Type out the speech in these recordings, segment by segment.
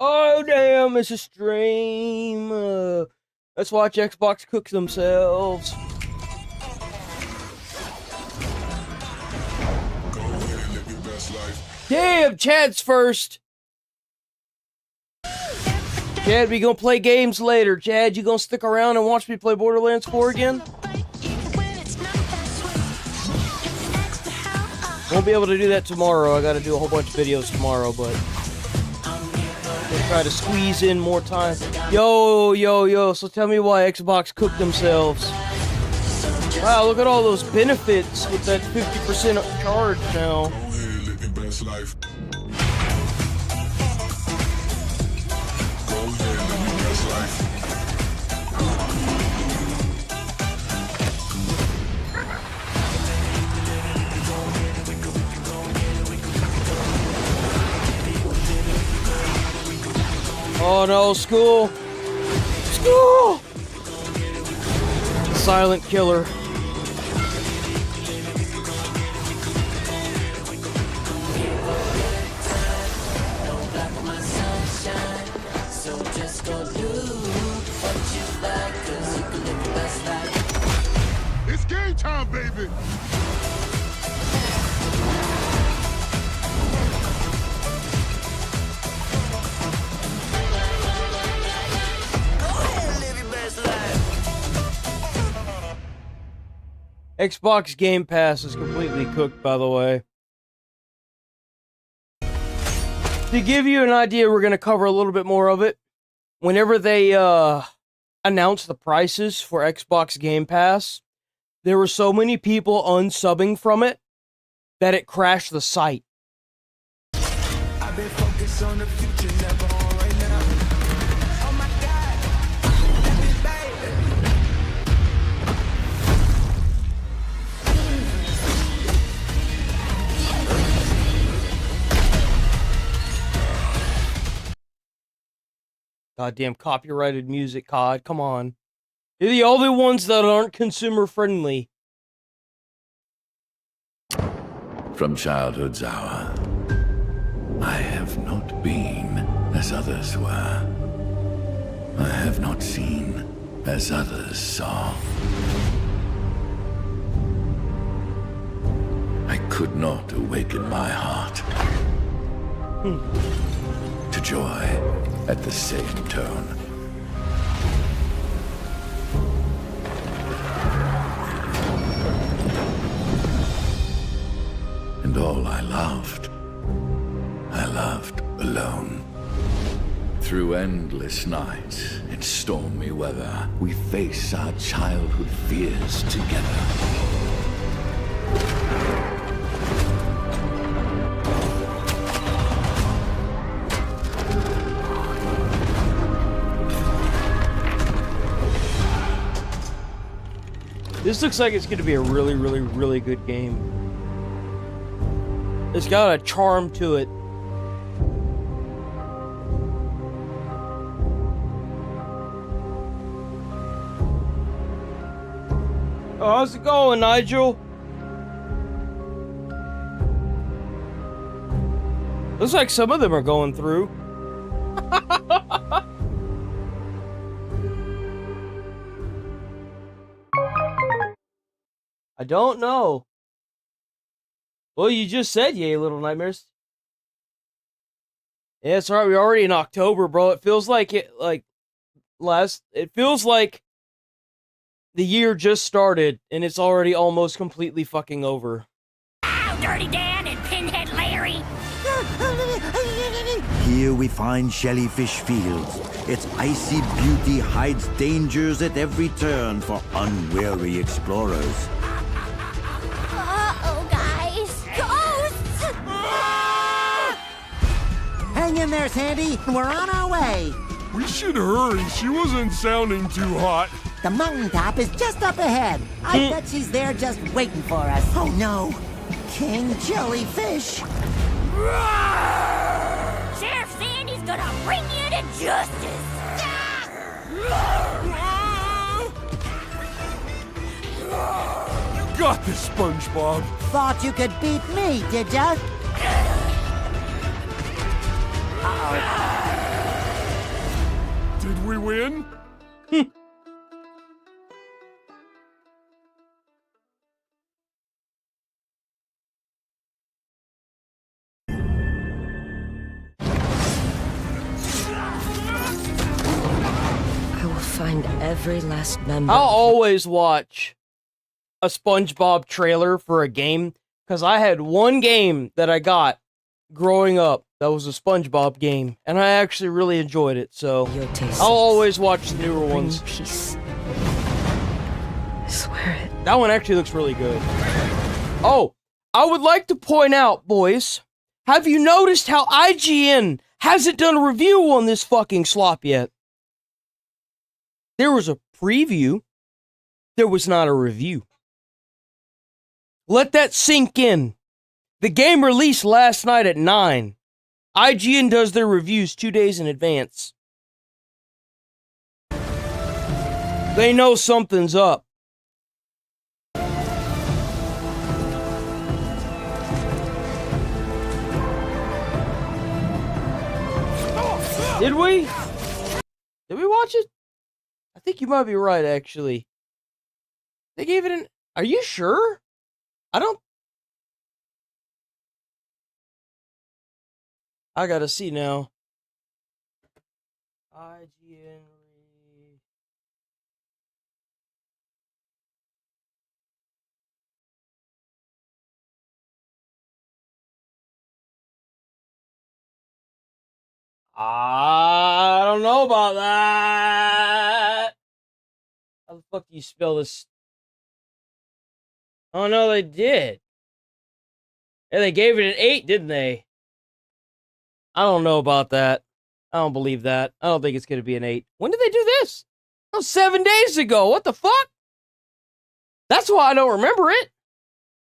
Oh, damn, it's a stream. Let's watch Xbox cook themselves. Go ahead and live your best life. Damn, Chad's first. Chad, we gonna play games later. Chad, you gonna stick around and watch me play Borderlands 4 again? Won't be able to do that tomorrow. I gotta do a whole bunch of videos tomorrow, but we'll try to squeeze in more time. Yo, so tell me why Xbox cooked themselves. Wow, look at all those benefits with that 50% charge now. Go ahead and live your best life. Go ahead and live your best life. Oh no, school! School! Silent killer. It's game time, baby! Xbox Game Pass is completely cooked, by the way. To give you an idea, we're going to cover a little bit more of it. Whenever they announced the prices for Xbox Game Pass, there were so many people unsubbing from it that it crashed the site. I've been focused on the future, never on right now. Oh my God, that bitch bad. Goddamn copyrighted music, COD. Come on. They're the only ones that aren't consumer friendly. From childhood's hour, I have not been as others were. I have not seen as others saw. I could not awaken my heart to joy at the same tone. And all I loved alone. Through endless nights and stormy weather, we face our childhood fears together. This looks like it's going to be a really, really, really good game. It's got a charm to it. Oh, how's it going, Nigel? Looks like some of them are going through. I don't know. Well, you just said yay, Little Nightmares. Yeah, it's alright. We're already in October, bro. It feels like it feels like the year just started and it's already almost completely fucking over. Ow, Dirty Dan and Pinhead Larry. Here we find Jellyfish Fields. Its icy beauty hides dangers at every turn for unwary explorers. Uh-oh, guys. Ghosts! Hang in there, Sandy. We're on our way. We should hurry. She wasn't sounding too hot. The mountaintop is just up ahead. I bet she's there just waiting for us. Oh, no. King Jellyfish. Sheriff Sandy's gonna bring you to justice. You got this, SpongeBob. Thought you could beat me, did ya? Uh-oh. Did we win? I will find every last member. I'll always watch a SpongeBob trailer for a game, because I had one game that I got growing up that was a SpongeBob game, and I actually really enjoyed it, so Your taste I'll always watch the newer bring ones. peace. I swear it. That one actually looks really good. Oh, I would like to point out, boys, have you noticed how IGN hasn't done a review on this fucking slop yet? There was a preview. There was not a review. Let that sink in. The game released last night at 9. IGN does their reviews 2 days in advance. They know something's up. Did we? Did we watch it? I think you might be right, actually. They gave it an... Are you sure? I don't... I gotta see now. IGN... I don't know about that. How the fuck do you spell this? Oh no, they did. Yeah, they gave it an 8, didn't they? I don't know about that. I don't believe that. I don't think it's gonna be an 8. When did they do this? Oh, 7 days ago. What the fuck? That's why I don't remember it.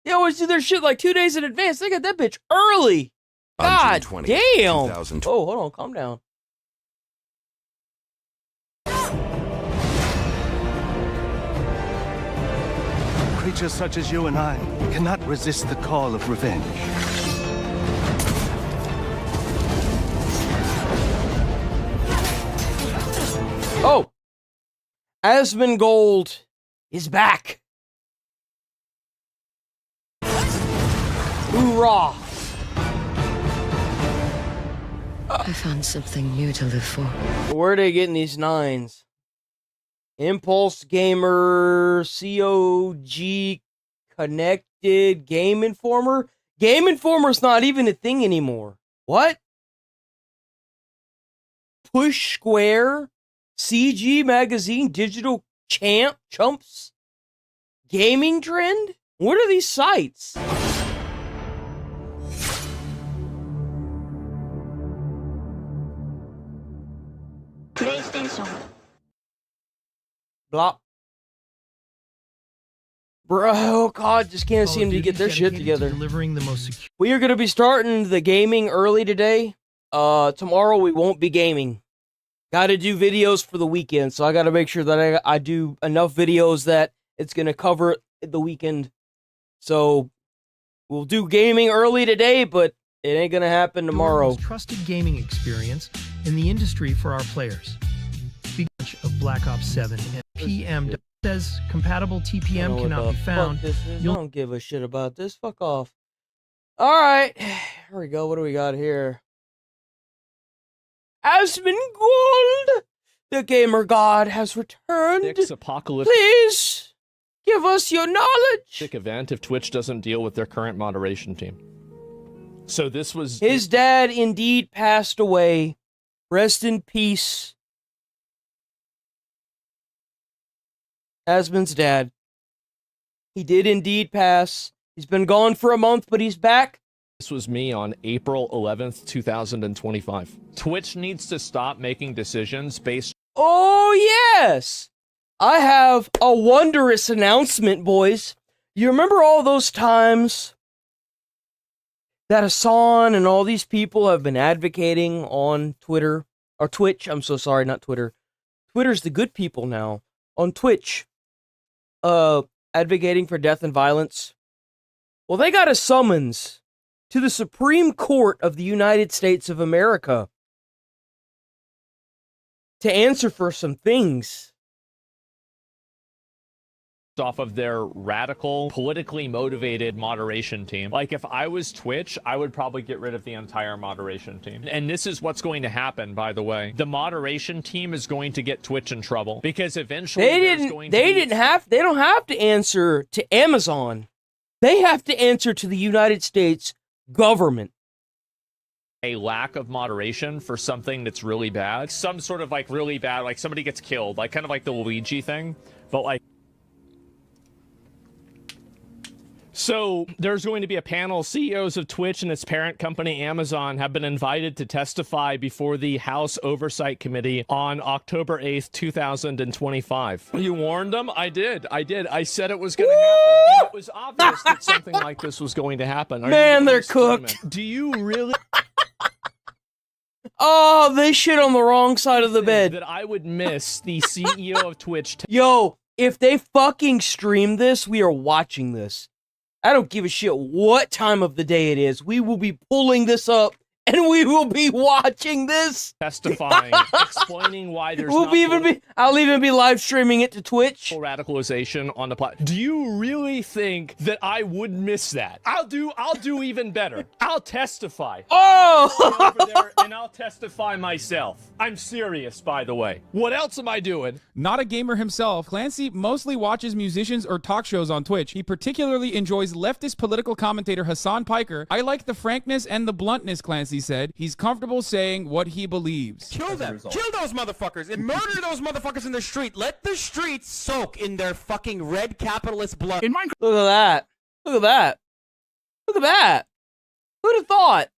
They always do their shit like 2 days in advance. They got that bitch early. God damn! Oh, hold on, calm down. Creatures such as you and I cannot resist the call of revenge. Oh! Asmongold is back! Hoorah! I found something new to live for. Where are they getting these 9s? Impulse Gamer, COG Connected, Game Informer? Game Informer's not even a thing anymore. What? Push Square, CG Magazine, Digital Chumps, Gaming Trend? What are these sites? PlayStation. Blah. Bro, oh god, just can't seem to get their shit together. Delivering the most secure. We are going to be starting the gaming early today. Tomorrow we won't be gaming. Got to do videos for the weekend, so I got to make sure that I do enough videos that it's going to cover the weekend. So we'll do gaming early today, but it ain't going to happen tomorrow. Most trusted gaming experience in the industry for our players. Launch of Black Ops 7 and PM says compatible TPM cannot be found. I don't give a shit about this. Fuck off. All right, here we go. What do we got here? Asmongold, the gamer god, has returned. Apocalyptic Please give us your knowledge. event if Twitch doesn't deal with their current moderation team. So this was His dad indeed passed away. Rest in peace. Asmon's dad. He did indeed pass. He's been gone for a month, but he's back. This was me on April 11th, 2025. Twitch needs to stop making decisions based. Oh, yes! I have a wondrous announcement, boys. You remember all those times that Hassan and all these people have been advocating on Twitter, or Twitch, I'm so sorry, not Twitter. Twitter's the good people now. On Twitch, advocating for death and violence. Well, they got a summons to the Supreme Court of the United States of America. to answer for some things. Off of their radical, politically motivated moderation team. Like, if I was Twitch, I would probably get rid of the entire moderation team. And this is what's going to happen, by the way. The moderation team is going to get Twitch in trouble because eventually they don't have to answer to Amazon. They have to answer to the United States government. A lack of moderation for something that's really bad. Some sort of like really bad, like somebody gets killed, like kind of like the Luigi thing, but like. So there's going to be a panel. CEOs of Twitch and its parent company, Amazon, have been invited to testify before the House Oversight Committee on October 8th, 2025. You warned them? I did. I said it was going to happen. And it was obvious that something like this was going to happen. Man, they're cooked. Do you really... Oh, they shit on the wrong side of the bed. That I would miss the CEO of Twitch. Yo, if they fucking stream this, we are watching this. I don't give a shit what time of the day it is. We will be pulling this up and we will be watching this. Testifying, explaining why there's I'll even be live streaming it to Twitch. Radicalization on the platform. Do you really think that I would miss that? I'll do even better. I'll testify. Oh! Over there, and I'll testify myself. I'm serious, by the way. What else am I doing? Not a gamer himself, Clancy mostly watches musicians or talk shows on Twitch. He particularly enjoys leftist political commentator Hassan Piker. I like the frankness and the bluntness, Clancy said. He's comfortable saying what he believes. Kill them. Kill those motherfuckers and murder those motherfuckers in the street. Let the streets soak in their fucking red capitalist blood. In Minecraft. Look at that. Look at that. Look at that. Who'd have thought?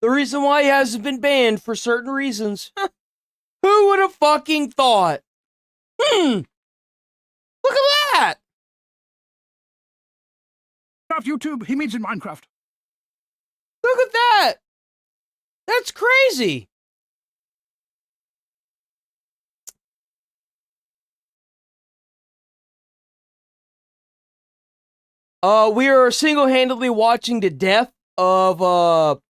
The reason why he hasn't been banned for certain reasons. Who would have fucking thought? Look at that. YouTube, he means in Minecraft. Look at that. That's crazy. We are single-handedly watching the death of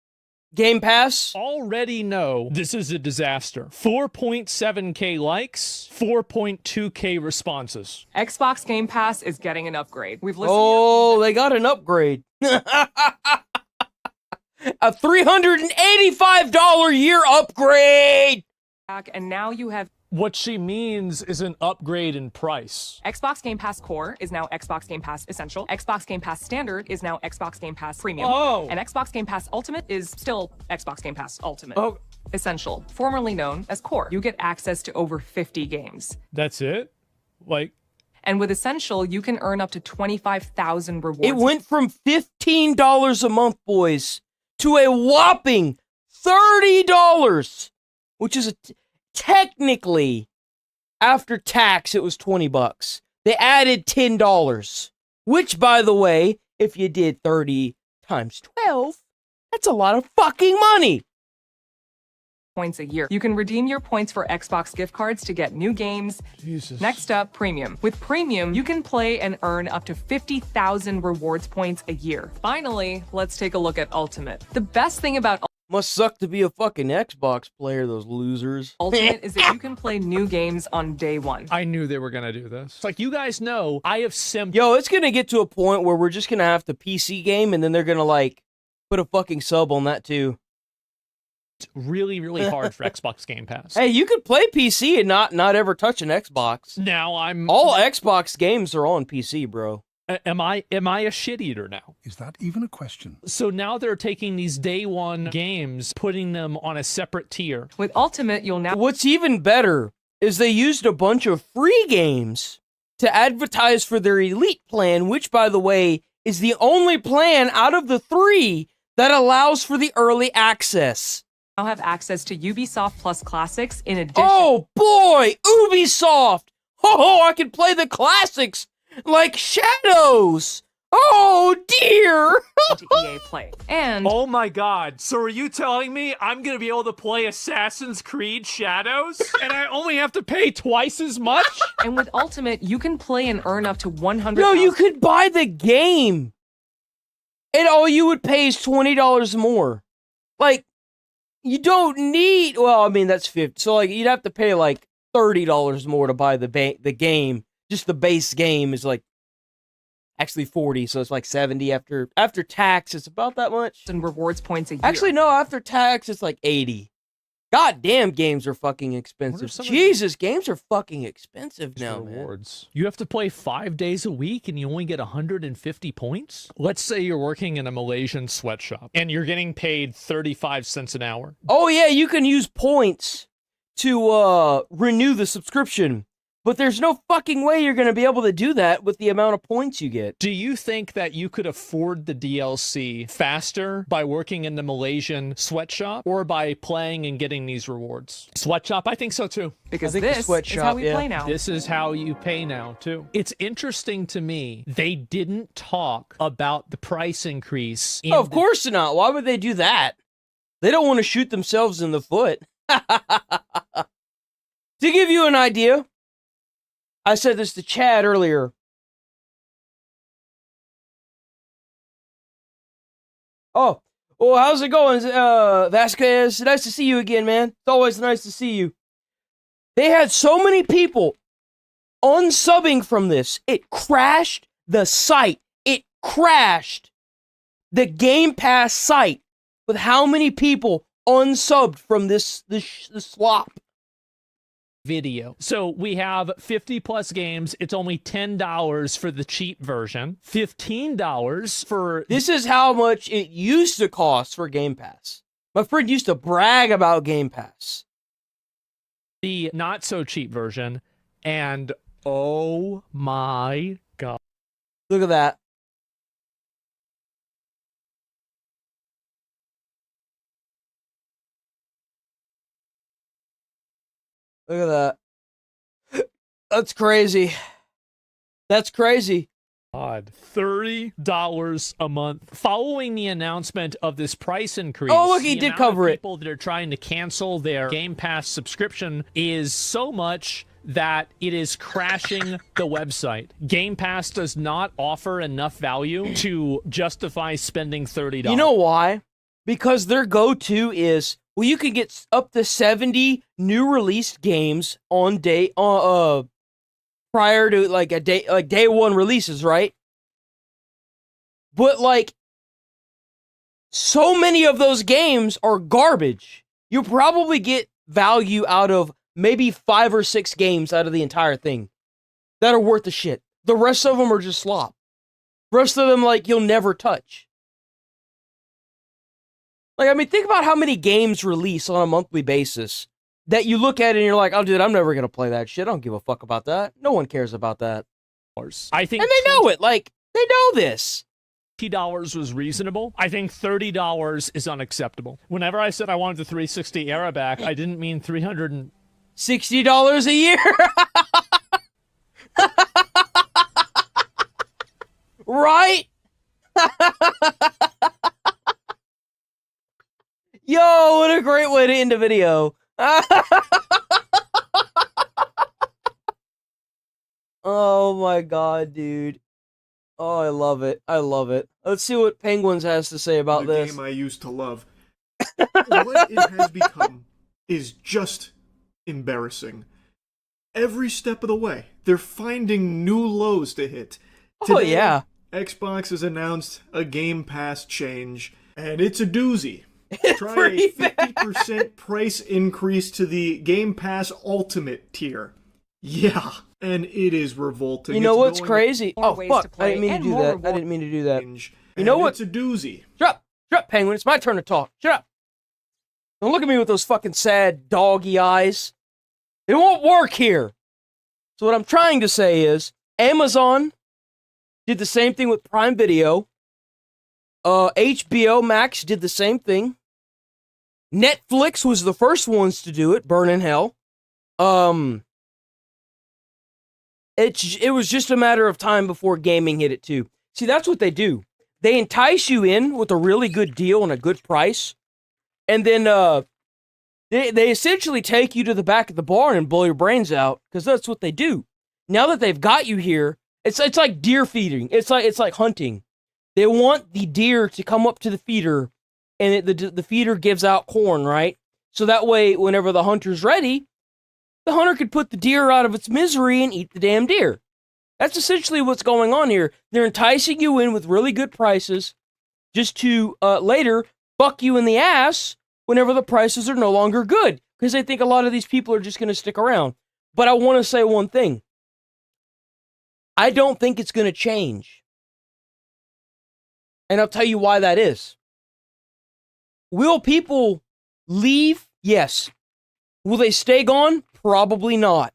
Game Pass. Already know this is a disaster. 4.7K likes, 4.2K responses. Xbox Game Pass is getting an upgrade. We've listened. Oh, they got an upgrade. A $385 year upgrade. And now you have. What she means is an upgrade in price. Xbox Game Pass Core is now Xbox Game Pass Essential. Xbox Game Pass Standard is now Xbox Game Pass Premium. Oh. And Xbox Game Pass Ultimate is still Xbox Game Pass Ultimate. Oh. Essential, formerly known as Core. You get access to over 50 games. That's it? Like. And with Essential, you can earn up to 25,000 rewards. It went from $15 a month, boys, to a whopping $30, which is technically, after tax, it was $20. They added $10, which, by the way, if you did 30 times 12, that's a lot of fucking money. Points a year. You can redeem your points for Xbox gift cards to get new games. Jesus. Next up, Premium. With Premium, you can play and earn up to 50,000 rewards points a year. Finally, let's take a look at Ultimate. The best thing about Must suck to be a fucking Xbox player, those losers. Ultimate is that you can play new games on day one. I knew they were gonna do this. It's like, you guys know, I have Yo, it's gonna get to a point where we're just gonna have to PC game, and then they're gonna, like, put a fucking sub on that, too. It's really, really hard for Xbox Game Pass. Hey, you could play PC and not ever touch an Xbox. Now all Xbox games are on PC, bro. Am I a shit eater now? Is that even a question? So now they're taking these day one games, putting them on a separate tier. With Ultimate, you'll now. What's even better is they used a bunch of free games to advertise for their Elite plan, which, by the way, is the only plan out of the 3 that allows for the early access. Now have access to Ubisoft Plus Classics in addition. Oh boy, Ubisoft! Oh, I can play the classics like Shadows. Oh dear! To EA Play. And oh my god, so are you telling me I'm gonna be able to play Assassin's Creed Shadows and I only have to pay twice as much? And with Ultimate, you can play and earn up to 100. No, you could buy the game, and all you would pay is $20 more. Like, You don't need. Well, I mean that's 50. So like you'd have to pay like $30 more to buy the game. Just the base game is like actually 40, so it's like 70 after tax. It's about that much. And rewards points a year. Actually, no, after tax it's like 80. God damn, games are fucking expensive. Jesus, games are fucking expensive now, rewards. You have to play 5 days a week and you only get 150 points? Let's say you're working in a Malaysian sweatshop and you're getting paid 35 cents an hour. Oh yeah, you can use points to renew the subscription. But there's no fucking way you're going to be able to do that with the amount of points you get. Do you think that you could afford the DLC faster by working in the Malaysian sweatshop or by playing and getting these rewards? Sweatshop, I think so too. Because this is how we play now. This is how you pay now too. It's interesting to me, they didn't talk about the price increase. Oh, of course not. Why would they do that? They don't want to shoot themselves in the foot. To give you an idea, I said this to Chad earlier. Oh, well, how's it going, Vasquez? Nice to see you again, man. It's always nice to see you. They had so many people unsubbing from this. It crashed the site. It crashed the Game Pass site with how many people unsubbed from this slop. Video. So we have 50 plus games. It's only $10 for the cheap version. $15 for... This is how much it used to cost for Game Pass. My friend used to brag about Game Pass. The not so cheap version. And oh my God. Look at that. Look at that. That's crazy. That's crazy. God, $30 a month. Following the announcement of this price increase, oh look, he did cover it. People that are trying to cancel their Game Pass subscription is so much that it is crashing the website. Game Pass does not offer enough value to justify spending $30. You know why? Because their go-to is, well, you can get up to 70 new released games on day prior to like day one releases, right? But like so many of those games are garbage. You probably get value out of maybe 5 or 6 games out of the entire thing that are worth the shit. The rest of them are just slop. The rest of them like you'll never touch. Like, I mean, think about how many games release on a monthly basis that you look at it and you're like, oh, dude, I'm never going to play that shit. I don't give a fuck about that. No one cares about that. I think, and they know it. Like, they know this. $50 was reasonable. I think $30 is unacceptable. Whenever I said I wanted the 360 era back, I didn't mean $360 a year. Right? Yo, what a great way to end a video. Oh my God, dude. Oh, I love it. I love it. Let's see what Penguins has to say about this. The game I used to love. What it has become is just embarrassing. Every step of the way, they're finding new lows to hit. Oh, yeah. Xbox has announced a Game Pass change, and it's a doozy. Try a 50% price increase to the Game Pass Ultimate tier. Yeah, and it is revolting. You know what's crazy? Oh, fuck. I didn't mean to do that. I didn't mean to do that. You know what? It's a doozy. Shut up, Penguin. It's my turn to talk. Shut up. Don't look at me with those fucking sad doggy eyes. It won't work here. So what I'm trying to say is, Amazon did the same thing with Prime Video. HBO Max did the same thing. Netflix was the first ones to do it, burn in hell. It was just a matter of time before gaming hit it too. See, that's what they do. They entice you in with a really good deal and a good price, and then they essentially take you to the back of the barn and blow your brains out, because that's what they do. Now that they've got you here, it's like deer feeding. It's like hunting. They want the deer to come up to the feeder and the feeder gives out corn, right? So that way, whenever the hunter's ready, the hunter could put the deer out of its misery and eat the damn deer. That's essentially what's going on here. They're enticing you in with really good prices just to later fuck you in the ass whenever the prices are no longer good, because they think a lot of these people are just going to stick around. But I want to say one thing. I don't think it's going to change. And I'll tell you why that is. Will people leave? Yes. Will they stay gone? Probably not.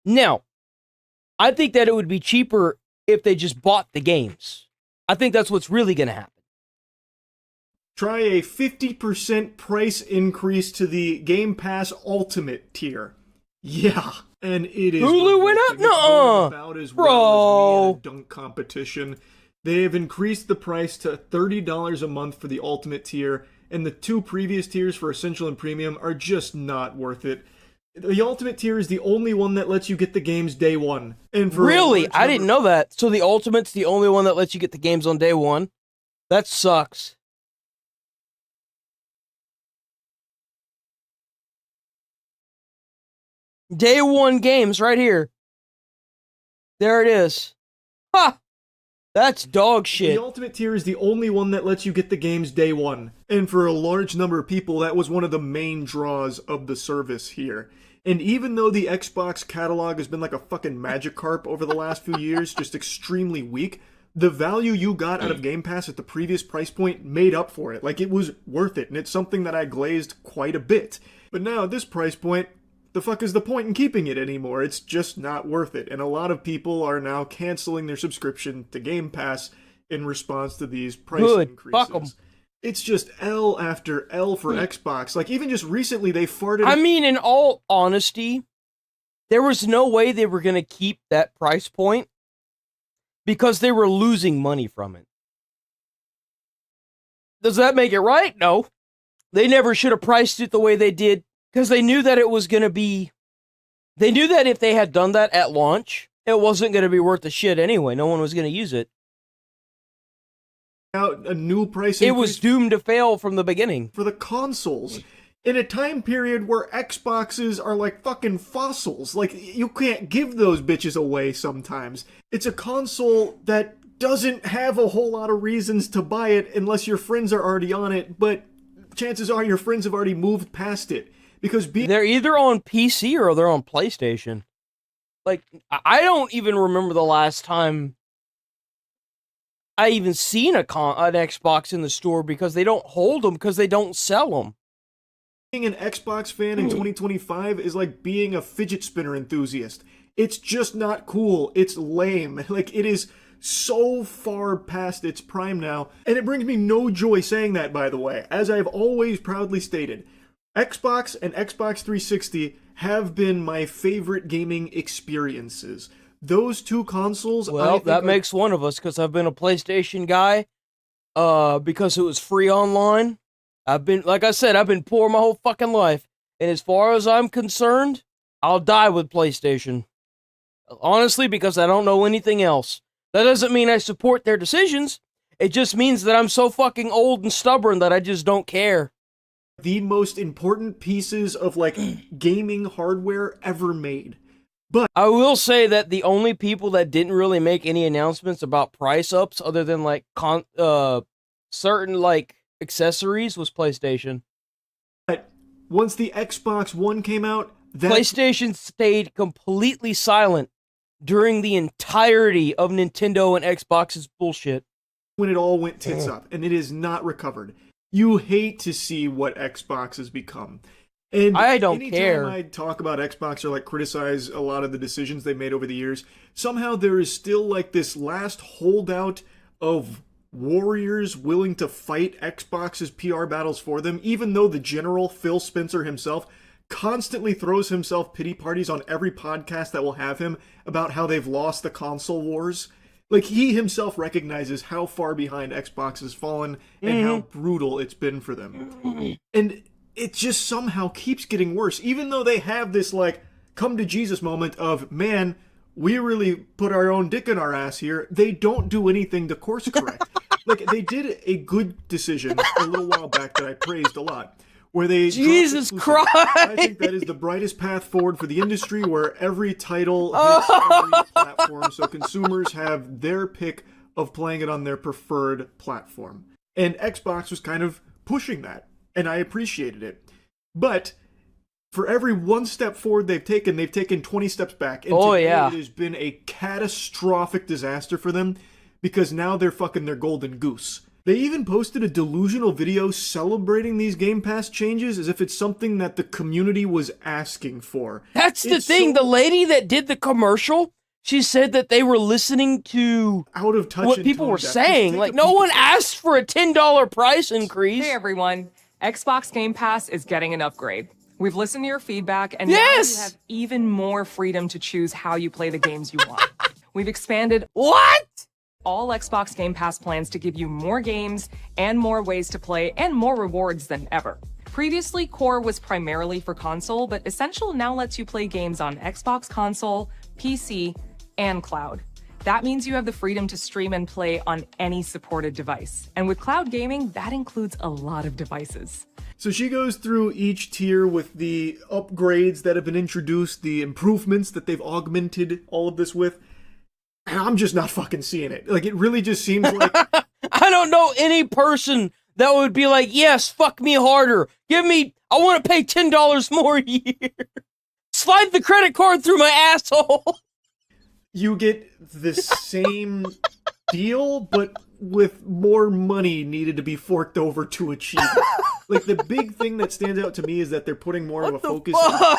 Now, I think that it would be cheaper if they just bought the games. I think that's what's really going to happen. Try a 50% price increase to the Game Pass Ultimate tier. Yeah, and it is... Hulu went up? Nuh-uh. About as Bro. well as me at a dunk competition. They have increased the price to $30 a month for the Ultimate tier, and the two previous tiers for Essential and Premium are just not worth it. The Ultimate tier is the only one that lets you get the games day one. And for Really? I didn't know that. So the Ultimate's the only one that lets you get the games on day one? That sucks. Day one games right here. There it is. Ha! That's dog shit. The Ultimate tier is the only one that lets you get the games day one. And for a large number of people, that was one of the main draws of the service here. And even though the Xbox catalog has been like a fucking Magikarp over the last few years, just extremely weak, the value you got out of Game Pass at the previous price point made up for it. Like, it was worth it, and it's something that I glazed quite a bit. But now, at this price point, the fuck is the point in keeping it anymore? It's just not worth it. And a lot of people are now canceling their subscription to Game Pass in response to these price increases. Fuck 'em. It's just L after L for Xbox. Like, even just recently, they farted... I mean, in all honesty, there was no way they were going to keep that price point because they were losing money from it. Does that make it right? No. They never should have priced it the way they did because they knew that it was going to be... They knew that if they had done that at launch, it wasn't going to be worth the shit anyway. No one was going to use it. Out a new price increase. It was doomed to fail from the beginning. For the consoles. In a time period where Xboxes are like fucking fossils. Like, you can't give those bitches away sometimes. It's a console that doesn't have a whole lot of reasons to buy it unless your friends are already on it, but chances are your friends have already moved past it. Because they're either on PC or they're on PlayStation. Like, I don't even remember the last time I even seen an Xbox in the store because they don't hold them because they don't sell them. Being an Xbox fan in 2025 is like being a fidget spinner enthusiast. It's just not cool. It's lame. Like, it is so far past its prime now. And it brings me no joy saying that, by the way. As I've always proudly stated, Xbox and Xbox 360 have been my favorite gaming experiences. Those two consoles... Well, that makes one of us, because I've been a PlayStation guy, because it was free online. Like I said, I've been poor my whole fucking life. And as far as I'm concerned, I'll die with PlayStation. Honestly, because I don't know anything else. That doesn't mean I support their decisions. It just means that I'm so fucking old and stubborn that I just don't care. The most important pieces of, like, gaming hardware ever made. But I will say that the only people that didn't really make any announcements about price ups other than like certain like accessories was PlayStation. But once the Xbox One came out, PlayStation stayed completely silent during the entirety of Nintendo and Xbox's bullshit. When it all went tits up, and it is not recovered. You hate to see what Xbox has become. And I don't care. Anytime I talk about Xbox or like criticize a lot of the decisions they've made over the years, somehow there is still like this last holdout of warriors willing to fight Xbox's PR battles for them, even though the general, Phil Spencer himself, constantly throws himself pity parties on every podcast that will have him about how they've lost the console wars. Like, he himself recognizes how far behind Xbox has fallen and how brutal it's been for them. And it just somehow keeps getting worse, even though they have this, like, come to Jesus moment of, man, we really put our own dick in our ass here. They don't do anything to course correct. like they did a good decision a little while back that I praised a lot, where they Jesus Christ! I think that is the brightest path forward for the industry, where every title hits every platform, so consumers have their pick of playing it on their preferred platform. And Xbox was kind of pushing that, and I appreciated it. But for every one step forward they've taken 20 steps back. And today it has been a catastrophic disaster for them, because now they're fucking their golden goose. They even posted a delusional video celebrating these Game Pass changes as if it's something that the community was asking for. That's the thing. The lady that did the commercial, she said that they were listening to out of touch what people were saying. Like, no one asked for a $10 price increase. Hey everyone, Xbox Game Pass is getting an upgrade. We've listened to your feedback, and now you have even more freedom to choose how you play the games you want. We've expanded all Xbox Game Pass plans to give you more games and more ways to play and more rewards than ever. Previously, Core was primarily for console, but Essential now lets you play games on Xbox console, PC, and cloud. That means you have the freedom to stream and play on any supported device. And with cloud gaming, that includes a lot of devices. So she goes through each tier with the upgrades that have been introduced, the improvements that they've augmented all of this with. And I'm just not fucking seeing it. Like, it really just seems like... I don't know any person that would be like, yes, fuck me harder. I want to pay $10 more a year. Slide the credit card through my asshole. You get the same deal, but with more money needed to be forked over to achieve it. Like, the big thing that stands out to me is that they're putting more of a focus on,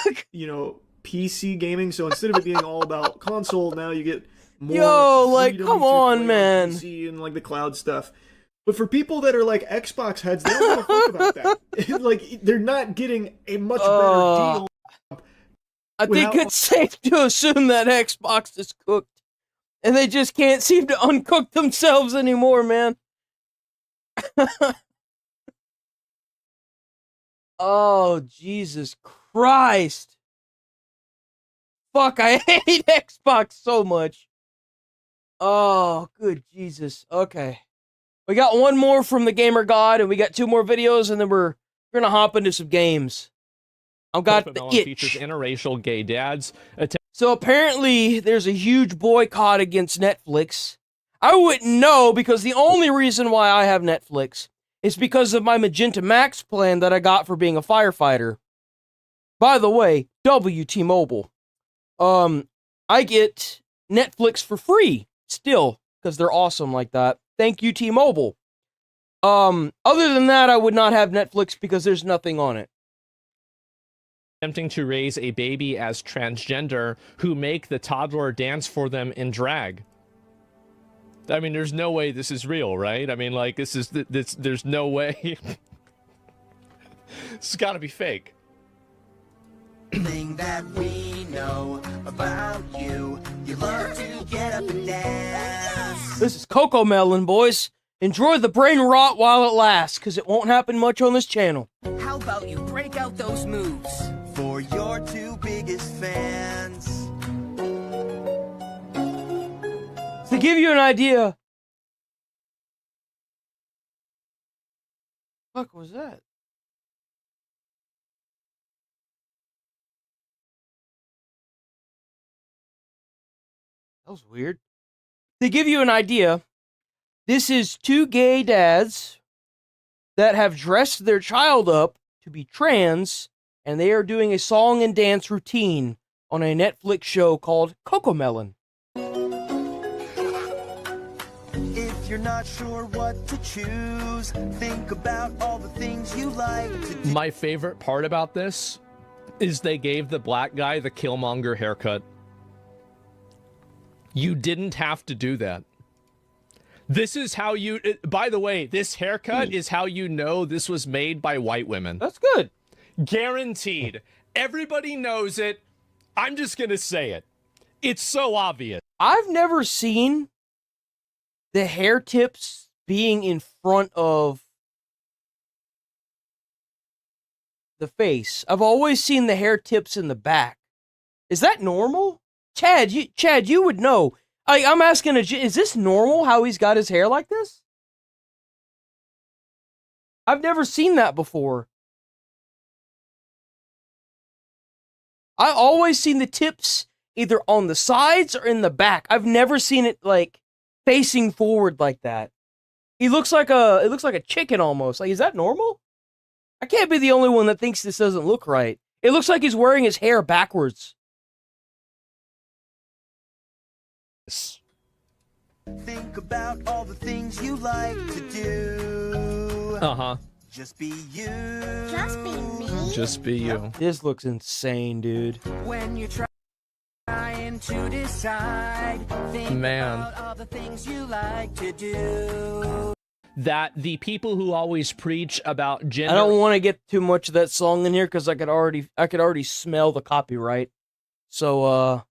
PC gaming. So instead of it being all about console, now you get more come on, man. PC and like the cloud stuff. But for people that are like Xbox heads, they don't give a fuck about that. Like, they're not getting a much better deal. I think it's safe to assume that Xbox is cooked, and they just can't seem to uncook themselves anymore, man. Oh, Jesus Christ. Fuck, I hate Xbox so much. Oh, good Jesus. Okay. We got one more from the Gamer God, and we got 2 more videos, and then we're gonna hop into some games. I've got the itch. Features interracial gay dads. So apparently, there's a huge boycott against Netflix. I wouldn't know, because the only reason why I have Netflix is because of my Magenta Max plan that I got for being a firefighter. By the way, T-Mobile. I get Netflix for free still, because they're awesome like that. Thank you, T-Mobile. Other than that, I would not have Netflix because there's nothing on it. Attempting to raise a baby as transgender who make the toddler dance for them in drag. I mean, there's no way this is real, right? I mean, like, there's no way. It's gotta be fake. Thing that we know about you, you love to get up and dance. This is Coco Melon, boys. Enjoy the brain rot while it lasts, because it won't happen much on this channel. How about you break out those moves for your 2 biggest fans? To give you an idea... What the fuck was that? That was weird. To give you an idea, this is 2 gay dads that have dressed their child up to be trans, and they are doing a song and dance routine on a Netflix show called Coco Melon. If you're not sure what to choose, think about all the things you like to do. My favorite part about this is they gave the black guy the Killmonger haircut. You didn't have to do that. This is how you... By the way, this haircut is how you know this was made by white women. That's good. Guaranteed. Everybody knows it. I'm just gonna say it. It's so obvious. I've never seen the hair tips being in front of the face. I've always seen the hair tips in the back. Is that normal? Chad, you would know. I'm asking, is this normal how he's got his hair like this? I've never seen that before. I always seen the tips either on the sides or in the back. I've never seen it like facing forward like that. He looks like it looks like a chicken almost. Like, is that normal? I can't be the only one that thinks this doesn't look right. It looks like he's wearing his hair backwards. Think about all the things you like to do. Uh-huh. Just be you. Just be me. Just be you. This looks insane, dude. When you're trying to decide, think about all the things you like to do. That the people who always preach about gender... I don't want to get too much of that song in here because I could already smell the copyright. So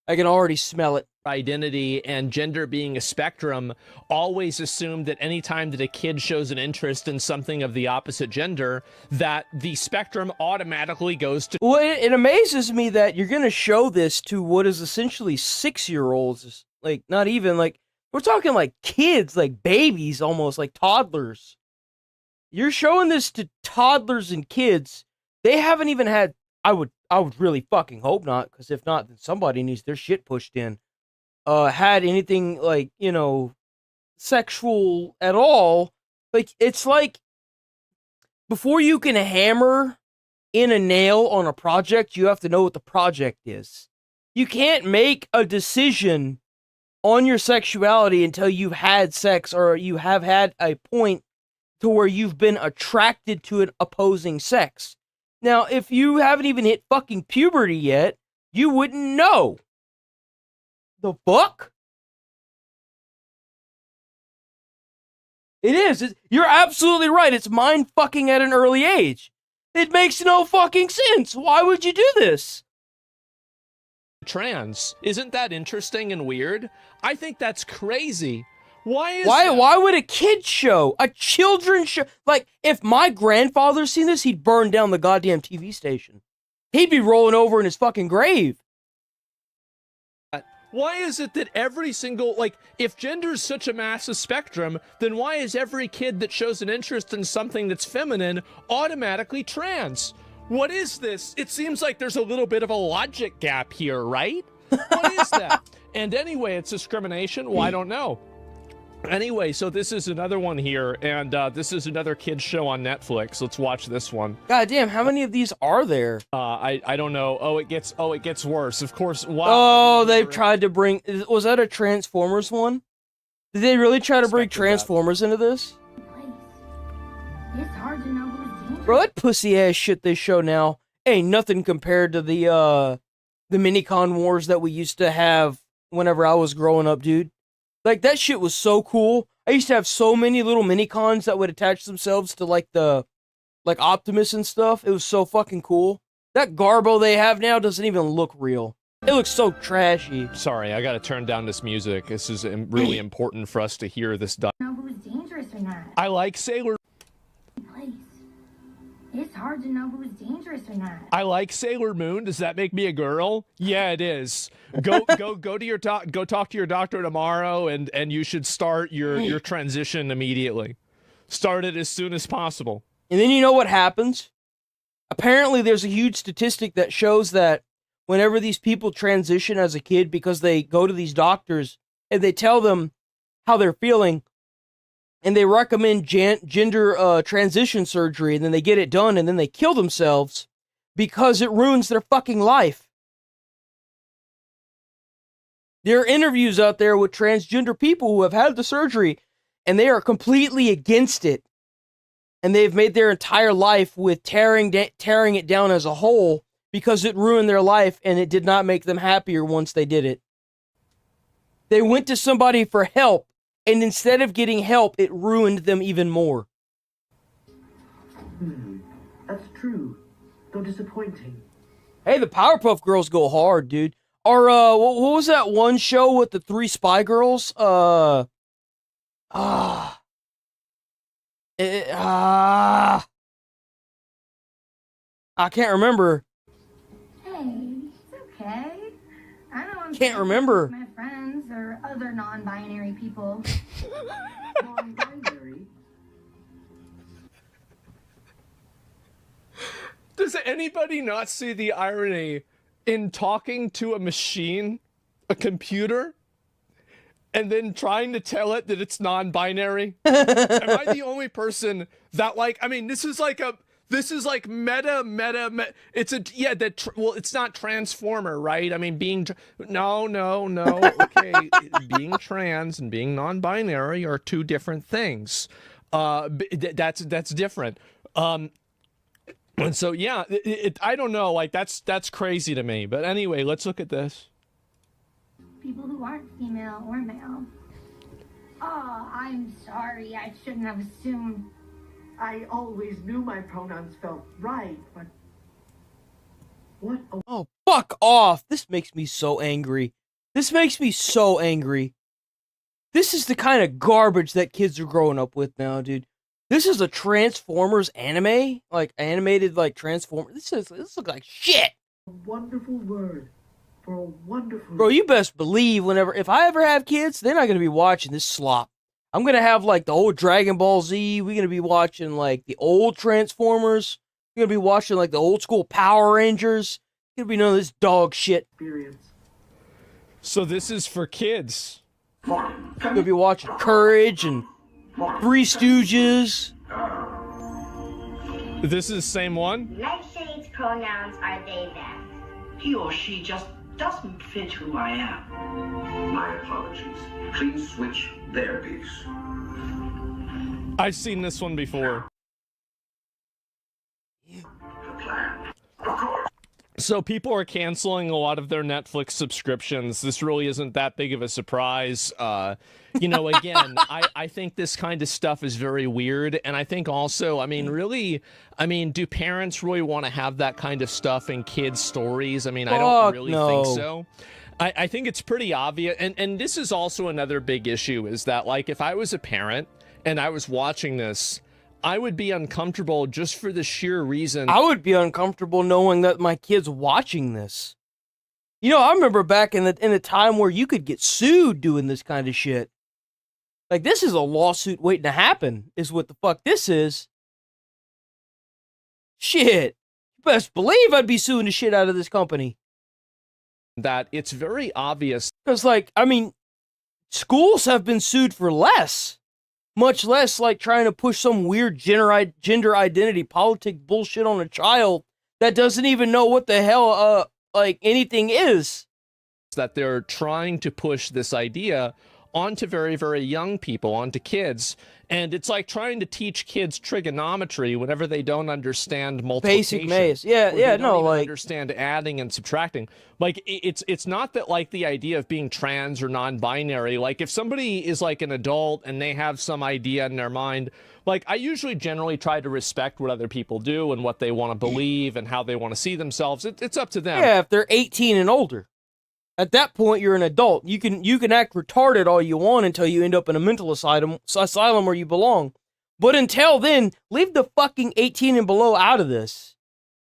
I can already smell it. Identity and gender being a spectrum always assume that anytime that a kid shows an interest in something of the opposite gender, that the spectrum automatically goes to... Well, it amazes me that you're going to show this to what is essentially 6-year-olds. Like, not even, like, we're talking like kids, like babies almost, like toddlers. You're showing this to toddlers and kids. They haven't even had... I would really fucking hope not, because if not, then somebody needs their shit pushed in. Had anything like, you know, sexual at all. Like, it's like before you can hammer in a nail on a project, you have to know what the project is. You can't make a decision on your sexuality until you've had sex or you have had a point to where you've been attracted to an opposing sex. Now, if you haven't even hit fucking puberty yet, you wouldn't know. The fuck? It is. You're absolutely right. It's mind fucking at an early age. It makes no fucking sense. Why would you do this? Trans. Isn't that interesting and weird? I think that's crazy. Why would a kid show? A children's show? Like, if my grandfather seen this, he'd burn down the goddamn TV station. He'd be rolling over in his fucking grave. Why is it that every single, like, if gender is such a massive spectrum, then why is every kid that shows an interest in something that's feminine automatically trans? What is this? It seems like there's a little bit of a logic gap here, right? What is that? And anyway, it's discrimination? Well, I don't know. Anyway, so this is another one here, and this is another kids show on Netflix. Let's watch this one. God damn, how many of these are there? I don't know. Oh, it gets worse. Of course. Wow. Oh, they've tried to bring... Was that a Transformers one? Did they really try to bring Transformers into this? It's hard to know who's dangerous. Bro, that pussy ass shit they show now ain't nothing compared to the Minicon wars that we used to have whenever I was growing up, dude. Like, that shit was so cool. I used to have so many little mini-cons that would attach themselves to, like, like, Optimus and stuff. It was so fucking cool. That Garbo they have now doesn't even look real. It looks so trashy. Sorry, I gotta turn down this music. This is really important for us to hear this. Know who's dangerous or not. I like Sailor... Place. It's hard to know who's dangerous or not. I like Sailor Moon. Does that make me a girl? Yeah, it is. Go to your go talk to your doctor tomorrow, and you should start your transition immediately. Start it as soon as possible. And then you know what happens? Apparently, there's a huge statistic that shows that whenever these people transition as a kid, because they go to these doctors and they tell them how they're feeling, and they recommend gender transition surgery, and then they get it done, and then they kill themselves because it ruins their fucking life. There are interviews out there with transgender people who have had the surgery, and they are completely against it. And they've made their entire life with tearing it down as a whole because it ruined their life, and it did not make them happier once they did it. They went to somebody for help, and instead of getting help, it ruined them even more. That's true, though disappointing. Hey, the Powerpuff Girls go hard, dude. Or, what was that one show with the 3 spy girls? I can't remember. Hey, it's okay. I know I'm Can't remember. my friends or other non-binary people. Non-binary? Does anybody not see the irony in talking to a machine, a computer, and then trying to tell it that it's non-binary? Am I the only person that, like, I mean, this is like meta. It's it's not transformer, right? I mean, no. Okay, being trans and being non-binary are two different things. That's different. And so, yeah, I don't know, like, that's crazy to me. But anyway, let's look at this. People who aren't female or male. Oh, I'm sorry. I shouldn't have assumed. I always knew my pronouns felt right, but what? Oh, fuck off! This makes me so angry. This makes me so angry. This is the kind of garbage that kids are growing up with now, dude. This is a Transformers anime, like animated, like Transformers. This looks like shit. A wonderful word for a wonderful. Bro, you best believe if I ever have kids, they're not gonna be watching this slop. I'm gonna have like the old Dragon Ball Z. We're gonna be watching like the old Transformers. We're gonna be watching like the old school Power Rangers. Gonna be none of this dog shit. Experience. So this is for kids. Gonna be watching Courage and Three Stooges. This is the same one? Nightshade's pronouns are they, them. He or she just doesn't fit who I am. My apologies. Please switch their piece. I've seen this one before. The plan. Of course. So people are canceling a lot of their Netflix subscriptions. This really isn't that big of a surprise. You know, again, I think this kind of stuff is very weird. And I think also, I mean, really, do parents really want to have that kind of stuff in kids' stories? I mean, I don't really think so. I think it's pretty obvious. And this is also another big issue is that, like, if I was a parent and I was watching this, I would be uncomfortable just for the sheer reason. I would be uncomfortable knowing that my kid's watching this. You know, I remember back in the time where you could get sued doing this kind of shit. Like, this is a lawsuit waiting to happen, is what the fuck this is. Shit. You best believe I'd be suing the shit out of this company. That it's very obvious. Because, like, I mean, schools have been sued for less. Much less, like, trying to push some weird gender identity politic bullshit on a child that doesn't even know what the hell, like, anything is. That they're trying to push this idea onto very, very young people, onto kids. And it's like trying to teach kids trigonometry whenever they don't understand multiplication. Basic maze. Yeah, no, like, understand adding and subtracting. Like, it's not that, like, the idea of being trans or non-binary, like, if somebody is, like, an adult and they have some idea in their mind, like, I usually generally try to respect what other people do and what they want to believe and how they want to see themselves. It's up to them. Yeah, if they're 18 and older. At that point, you're an adult. You can act retarded all you want until you end up in a mental asylum where you belong. But until then, leave the fucking 18 and below out of this.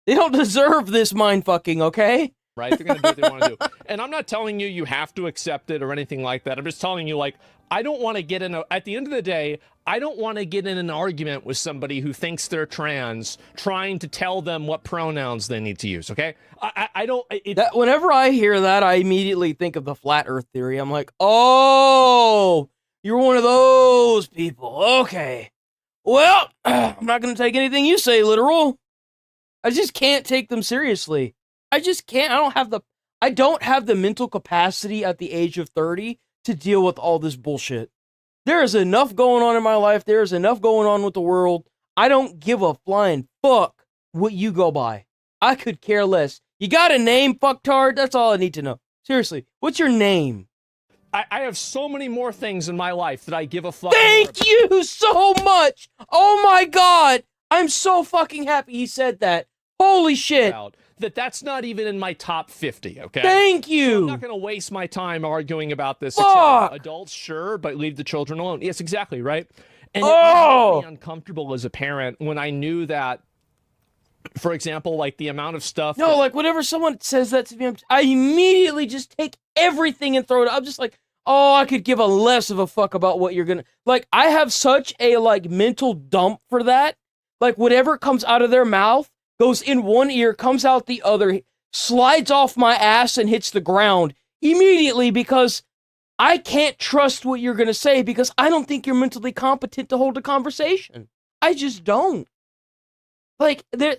They don't deserve this mind fucking, okay? Right? They're going to do what they want to do. And I'm not telling you have to accept it or anything like that. I'm just telling you, like, I don't want to get in at the end of the day, I don't want to get in an argument with somebody who thinks they're trans, trying to tell them what pronouns they need to use, okay? I don't... Whenever I hear that, I immediately think of the flat earth theory. I'm like, oh, you're one of those people. Okay. Well, I'm not going to take anything you say literal. I just can't take them seriously. I just can't. I don't have the mental capacity at the age of 30 to deal with all this bullshit. There is enough going on in my life. There is enough going on with the world. I don't give a flying fuck what you go by. I could care less. You got a name, fucktard? That's all I need to know. Seriously, what's your name? I have so many more things in my life that I give a fuck. Thank you so much! Oh my god! I'm so fucking happy he said that. Holy shit. That's not even in my top 50, okay? Thank you! So I'm not going to waste my time arguing about this. Fuck! Adults, sure, but leave the children alone. Yes, exactly, right? And it made me uncomfortable as a parent when I knew that, for example, like the amount of stuff... No, like whenever someone says that to me, I immediately just take everything and throw it. I'm just like, oh, I could give a less of a fuck about what you're gonna... Like, I have such a, like, mental dump for that. Like, whatever comes out of their mouth, goes in one ear, comes out the other, slides off my ass and hits the ground immediately because I can't trust what you're going to say because I don't think you're mentally competent to hold a conversation. I just don't. Like, there,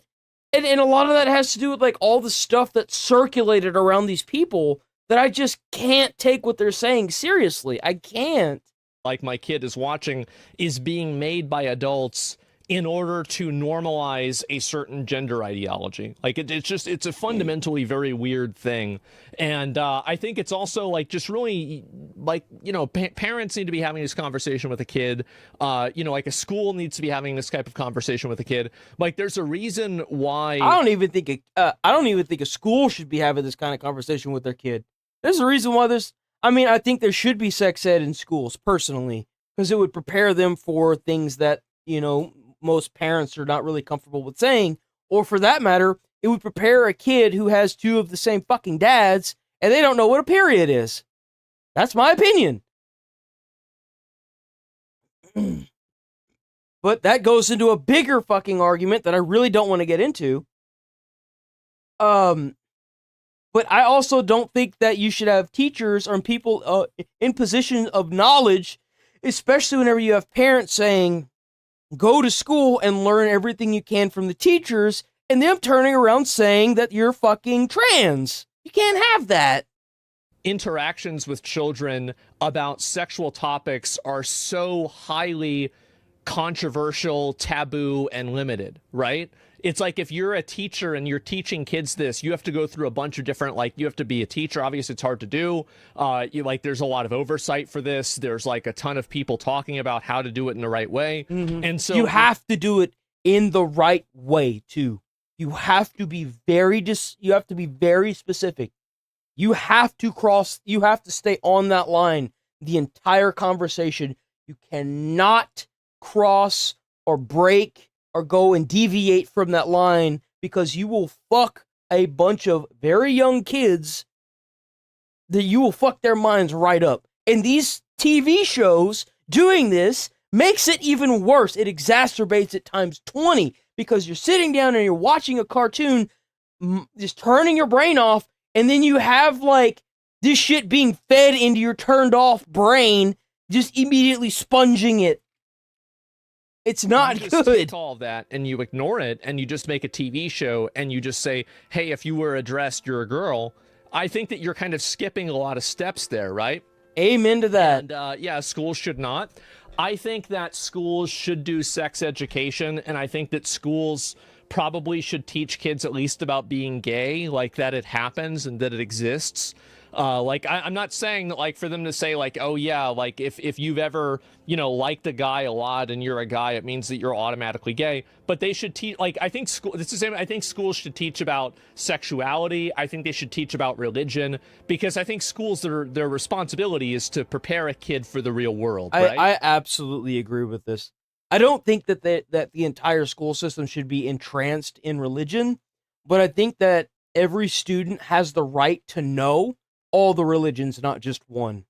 and a lot of that has to do with, like, all the stuff that's circulated around these people that I just can't take what they're saying seriously. I can't. Like my kid is watching is being made by adults in order to normalize a certain gender ideology. Like it's a fundamentally very weird thing. And I think it's also like just really like, you know, parents need to be having this conversation with a kid. You know, like a school needs to be having this type of conversation with a kid. Like there's a reason why. I don't even think a school should be having this kind of conversation with their kid. There's a reason why I think there should be sex ed in schools, personally, because it would prepare them for things that, you know, most parents are not really comfortable with saying, or for that matter, it would prepare a kid who has two of the same fucking dads and they don't know what a period is. That's my opinion. But that goes into a bigger fucking argument that I really don't want to get into. But I also don't think that you should have teachers or people in positions of knowledge, especially whenever you have parents saying, go to school and learn everything you can from the teachers, and them turning around saying that you're fucking trans. You can't have that. Interactions with children about sexual topics are so highly controversial, taboo, and limited, right? It's like if you're a teacher and you're teaching kids this, you have to go through a bunch of different, like, you have to be a teacher. Obviously, it's hard to do. There's a lot of oversight for this. There's like a ton of people talking about how to do it in the right way. Mm-hmm. And so you have to do it in the right way too. You have to be very specific. You have to stay on that line the entire conversation. You cannot cross or break or go and deviate from that line, because you will fuck a bunch of very young kids, that you will fuck their minds right up. And these TV shows doing this makes it even worse. It exacerbates it times 20, because you're sitting down and you're watching a cartoon, just turning your brain off, and then you have like this shit being fed into your turned off brain, just immediately sponging it. It's not you good. Take all of that and you ignore it, and you just make a TV show and you just say, hey, if you were addressed, you're a girl. I think that you're kind of skipping a lot of steps there, right? Amen to that. And yeah, schools should not. I think that schools should do sex education, and I think that schools probably should teach kids at least about being gay, like that it happens and that it exists. I'm not saying that, like, for them to say, like, oh yeah, like if you've ever, you know, liked a guy a lot and you're a guy, it means that you're automatically gay. But they should teach, like, I think I think schools should teach about sexuality. I think they should teach about religion, because I think schools, their responsibility is to prepare a kid for the real world. Right? I absolutely agree with this. I don't think that the entire school system should be entranced in religion, but I think that every student has the right to know all the religions, not just one.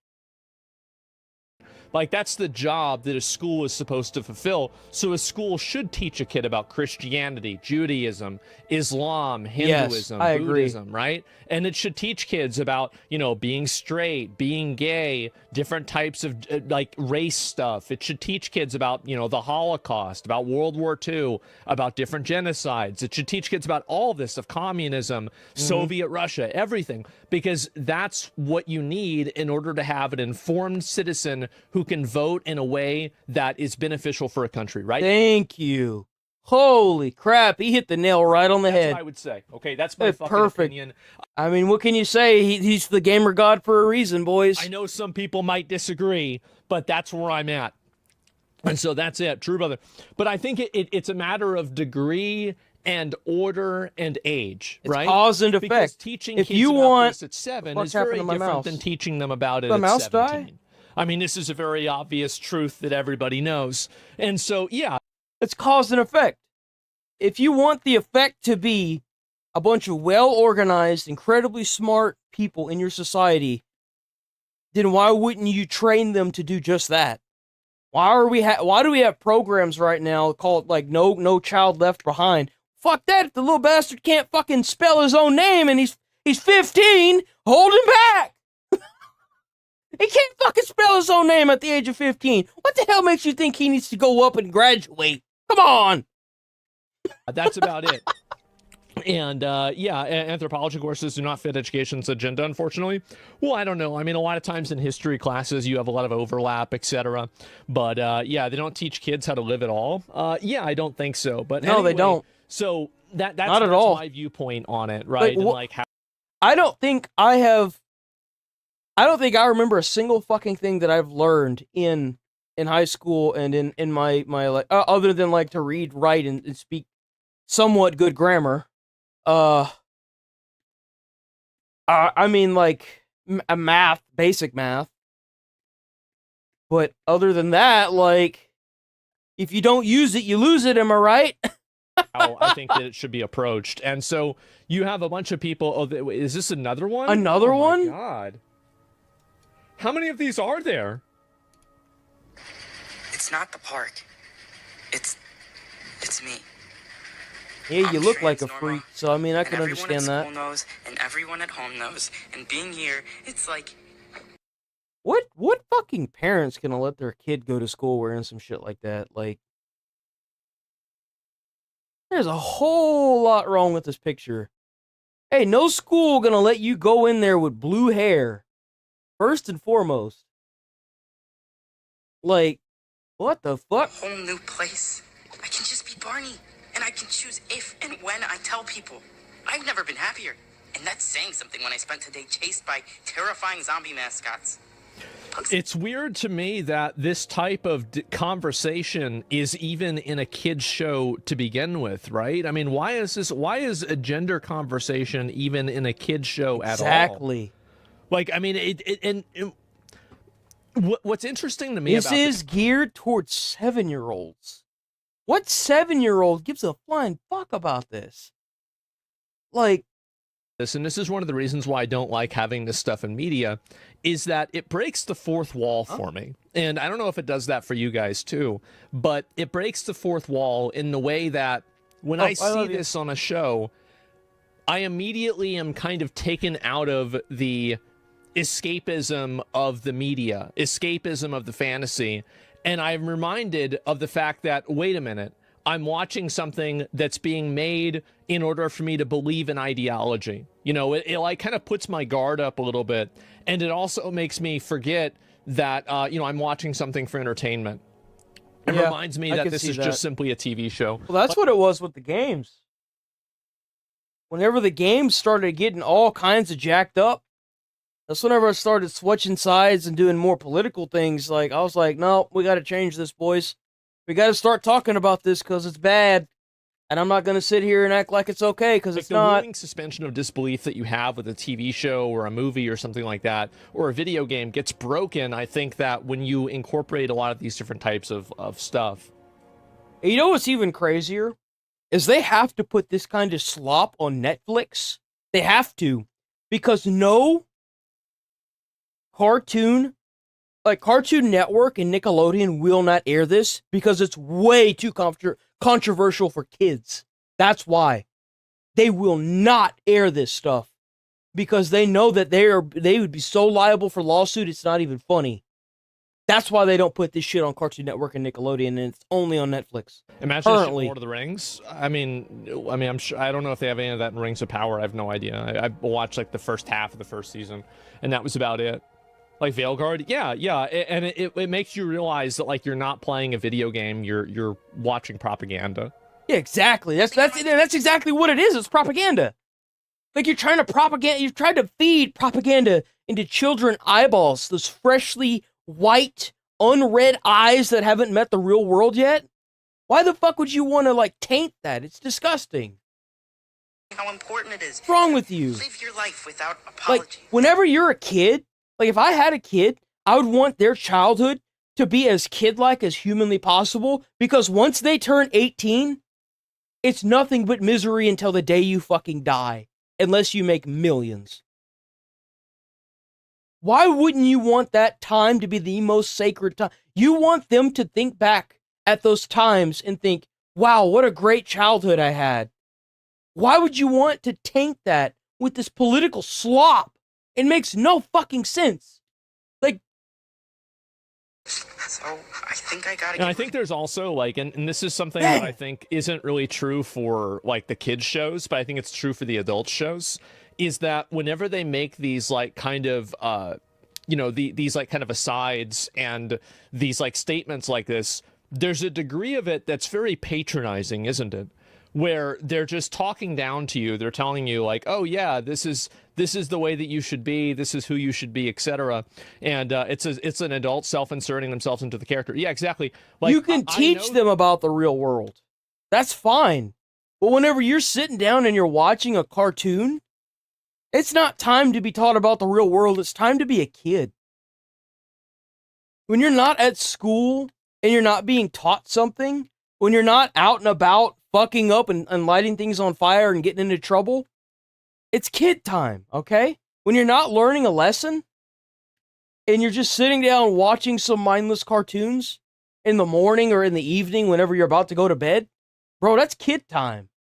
Like, that's the job that a school is supposed to fulfill. So a school should teach a kid about Christianity, Judaism, Islam, Hinduism, yes, Buddhism, right? And it should teach kids about, you know, being straight, being gay, different types of, like, race stuff. It should teach kids about, you know, the Holocaust, about World War II, about different genocides. It should teach kids about all this, of communism, Soviet Russia, everything. Because that's what you need in order to have an informed citizen who can vote in a way that is beneficial for a country, right? Thank you. Holy crap, he hit the nail right on the head. That's what I would say. Okay, that's my fucking perfect opinion. I mean, what can you say? He's the gamer god for a reason, boys. I know some people might disagree, but that's where I'm at. And so that's it, true brother. But I think it's a matter of degree and order and age, It's right? cause and effect. Because teaching If kids you about want, this at 7 what's is very happened to my different mouse? than teaching them about it Did my at mouse 17. die? I mean, this is a very obvious truth that everybody knows. And so, yeah. It's cause and effect. If you want the effect to be a bunch of well-organized, incredibly smart people in your society, then why wouldn't you train them to do just that? Why do we have programs right now called, like, No Child Left Behind? Fuck that, if the little bastard can't fucking spell his own name and he's 15, hold him back! He can't fucking spell his own name at the age of 15. What the hell makes you think he needs to go up and graduate? Come on! That's about it. And yeah, anthropology courses do not fit education's agenda, unfortunately. Well, I don't know. I mean, a lot of times in history classes, you have a lot of overlap, etc. But yeah, they don't teach kids how to live at all. Yeah, I don't think so. But no, anyway, they don't. So that's not at all. my viewpoint on it, right? And like how I don't think I remember a single fucking thing that I've learned in high school and in my like other than like to read, write, and speak somewhat good grammar. I mean, like, math, basic math. But other than that, like, if you don't use it, you lose it, am I right? how I think that it should be approached. And so you have a bunch of people. Oh, is this another one? Another one? My God. How many of these are there? It's not the park. It's me. Yeah, you look like a freak, so I mean, I can understand that. Everyone at school knows, and everyone at home knows, and being here, it's like... What fucking parents gonna let their kid go to school wearing some shit like that? Like, there's a whole lot wrong with this picture. Hey, no school gonna let you go in there with blue hair. First and foremost. Like, what the fuck? A whole new place. I can just be Barney. And I can choose if and when I tell people. I've never been happier. And that's saying something when I spent today chased by terrifying zombie mascots. It's weird to me that this type of conversation is even in a kid's show to begin with, right? I mean, why is a gender conversation even in a kid's show at all? Exactly. Like, I mean, what's interesting to me this is geared towards 7-year-olds. What 7-year-old gives a flying fuck about this? Like, and this is one of the reasons why I don't like having this stuff in media, is that it breaks the fourth wall for me. And I don't know if it does that for you guys too, but it breaks the fourth wall in the way that when I see this on a show, I immediately am kind of taken out of the escapism of the media, escapism of the fantasy. And I'm reminded of the fact that, wait a minute, I'm watching something that's being made in order for me to believe in ideology. You know, it like kind of puts my guard up a little bit. And it also makes me forget that, you know, I'm watching something for entertainment. It reminds me that this is just simply a TV show. Well, that's what it was with the games. Whenever the games started getting all kinds of jacked up, that's whenever I started switching sides and doing more political things. Like, I was like, no, we got to change this, boys. We got to start talking about this because it's bad. And I'm not going to sit here and act like it's okay because it's not. The ruling suspension of disbelief that you have with a TV show or a movie or something like that, or a video game gets broken, I think that when you incorporate a lot of these different types of stuff. You know what's even crazier? Is they have to put this kind of slop on Netflix. They have to. Because no Cartoon Network and Nickelodeon will not air this because it's way too controversial for kids. That's why. They will not air this stuff because they know that they would be so liable for lawsuit, it's not even funny. That's why they don't put this shit on Cartoon Network and Nickelodeon, and it's only on Netflix. Imagine Lord of the Rings. I mean, I'm sure. I don't know if they have any of that in Rings of Power. I have no idea. I watched like the first half of the first season, and that was about it. Like Veilguard, yeah, and it makes you realize that like you're not playing a video game, you're watching propaganda. Yeah, exactly. That's exactly what it is. It's propaganda. Like you're trying to feed propaganda into children eyeballs, those freshly white, unread eyes that haven't met the real world yet. Why the fuck would you want to like taint that? It's disgusting. How important it is. What's wrong with you? Live your life without apology. Like whenever you're a kid. Like, if I had a kid, I would want their childhood to be as kid-like as humanly possible, because once they turn 18, it's nothing but misery until the day you fucking die, unless you make millions. Why wouldn't you want that time to be the most sacred time? You want them to think back at those times and think, wow, what a great childhood I had. Why would you want to taint that with this political slop? It makes no fucking sense. Like, So I think I gotta. And I think there's also like, and this is something that I think isn't really true for like the kids shows, but I think it's true for the adult shows, is that whenever they make these like kind of, these like kind of asides and these like statements like this, there's a degree of it that's very patronizing, isn't it? Where they're just talking down to you. They're telling you like, oh yeah, this is the way that you should be. This is who you should be, etc. And it's an adult self-inserting themselves into the character. Yeah, exactly. Like, you can teach them about the real world. That's fine. But whenever you're sitting down and you're watching a cartoon, it's not time to be taught about the real world. It's time to be a kid. When you're not at school and you're not being taught something, when you're not out and about fucking up and lighting things on fire and getting into trouble, it's kid time, okay? When you're not learning a lesson and you're just sitting down watching some mindless cartoons in the morning or in the evening whenever you're about to go to bed, bro, that's kid time.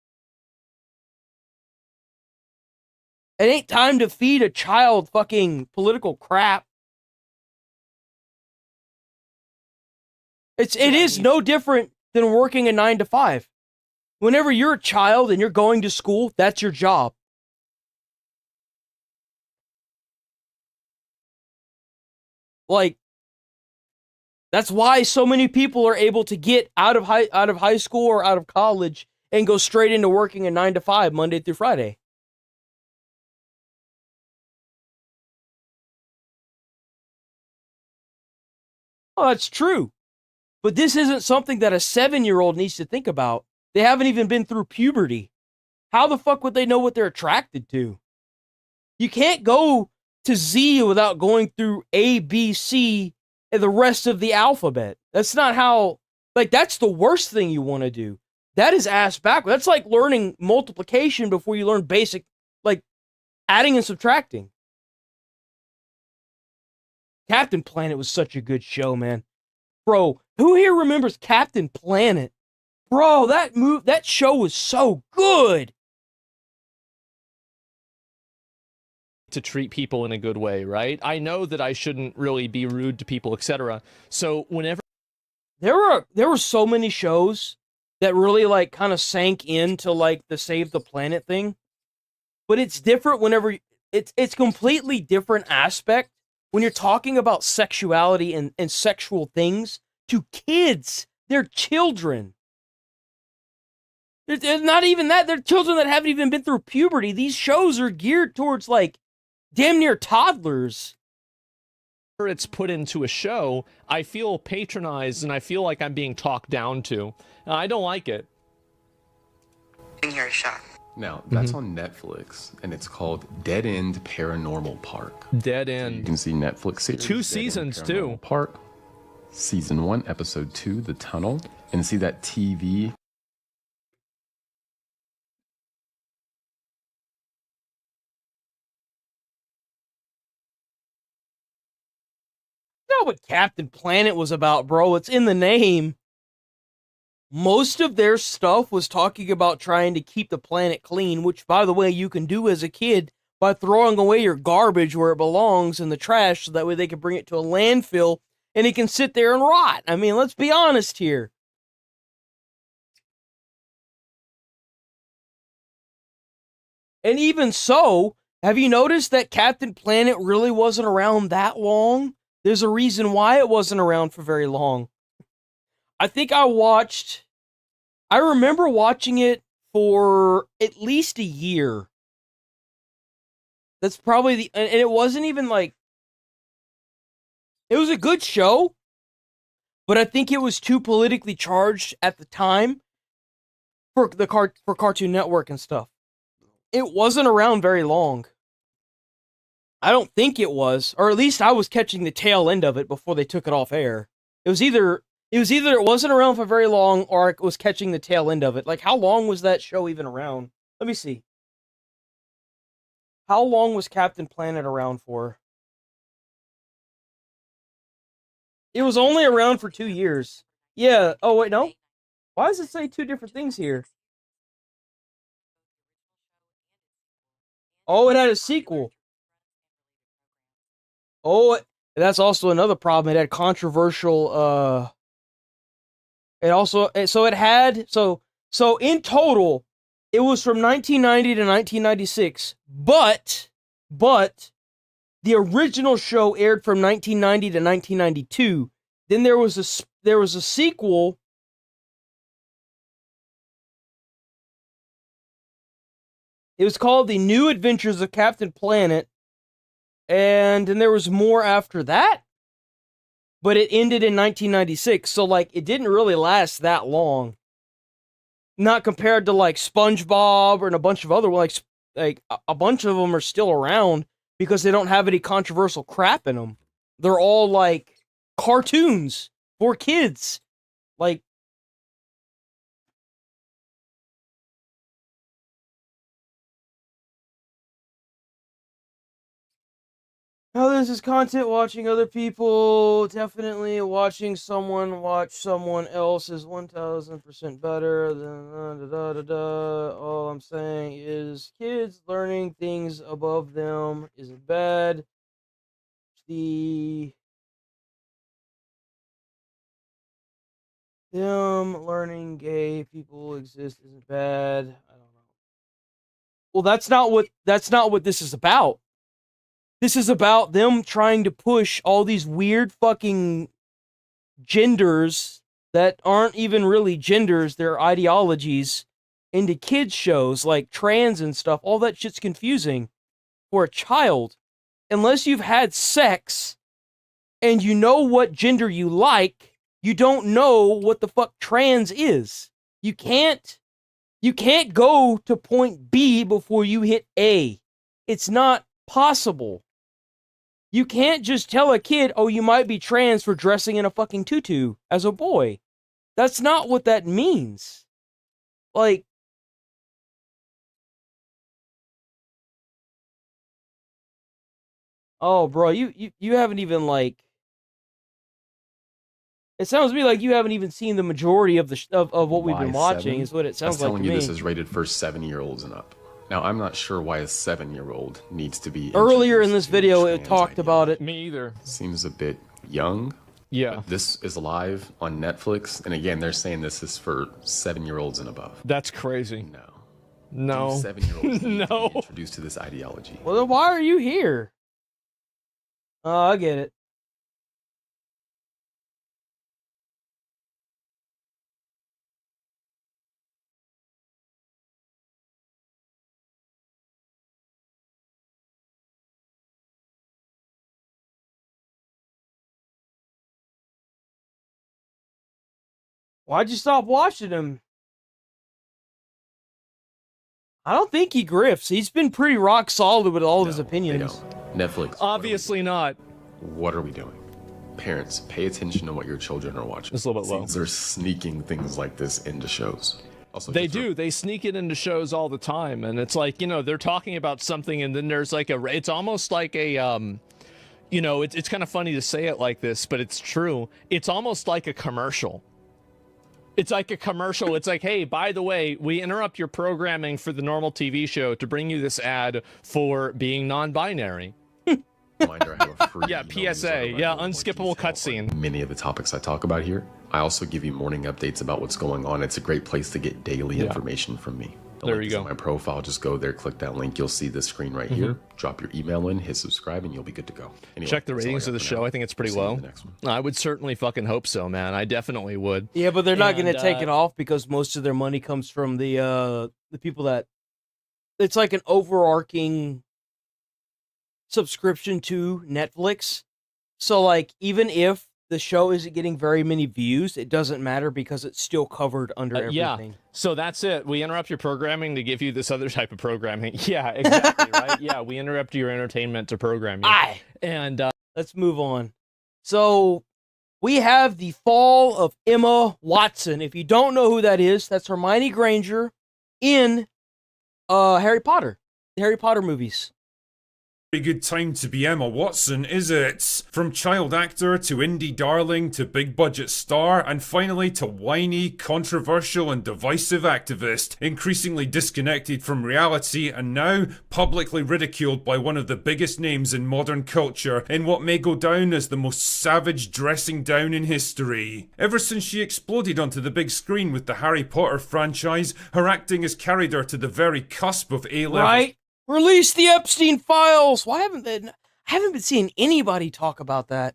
It ain't time to feed a child fucking political crap. It is no different than working a 9 to 5. Whenever you're a child and you're going to school, that's your job. Like, that's why so many people are able to get out of high school or out of college and go straight into working a 9 to 5 Monday through Friday. Oh, that's true. But this isn't something that a 7-year-old needs to think about. They haven't even been through puberty. How the fuck would they know what they're attracted to? You can't go to Z without going through A, B, C, and the rest of the alphabet. That's not how, like, that's the worst thing you want to do. That is ass backward. That's like learning multiplication before you learn basic, like, adding and subtracting. Captain Planet was such a good show, man. Bro, who here remembers Captain Planet? Bro, that show was so good. To treat people in a good way, right? I know that I shouldn't really be rude to people, etc. So whenever there were so many shows that really like kind of sank into like the save the planet thing. But it's different whenever it's completely different aspect when you're talking about sexuality and sexual things to kids. They're children. They're not even that. They're children that haven't even been through puberty. These shows are geared towards like damn near toddlers. It's put into a show, I feel patronized and I feel like I'm being talked down to. I don't like it. In here a shot. Now, that's on Netflix, and it's called Dead End Paranormal Park. Dead End. You can see Netflix series. 2 seasons, too. Park. Season 1, Episode 2, The Tunnel. And see that TV. You know what Captain Planet was about, bro? It's in the name. Most of their stuff was talking about trying to keep the planet clean, which, by the way, you can do as a kid by throwing away your garbage where it belongs in the trash so that way they can bring it to a landfill and it can sit there and rot. I mean, let's be honest here. And even so, have you noticed that Captain Planet really wasn't around that long? There's a reason why it wasn't around for very long. I think I remember watching it for at least a year. That's probably and it wasn't even like, it was a good show, but I think it was too politically charged at the time for Cartoon Network and stuff. It wasn't around very long. I don't think it was, or at least I was catching the tail end of it before they took it off air. It was either it wasn't around for very long, or I was catching the tail end of it. Like, how long was that show even around? Let me see. How long was Captain Planet around for? It was only around for 2 years. Yeah. Oh, wait, no? Why does it say 2 different things here? Oh, it had a sequel. Oh, that's also another problem. It had controversial. It also so it had so in total, it was from 1990 to 1996. But the original show aired from 1990 to 1992. Then there was a sequel. It was called The New Adventures of Captain Planet. And then there was more after that. But it ended in 1996. So, like, it didn't really last that long. Not compared to, like, SpongeBob and a bunch of other, like a bunch of them are still around because they don't have any controversial crap in them. They're all, like, cartoons for kids. Like, oh, this is content watching other people. Definitely watching someone watch someone else is 1000% better than All I'm saying is kids learning things above them isn't bad. Them learning gay people exist isn't bad. I don't know. Well, that's not what this is about. This is about them trying to push all these weird fucking genders that aren't even really genders, they're ideologies, into kids shows like trans and stuff. All that shit's confusing for a child. Unless you've had sex and you know what gender you like, you don't know what the fuck trans is. You can't go to point B before you hit A. It's not possible. You can't just tell a kid, oh, you might be trans for dressing in a fucking tutu as a boy. That's not what that means. Like, oh, bro, you haven't even, like, it sounds to me like you haven't even seen the majority of of what we've been watching, is what it sounds like to me. I'm telling you, this is rated for 7-year-olds and up. Now, I'm not sure why a 7-year-old needs to be... Earlier in this video, it talked about it. Me either. Seems a bit young. Yeah. This is live on Netflix, and again, they're saying this is for 7-year-olds and above. That's crazy. No. 7-year-olds need to No. be introduced to this ideology. Well, then why are you here? Oh, I get it. Why'd you stop watching him? I don't think he grifts. He's been pretty rock solid with all of his opinions. Netflix. Obviously not. What are we doing? Parents, pay attention to what your children are watching. It's a little bit low. They're sneaking things like this into shows. Also, They do. They sneak it into shows all the time, and it's like, you know, they're talking about something, and then there's like it's almost like a you know, it's kind of funny to say it like this, but it's true. It's almost like a commercial. It's like a commercial. It's like, hey, by the way, we interrupt your programming for the normal TV show to bring you this ad for being non-binary. Reminder, I have a free yeah, PSA. Yeah, unskippable cutscene. Many of the topics I talk about here. I also give you morning updates about what's going on. It's a great place to get daily information from me. There you go. On my profile, just go there, click that link. You'll see the screen right here. Drop your email in, hit subscribe, and you'll be good to go. Anyway, check the ratings of the show. I think it's pretty low. I would certainly fucking hope so, man. I definitely would. Yeah, but they're not going to take it off because most of their money comes from the people that... It's like an overarching subscription to Netflix. So, like, even if the show isn't getting very many views, it doesn't matter because it's still covered under everything. Yeah, so that's it. We interrupt your programming to give you this other type of programming. Yeah, exactly, right? Yeah, we interrupt your entertainment to program you. And let's move on. So, we have the fall of Emma Watson. If you don't know who that is, that's Hermione Granger in Harry Potter. The Harry Potter movies. Very good time to be Emma Watson, is it? From child actor to indie darling to big budget star, and finally to whiny, controversial and divisive activist, increasingly disconnected from reality and now publicly ridiculed by one of the biggest names in modern culture in what may go down as the most savage dressing down in history. Ever since she exploded onto the big screen with the Harry Potter franchise, her acting has carried her to the very cusp of A-level. Right? Release the Epstein files. Why haven't I haven't been seeing anybody talk about that.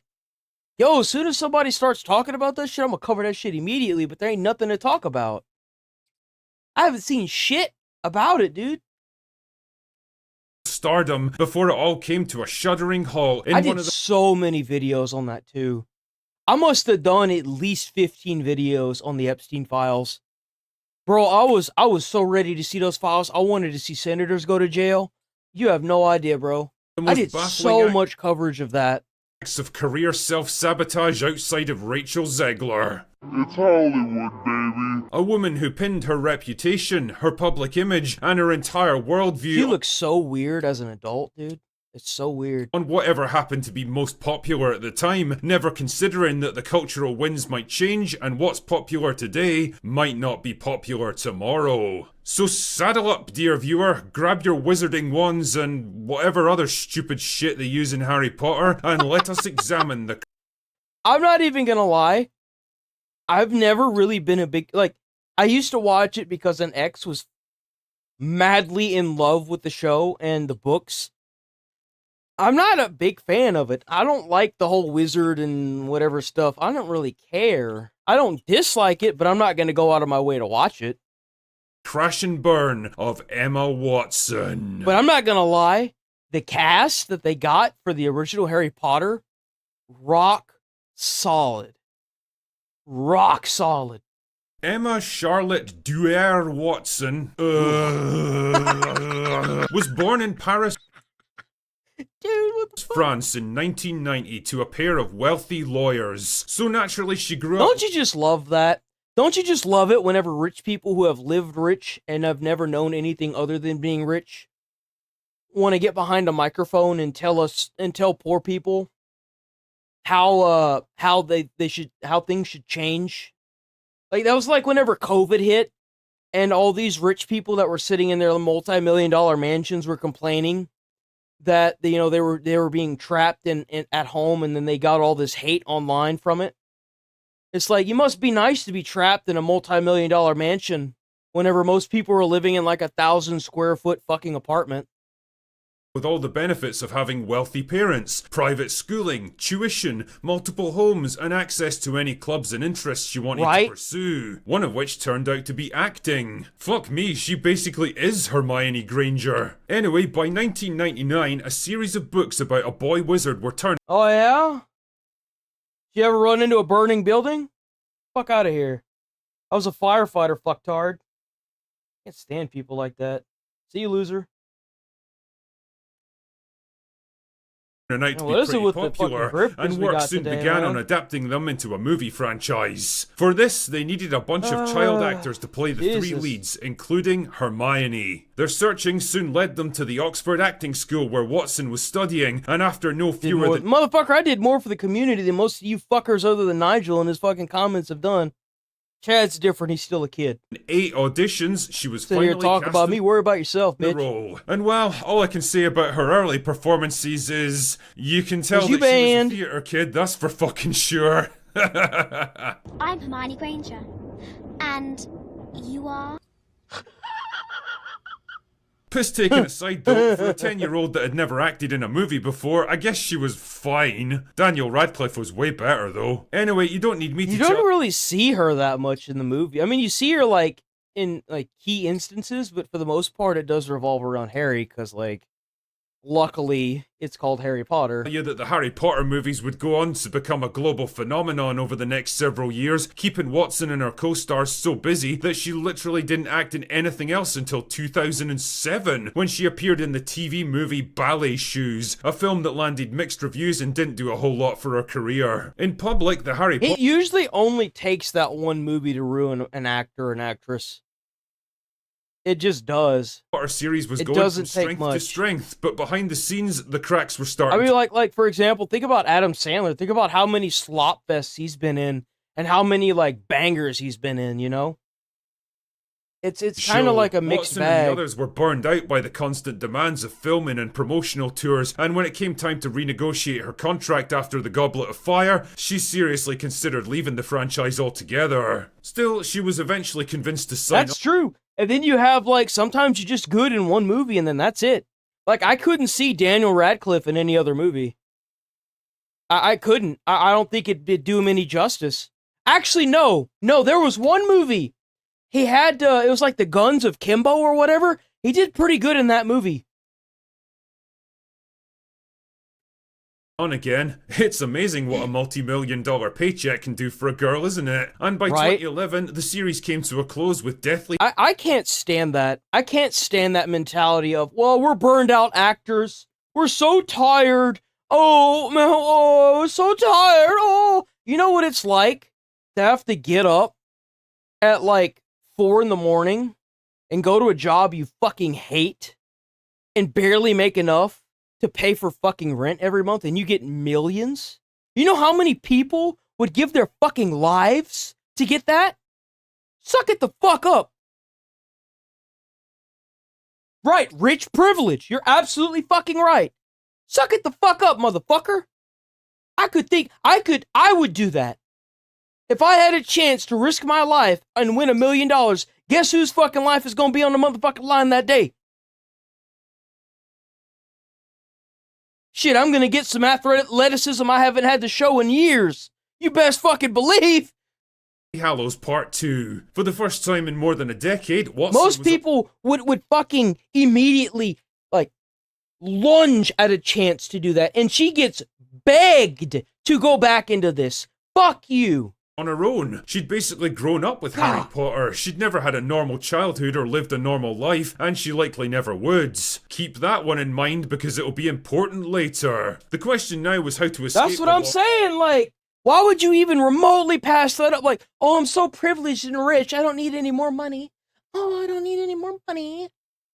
Yo, as soon as somebody starts talking about that shit, I'm gonna cover that shit immediately, but there ain't nothing to talk about. I haven't seen shit about it, dude. Stardom before it all came to a shuddering halt. I did so many videos on that too. I must have done at least 15 videos on the Epstein files. Bro, I was so ready to see those files. I wanted to see senators go to jail. You have no idea, bro. I did so much coverage of that. Of career self-sabotage outside of Rachel Zegler. It's Hollywood, baby. A woman who pinned her reputation, her public image, and her entire worldview. She looks so weird as an adult, dude. It's so weird. On whatever happened to be most popular at the time, never considering that the cultural winds might change and what's popular today might not be popular tomorrow. So saddle up, dear viewer, grab your wizarding wands and whatever other stupid shit they use in Harry Potter, and let us examine the... I'm not even gonna lie. I've never really been a big... Like, I used to watch it because an ex was madly in love with the show and the books. I'm not a big fan of it. I don't like the whole wizard and whatever stuff. I don't really care. I don't dislike it, but I'm not going to go out of my way to watch it. Crash and burn of Emma Watson. But I'm not going to lie. The cast that they got for the original Harry Potter, rock solid. Rock solid. Emma Charlotte Duer Watson was born in Paris, France in 1990 to a pair of wealthy lawyers. So naturally she grew up... Don't you just love that? Don't you just love it whenever rich people who have lived rich and have never known anything other than being rich want to get behind a microphone and tell poor people how things should change? Like, that was like whenever COVID hit and all these rich people that were sitting in their multi-million-dollar mansions were complaining that they were being trapped in at home, and then they got all this hate online from it. It's like, you must be nice to be trapped in a multi-million-dollar mansion whenever most people are living in like 1,000 square foot fucking apartment. With all the benefits of having wealthy parents, private schooling, tuition, multiple homes, and access to any clubs and interests she wanted to pursue. One of which turned out to be acting. Fuck me, she basically is Hermione Granger. Anyway, by 1999, a series of books about a boy wizard were turned... Oh yeah? Did you ever run into a burning building? Fuck out of here. I was a firefighter, fucktard. Can't stand people like that. See you, loser. Night to be pretty popular, and work soon began on adapting them into a movie franchise. For this, they needed a bunch of child actors to play the three leads, including Hermione. Their searching soon led them to the Oxford Acting School where Watson was studying, and after no fewer than... Motherfucker, I did more for the community than most of you fuckers other than Nigel and his fucking comments have done. Chad's different, he's still a kid. 8 auditions, she was finally here talk about me, worry about yourself, bitch. Role. And well, all I can say about her early performances is, you can tell that she was a theatre kid, that's for fucking sure. I'm Hermione Granger, and you are? Piss taken aside though, for a 10-year-old that had never acted in a movie before, I guess she was fine. Daniel Radcliffe was way better though. Anyway, you don't need me to You don't really see her that much in the movie. I mean, you see her like in like key instances, but for the most part it does revolve around Harry, because like, luckily it's called Harry Potter. Yeah, that the Harry Potter movies would go on to become a global phenomenon over the next several years, keeping Watson and her co-stars so busy that she literally didn't act in anything else until 2007, when she appeared in the TV movie Ballet Shoes, a film that landed mixed reviews and didn't do a whole lot for her career. In public, the Harry Potter... It usually only takes that one movie to ruin an actor or an actress. It just does. Our series was It going from doesn't take strength to much. strength, but behind the scenes, the cracks were I starting. mean, like for example, think about Adam Sandler. Think about how many slop fests he's been in, and how many like bangers he's been in. You know, it's kind of like a mixed Watson and bag. the others were burned out by the constant demands of filming and promotional tours, and when it came time to renegotiate her contract after the Goblet of Fire, she seriously considered leaving the franchise altogether. Still, she was eventually convinced to sign That's true. And then you have like sometimes you're just good in one movie, and then that's it. Like I couldn't see Daniel Radcliffe in any other movie. I couldn't. I don't think it'd do him any justice. Actually, no. There was one movie. He had, it was like The Guns of Kimbo or whatever. He did pretty good in that movie. on again. It's amazing what a multi-million-dollar paycheck can do for a girl, isn't it? And by Right. 2011, the series came to a close with deathly... I can't stand that. I can't stand that mentality of, well, we're burned out actors. We're so tired. Oh, man, oh, we're so tired. Oh, you know what it's like to have to get up at like 4 a.m. and go to a job you fucking hate and barely make enough to pay for fucking rent every month, and you get millions? You know how many people would give their fucking lives to get that? Suck it the fuck up. Right, rich privilege. You're absolutely fucking right. Suck it the fuck up, motherfucker. I would do that. If I had a chance to risk my life and win $1 million, guess whose fucking life is gonna be on the motherfucking line that day? Shit, I'm gonna get some athleticism I haven't had to show in years. You best fucking believe. Hallows Part 2. For the first time in more than a decade, Watson Most people would fucking immediately, like, lunge at a chance to do that. And she gets begged to go back into this. Fuck you. on her own. She'd basically grown up with Harry Potter. She'd never had a normal childhood or lived a normal life, and she likely never would. Keep that one in mind because it'll be important later. The question now was how to escape. That's what I'm saying. Like, why would you even remotely pass that up? Like, oh, I'm so privileged and rich. I don't need any more money. Oh, I don't need any more money.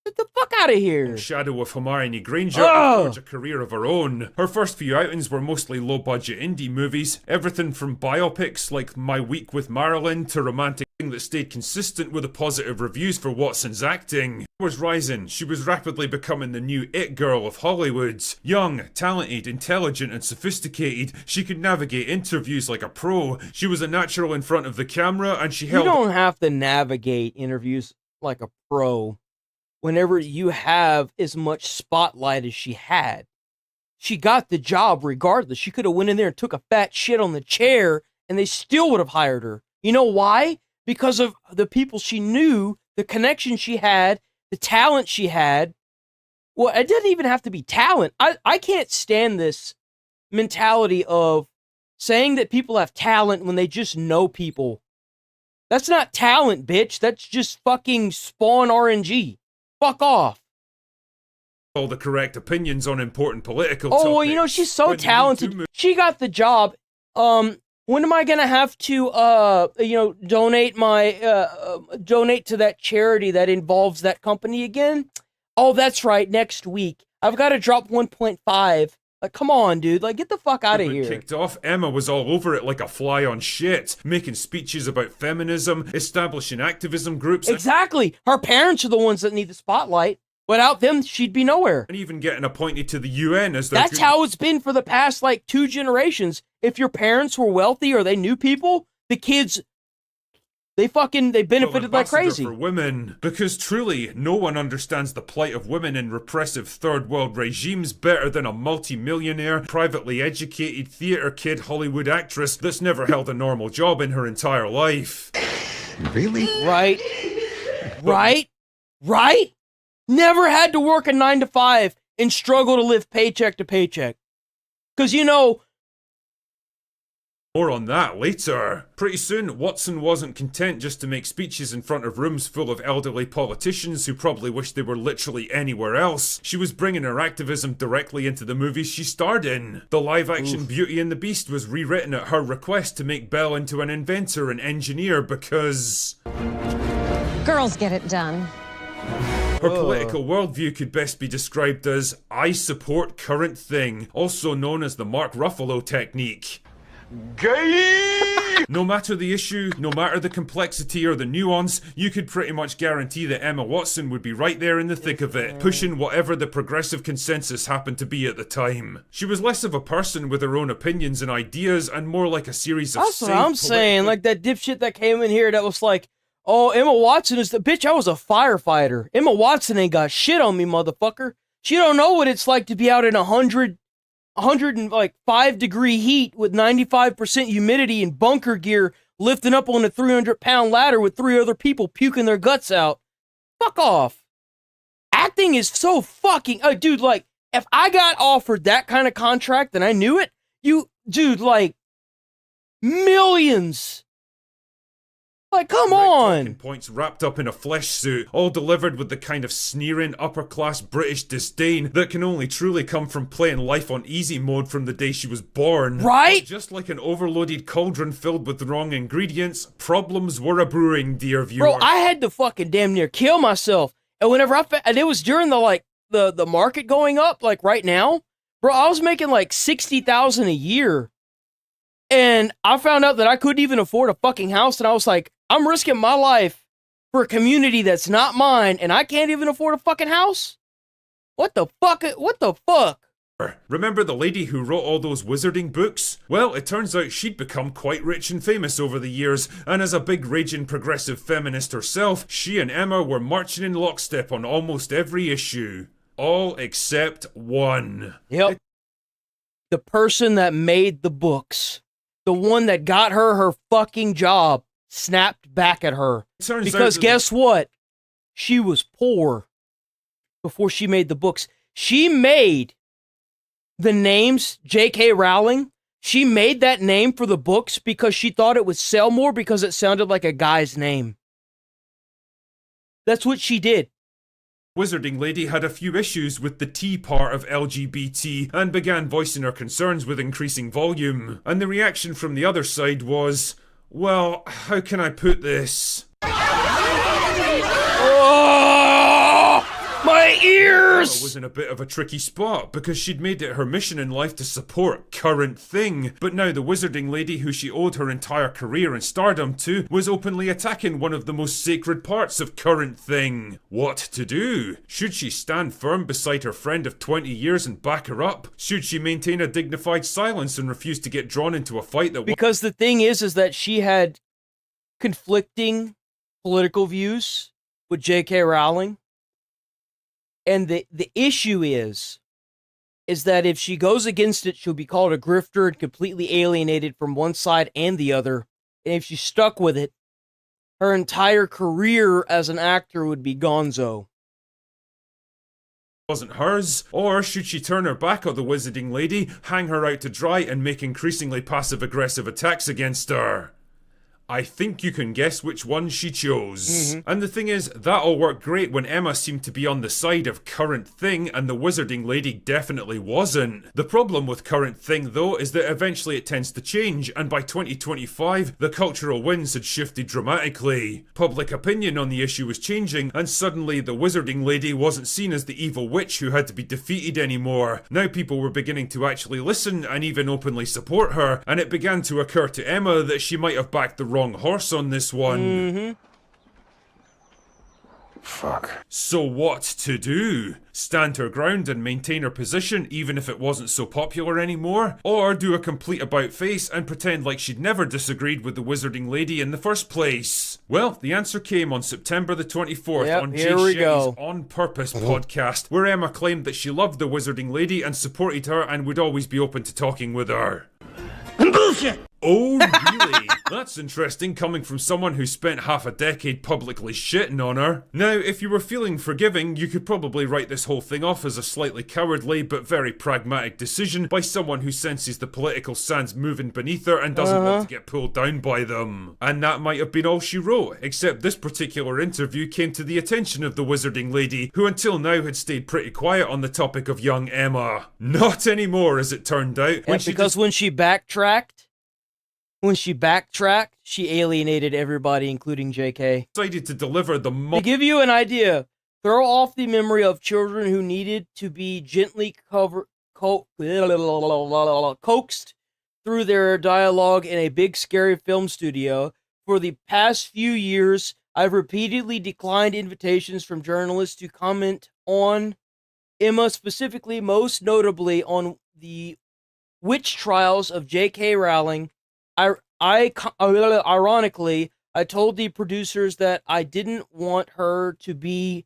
Get the fuck out of here. Shadow of Hermione Granger and forged a career of her own. Her first few outings were mostly low-budget indie movies, everything from biopics like My Week with Marilyn to romantic that stayed consistent with the positive reviews for Watson's acting. Was rising. She was rapidly becoming the new it girl of Hollywood. Young, talented, intelligent, and sophisticated, she could navigate interviews like a pro. She was a natural in front of the camera, and she held. You don't have to navigate interviews like a pro whenever you have as much spotlight as she had. She got the job regardless. She could have went in there and took a fat shit on the chair, and they still would have hired her. You know why? Because of the people she knew, the connection she had, the talent she had. Well, it doesn't even have to be talent. I can't stand this mentality of saying that people have talent when they just know people. That's not talent, bitch. That's just fucking spawn RNG. Fuck off. All the correct opinions on important political topics. Oh, well, you know, she's so talented. She got the job. When am I gonna have to, donate to that charity that involves that company again? Oh, that's right, next week. I've got to drop 1.5. Like, come on, dude. Like, get the fuck out of here. Kicked off, Emma was all over it like a fly on shit, making speeches about feminism, establishing activism groups. Exactly. Her parents are the ones that need the spotlight. Without them, she'd be nowhere. And even getting appointed to the UN as their... That's how it's been for the past, 2 generations. If your parents were wealthy or they knew people, the kids, they benefited like crazy. For women, because truly, no one understands the plight of women in repressive third world regimes better than a multi-millionaire, privately educated theatre kid Hollywood actress that's never held a normal job in her entire life. Really? Right? Right? Never had to work a 9 to 5 and struggle to live paycheck to paycheck. Because, More on that later. Pretty soon, Watson wasn't content just to make speeches in front of rooms full of elderly politicians who probably wished they were literally anywhere else. She was bringing her activism directly into the movies she starred in. The live-action Beauty and the Beast was rewritten at her request to make Belle into an inventor and engineer because... Girls get it done. Her political worldview could best be described as, I support current thing, also known as the Mark Ruffalo technique. Gay! No matter the issue, no matter the complexity or the nuance, you could pretty much guarantee that Emma Watson would be right there in the thick of it, pushing whatever the progressive consensus happened to be at the time. She was less of a person with her own opinions and ideas, and more like a series of That's what I'm saying, like that dipshit that came in here that was like, oh, Emma Watson is the bitch, I was a firefighter. Emma Watson ain't got shit on me, motherfucker. She don't know what it's like to be out in 105-degree heat with 95% humidity and bunker gear, lifting up on a 300-pound ladder with 3 other people puking their guts out. Fuck off. Acting is so fucking... dude, like, if I got offered that kind of contract and I knew it, dude, like, millions. Like, come on! Points wrapped up in a flesh suit, all delivered with the kind of sneering, upper-class British disdain that can only truly come from playing life on easy mode from the day she was born. Right? But just like an overloaded cauldron filled with the wrong ingredients, problems were a-brewing, dear viewer. Bro, I had to fucking damn near kill myself. And whenever and it was during the market going up, like right now, bro, I was making like $60,000 a year. And I found out that I couldn't even afford a fucking house, and I was like, I'm risking my life for a community that's not mine, and I can't even afford a fucking house? What the fuck? What the fuck? Remember the lady who wrote all those wizarding books? Well, it turns out she'd become quite rich and famous over the years, and as a big raging progressive feminist herself, she and Emma were marching in lockstep on almost every issue. All except one. Yep. The person that made the books. The one that got her fucking job snapped back at her. Because guess what? She was poor before she made the books. She made the names J.K. Rowling. She made that name for the books because she thought it would sell more because it sounded like a guy's name. That's what she did. Wizarding Lady had a few issues with the T part of LGBT and began voicing her concerns with increasing volume. And the reaction from the other side was, well, how can I put this? My ears! Emma was in a bit of a tricky spot because she'd made it her mission in life to support current thing, but now the Wizarding Lady who she owed her entire career and stardom to was openly attacking one of the most sacred parts of current thing. What to do? Should she stand firm beside her friend of 20 years and back her up? Should she maintain a dignified silence and refuse to get drawn into a fight that... Because the thing is that she had conflicting political views with J.K. Rowling. And the issue is that if she goes against it, she'll be called a grifter and completely alienated from one side and the other. And if she's stuck with it, her entire career as an actor would be gonzo. Wasn't hers? Or should she turn her back on the Wizarding Lady, hang her out to dry, and make increasingly passive-aggressive attacks against her? I think you can guess which one she chose. And the thing is, that all worked great when Emma seemed to be on the side of current thing and the Wizarding Lady definitely wasn't. The problem with current thing though is that eventually it tends to change, and by 2025 the cultural winds had shifted dramatically. Public opinion on the issue was changing, and suddenly the Wizarding Lady wasn't seen as the evil witch who had to be defeated anymore. Now people were beginning to actually listen and even openly support her, and it began to occur to Emma that she might have backed the wrong horse on this one. Fuck. So what to do? Stand her ground and maintain her position even if it wasn't so popular anymore? Or do a complete about-face and pretend like she'd never disagreed with the Wizarding Lady in the first place? Well, the answer came on September the 24th on Jay Shetty's On Purpose podcast, where Emma claimed that she loved the Wizarding Lady and supported her and would always be open to talking with her. Bullshit! Oh, really? That's interesting coming from someone who spent half a decade publicly shitting on her. Now, if you were feeling forgiving, you could probably write this whole thing off as a slightly cowardly but very pragmatic decision by someone who senses the political sands moving beneath her and doesn't want to get pulled down by them. And that might have been all she wrote, except this particular interview came to the attention of the Wizarding Lady, who until now had stayed pretty quiet on the topic of young Emma. Not anymore, as it turned out. When she backtracked, she alienated everybody, including JK. Decided to deliver the To give you an idea, Throw off the memory of children who needed to be gently coaxed through their dialogue in a big scary film studio. For the past few years, I've repeatedly declined invitations from journalists to comment on Emma, specifically, most notably on the witch trials of J.K. Rowling. Ironically, I told the producers that I didn't want her to be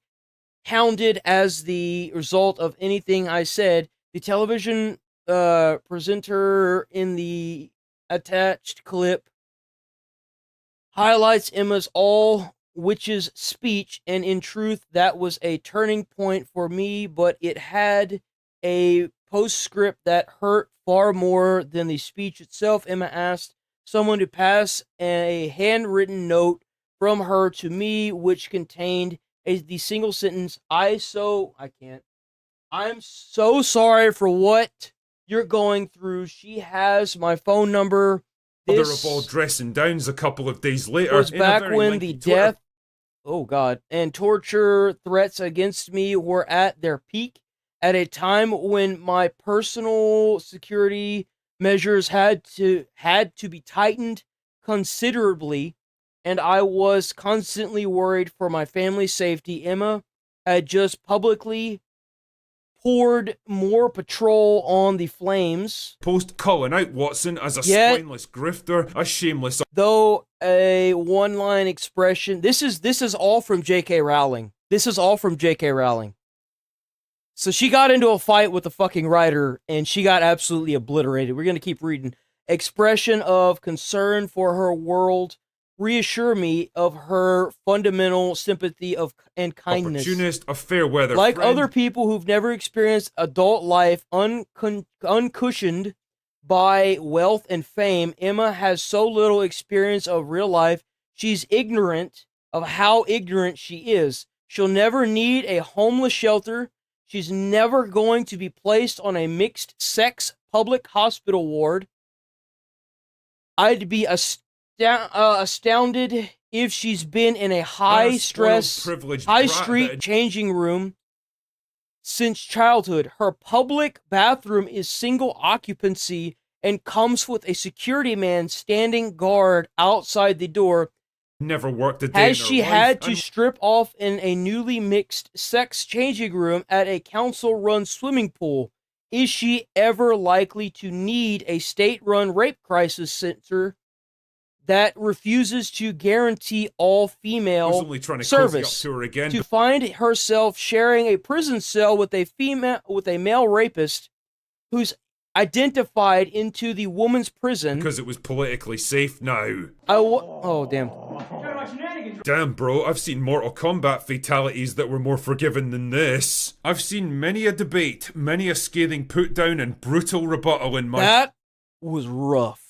hounded as the result of anything I said. The television presenter in the attached clip highlights Emma's all witches speech, and in truth, that was a turning point for me, but it had a postscript that hurt far more than the speech itself. Emma asked someone to pass a handwritten note from her to me, which contained the single sentence, I'm so sorry for what you're going through. She has my phone number. Mother of all dressing downs a couple of days later. Was back when the death, and torture threats against me were at their peak, at a time when my personal security measures had to be tightened considerably, and I was constantly worried for my family's safety. Emma had just publicly poured more petrol on the flames. Post calling out Watson as a spineless grifter, a shameless... Though a one-line expression... This is all from J.K. Rowling. This is all from J.K. Rowling. So she got into a fight with the fucking writer, and she got absolutely obliterated. We're going to keep reading. Expression of concern for her world. Reassure me of her fundamental sympathy and kindness. Opportunist, a fair weather like friend. Other people who've never experienced adult life uncushioned by wealth and fame, Emma has so little experience of real life, she's ignorant of how ignorant she is. She'll never need a homeless shelter. She's never going to be placed on a mixed-sex public hospital ward. I'd be astounded if she's been in a high-stress, high-street changing room since childhood. Her public bathroom is single occupancy and comes with a security man standing guard outside the door. Never worked a day Has she had to strip off in a newly mixed-sex changing room at a council-run swimming pool? Is she ever likely to need a state-run rape crisis center that refuses to guarantee all female service, to find herself sharing a prison cell with a male rapist who's identified into the woman's prison because it was politically safe now? Oh damn. Damn, bro, I've seen Mortal Kombat fatalities that were more forgiving than this. I've seen many a debate, many a scathing put down and brutal rebuttal in my... That was rough.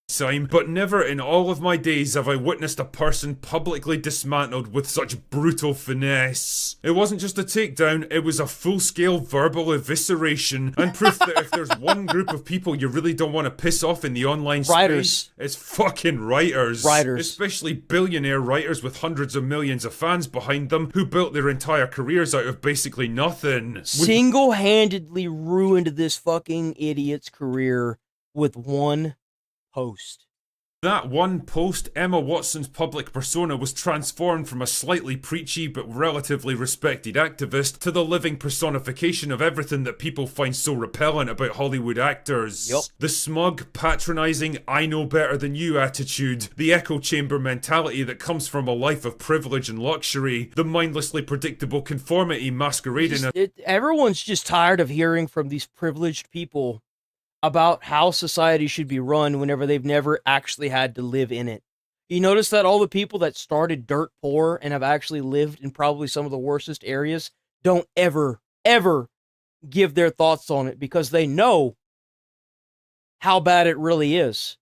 Time, but never in all of my days have I witnessed a person publicly dismantled with such brutal finesse. It wasn't just a takedown, it was a full-scale verbal evisceration, and proof that if there's one group of people you really don't want to piss off in the online space, it's fucking writers. Especially billionaire writers with hundreds of millions of fans behind them who built their entire careers out of basically nothing. Single-handedly ruined this fucking idiot's career with one post. That one post, Emma Watson's public persona was transformed from a slightly preachy but relatively respected activist to the living personification of everything that people find so repellent about Hollywood actors. The smug, patronising, I know better than you attitude, the echo chamber mentality that comes from a life of privilege and luxury, the mindlessly predictable conformity masquerading as... Everyone's just tired of hearing from these privileged people about how society should be run whenever they've never actually had to live in it. You notice that all the people that started dirt poor and have actually lived in probably some of the worstest areas don't ever give their thoughts on it because they know how bad it really is.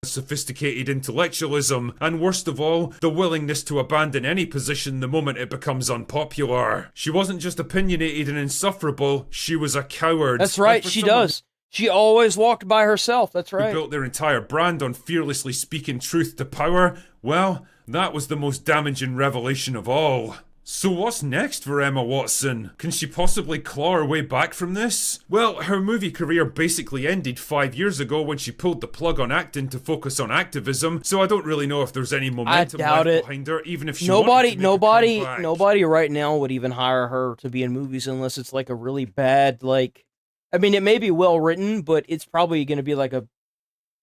Sophisticated intellectualism, and worst of all, the willingness to abandon any position the moment it becomes unpopular. She wasn't just opinionated and insufferable, she was a coward. That's right, she does. She always walked by herself, that's Who right. built their entire brand on fearlessly speaking truth to power, well, that was the most damaging revelation of all. So what's next for Emma Watson? Can she possibly claw her way back from this? Well, her movie career basically ended 5 years ago when she pulled the plug on acting to focus on activism, so I don't really know if there's any momentum left behind her, even if she wanted to make a comeback. Nobody right now would even hire her to be in movies unless it's like a really bad, like, I mean, it may be well written, but it's probably going to be like a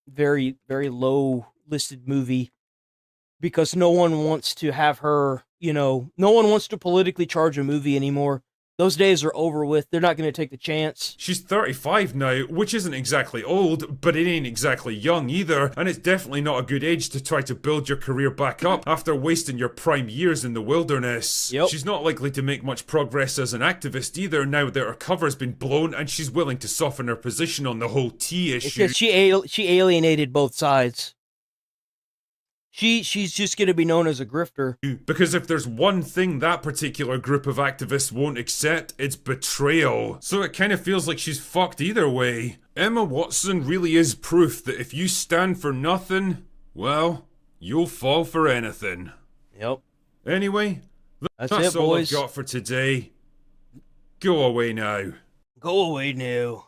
very, very low listed movie because no one wants to have her, no one wants to politically charge a movie anymore. Those days are over with. They're not going to take the chance. She's 35 now, which isn't exactly old, but it ain't exactly young either, and it's definitely not a good age to try to build your career back up after wasting your prime years in the wilderness. Yep. She's not likely to make much progress as an activist either now that her cover's been blown and she's willing to soften her position on the whole tea issue. Because she alienated both sides. She's just going to be known as a grifter. Because if there's one thing that particular group of activists won't accept, it's betrayal. So it kind of feels like she's fucked either way. Emma Watson really is proof that if you stand for nothing, well, you'll fall for anything. Yep. Anyway, that's it, all boys. I've got for today. Go away now. Go away now.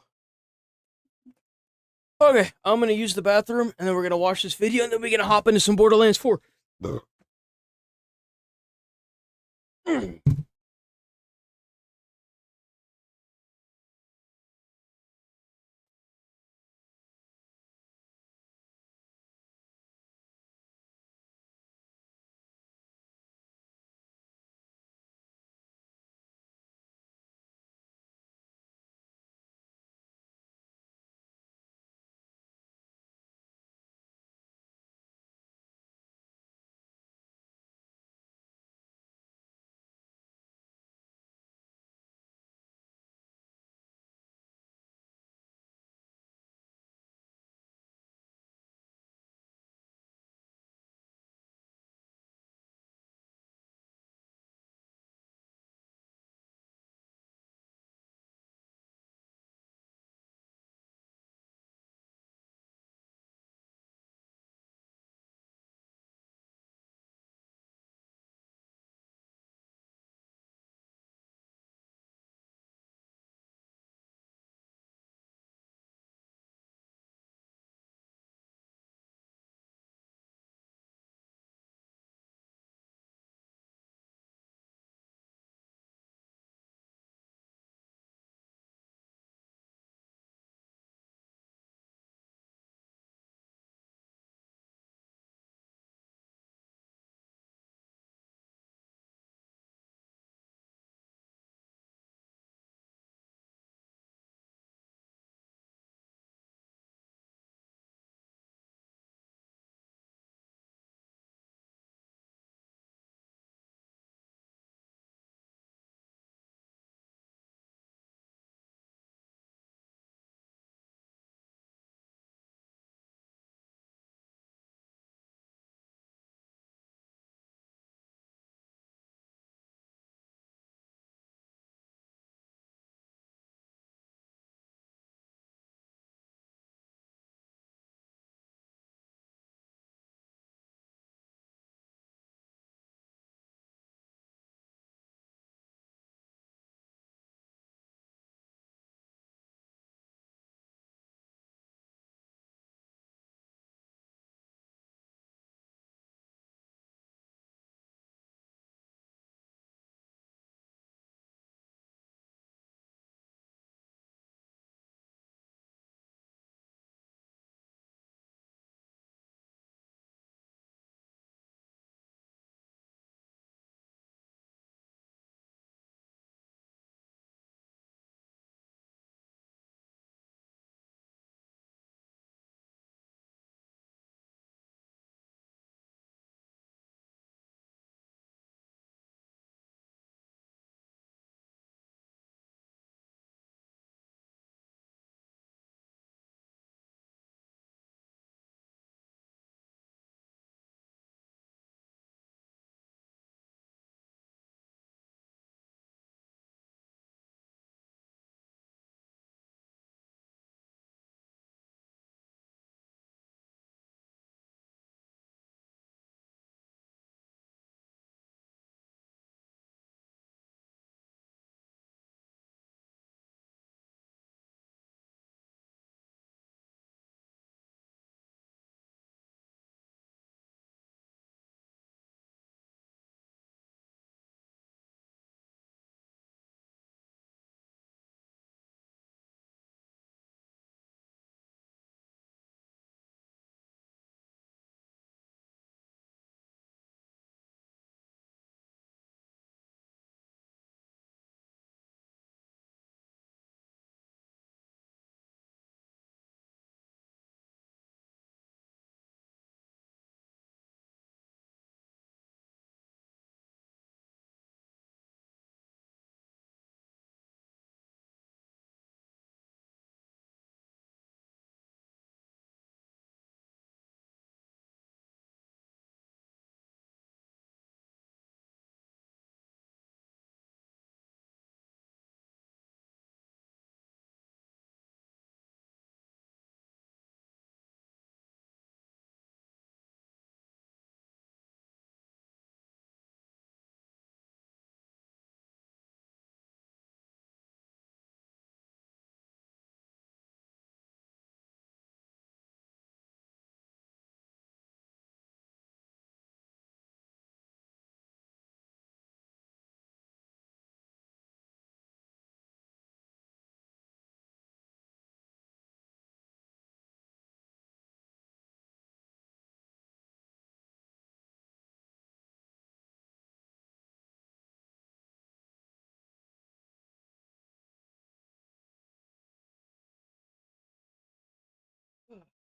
Okay, I'm going to use the bathroom, and then we're going to watch this video, and then we're going to hop into some Borderlands 4.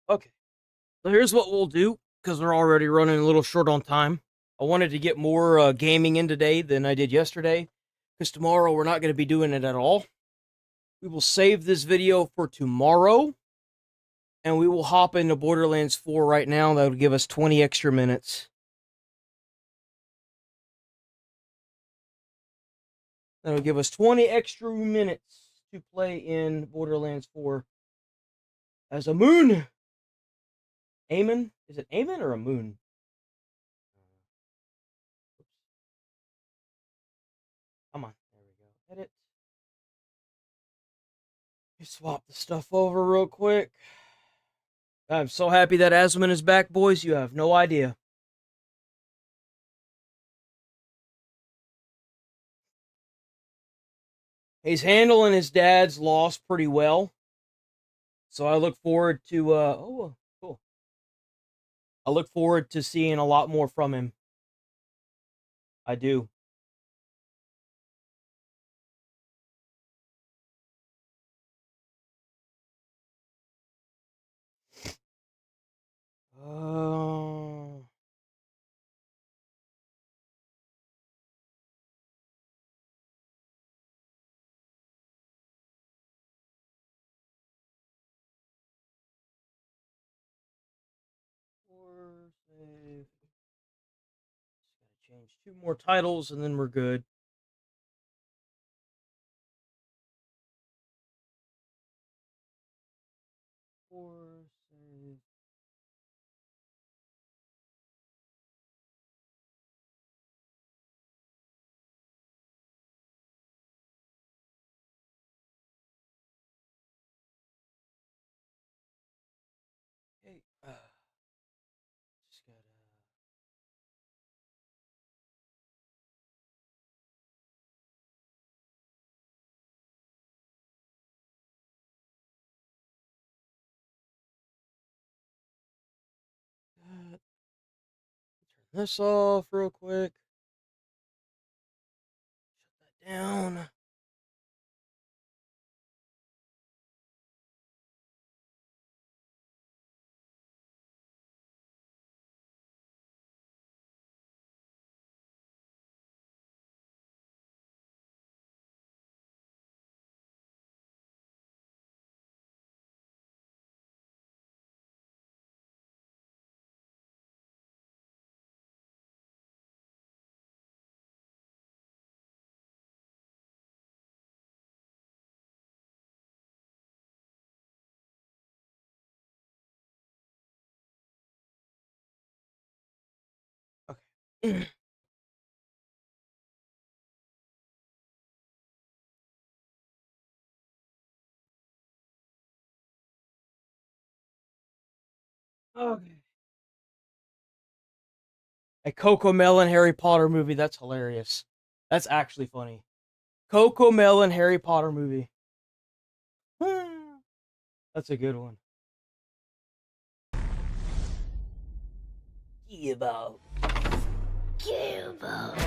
Okay. So here's what we'll do, because we're already running a little short on time. I wanted to get more gaming in today than I did yesterday, because tomorrow we're not going to be doing it at all. We will save this video for tomorrow, and we will hop into Borderlands 4 right now. That would give us 20 extra minutes. That'll give us 20 extra minutes to play in Borderlands 4 as a moon. Aemon? Is it Aemon or a moon? Come on. There we go. Edit. Let me swap the stuff over real quick. I'm so happy that Asmon is back, boys. You have no idea. He's handling his dad's loss pretty well. So I look forward to, cool. I look forward to seeing a lot more from him. I do. Save. Just gotta change 2 more titles and then we're good. Save. Okay. Just gotta. Turn this off real quick. Shut that down. Okay. Okay. A Coco Melon Harry Potter movie. That's hilarious. That's actually funny. Coco Melon Harry Potter movie. That's a good one. Gearbox. Gearbox.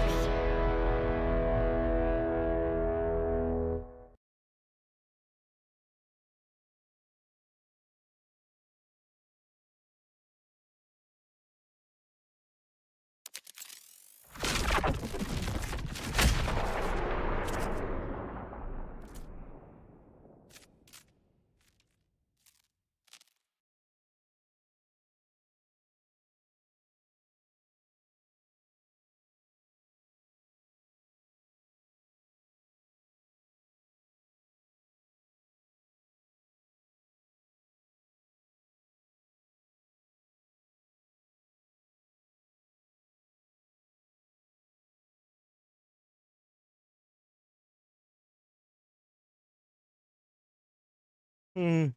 Hmm.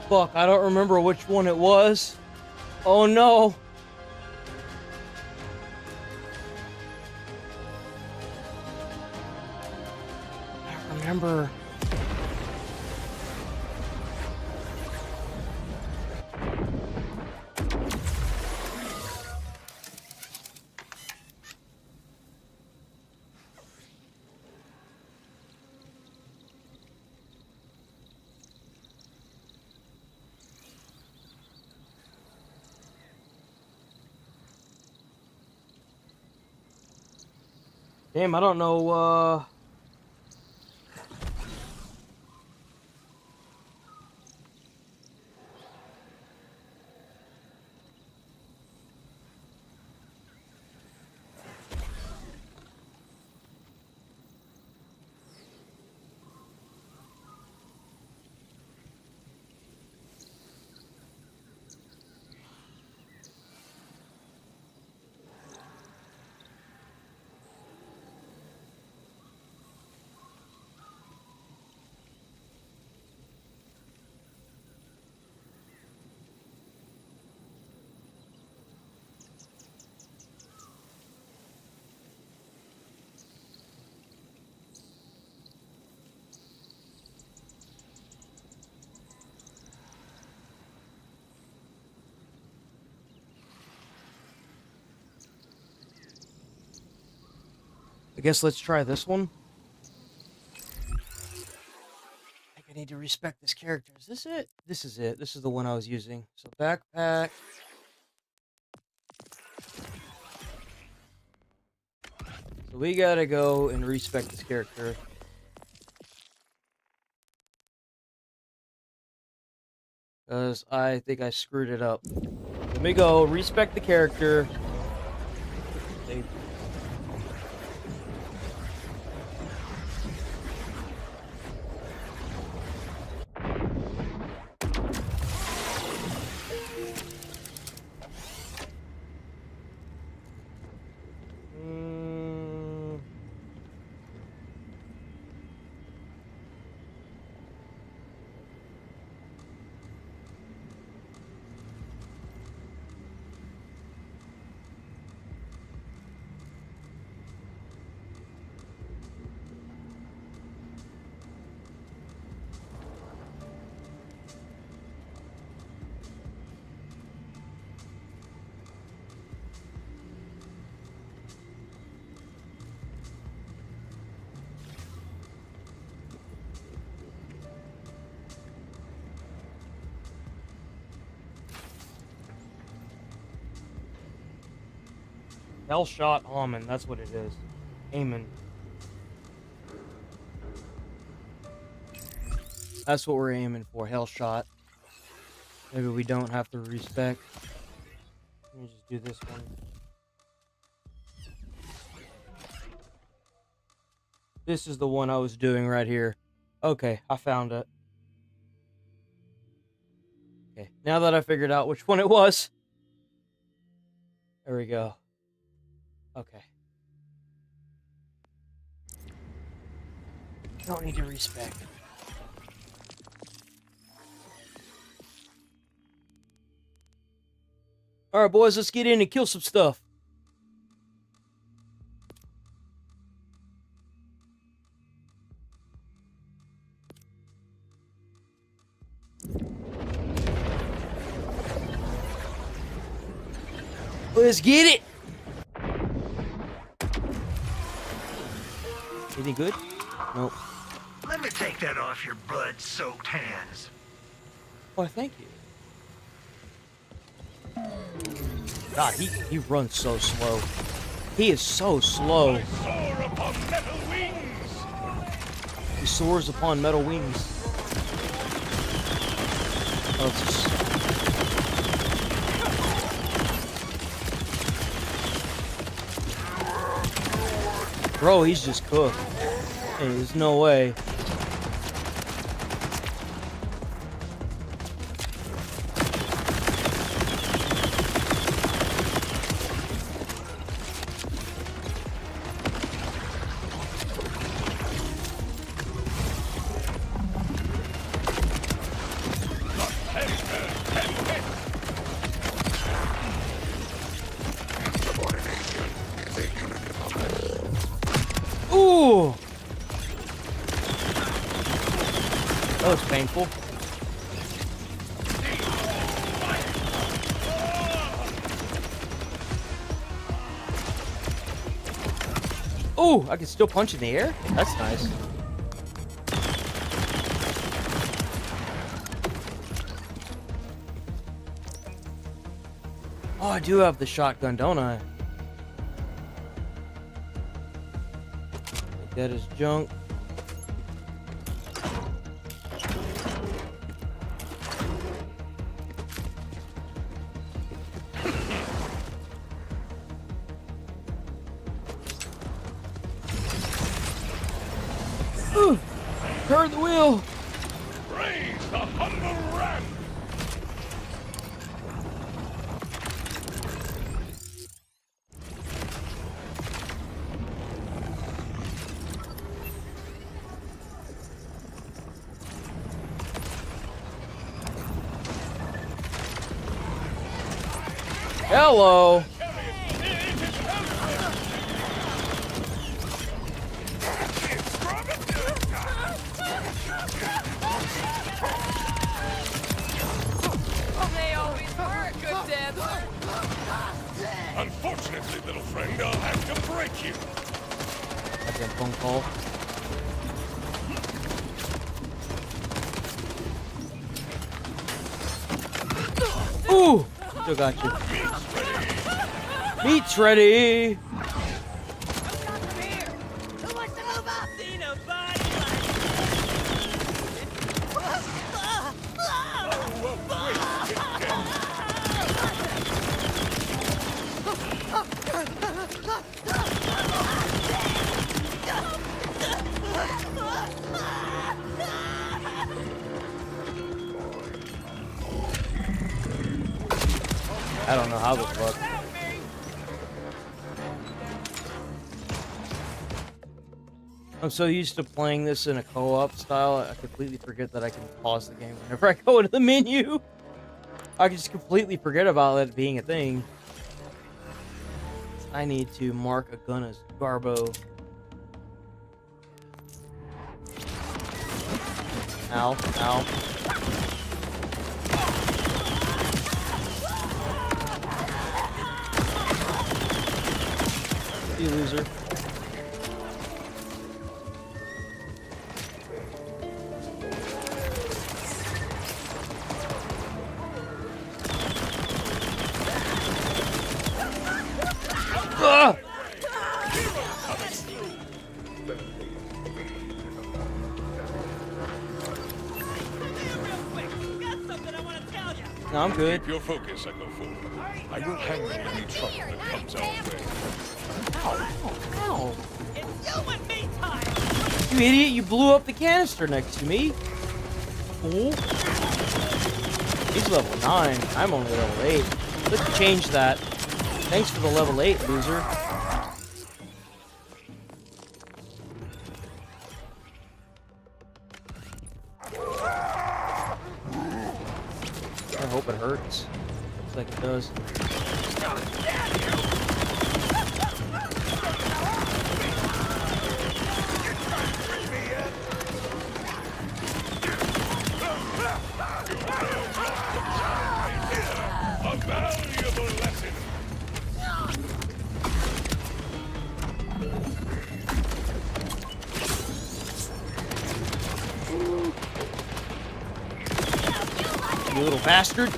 Fuck, I don't remember which one it was. Oh no. remember. Damn, I don't know, I guess let's try this one. I think I need to respect this character. Is this it? This is it. This is the one I was using. So backpack. So we gotta go and respect this character. Because I think I screwed it up. Let me go respect the character. Save. Hellshot Almond, that's what it is. Amen. That's what we're aiming for, Hellshot. Maybe we don't have to respect. Let me just do this one. This is the one I was doing right here. Okay, I found it. Okay, now that I figured out which one it was. There we go. Okay. Don't need to respect. Alright, boys, let's get in and kill some stuff. Let's get it! Anything good? Nope. Let me take that off your blood-soaked hands. Why, thank you. God, he runs so slow. He is so slow. He soars upon metal wings. Oh, it's just... Bro, he's just cooked. Hey, there's no way. Ooh! That was painful. Oh, I can still punch in the air? That's nice. Oh, I do have the shotgun, don't I? That is junk. Turn the wheel! Raise the humble ram! Hello! They always hurt, good Dad. Unfortunately, little friend, I'll have to break you. That's a phone call. Ooh! Still got you. Meat's ready! I don't know how this works. I'm so used to playing this in a co-op style, I completely forget that I can pause the game whenever I go into the menu. I can just completely forget about it being a thing. I need to mark a gun as Garbo. Ow, ow. You loser. Ah! No, I'm good. Keep your focus, Echo 4. I will handle any trouble that comes our way. Ow. You idiot, you blew up the canister next to me. Fool. He's level 9. I'm only level 8. Let's change that. Thanks for the level 8, loser. I hope it hurts. Looks like it does. A valuable lesson. You little bastard.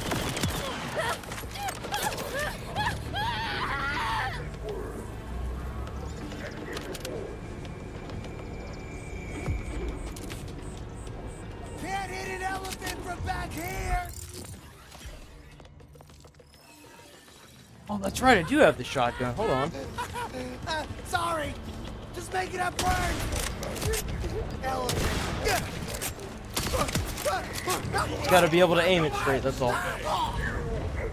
Can't hit an elephant from back here. Oh, that's right. I do have the shotgun. Hold on. Sorry. Just making up words. Elephant. You gotta be able to aim it straight, that's all.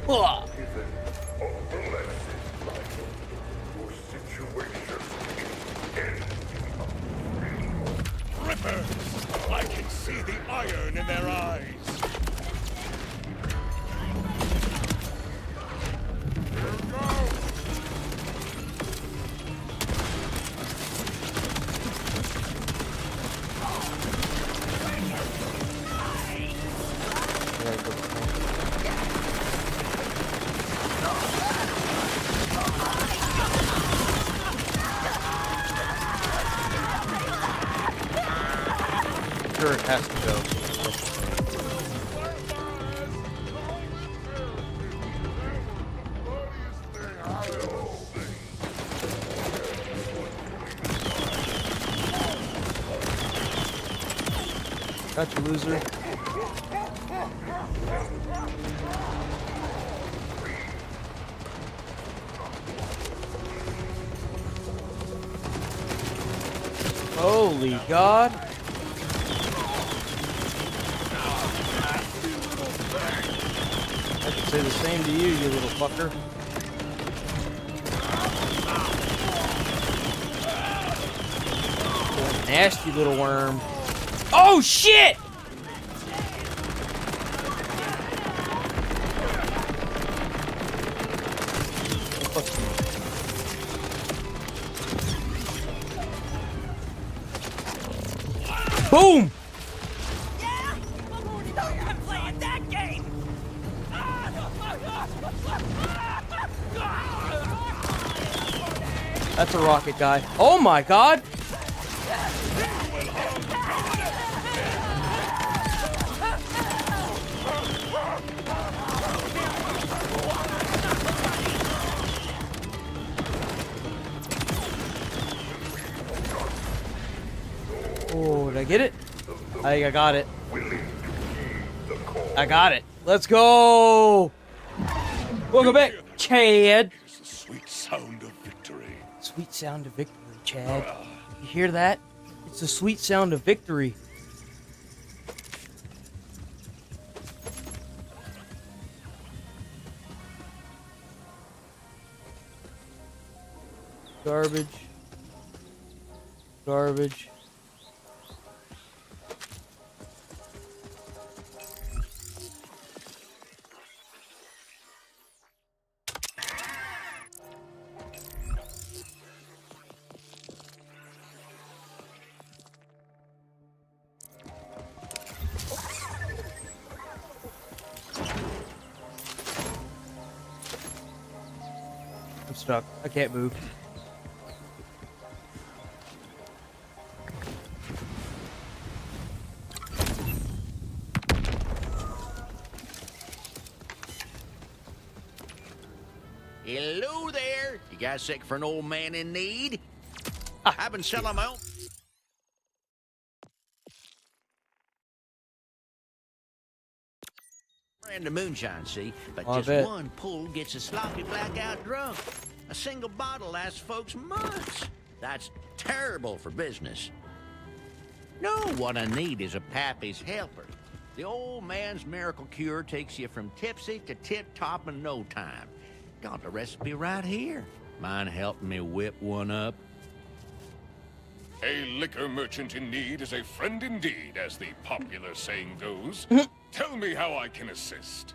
Ugh. Rippers! I can see the iron in their eyes. sure it has to go. Gotcha, loser. Holy God. I can say the same to you, you little fucker. Oh, nasty little worm. Oh, shit! Boom! That's a rocket guy. Oh my God! Oh, did I get it? I think I got it. I got it. Let's go! Welcome back, Chad. It's the sweet sound of victory. Sweet sound of victory, Chad. You hear that? It's the sweet sound of victory. Garbage. Garbage. I'm stuck. I can't move. Hello there. You guys sick for an old man in need? I've been selling my own. Brand of moonshine, see? But I just bet. one pull gets a sloppy blackout drunk. A single bottle lasts folks months. That's terrible for business. No, what I need is a Pappy's helper. The old man's miracle cure takes you from tipsy to tip-top in no time. Got the recipe right here. Mind helping me whip one up? A liquor merchant in need is a friend indeed, as the popular saying goes. Tell me how I can assist.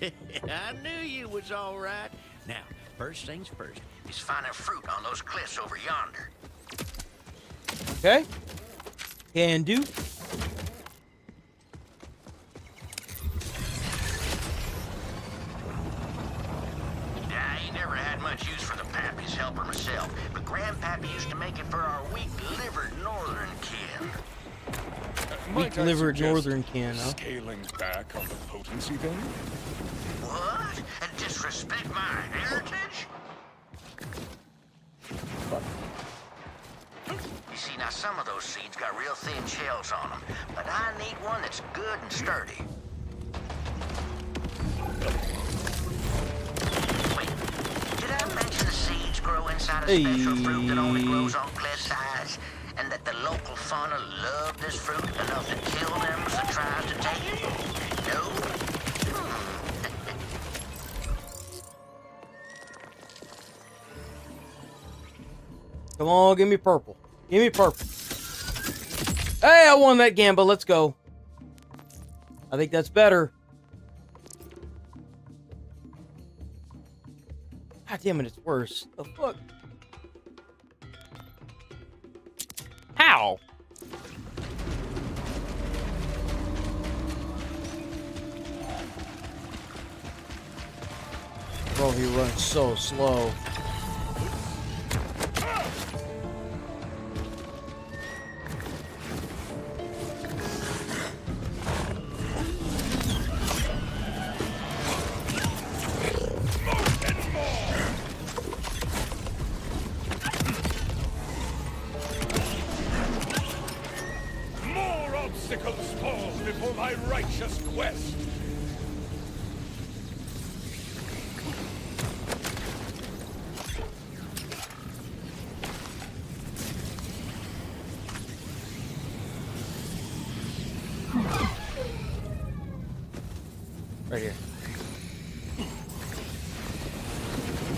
I knew you was all right. Now, first things first is finding fruit on those cliffs over yonder. Okay. Can do. I ain't never had much use for the Pappy's helper myself, but Grandpappy used to make it for our weak-livered northern kin. Weak-livered northern kin, huh? Scaling back on the potency then? What? And disrespect my heritage? You see, now some of those seeds got real thin shells on them, but I need one that's good and sturdy. Wait, did I mention the seeds grow inside a special fruit that only grows on cliff sides? And that the local fauna love this fruit enough to kill them that tries to take it? No? Come on, give me purple. Give me purple. Hey, I won that gamble. Let's go. I think that's better. God damn it, it's worse. The fuck? How? Bro, he runs so slow. obstacles fall before my righteous quest. Right here.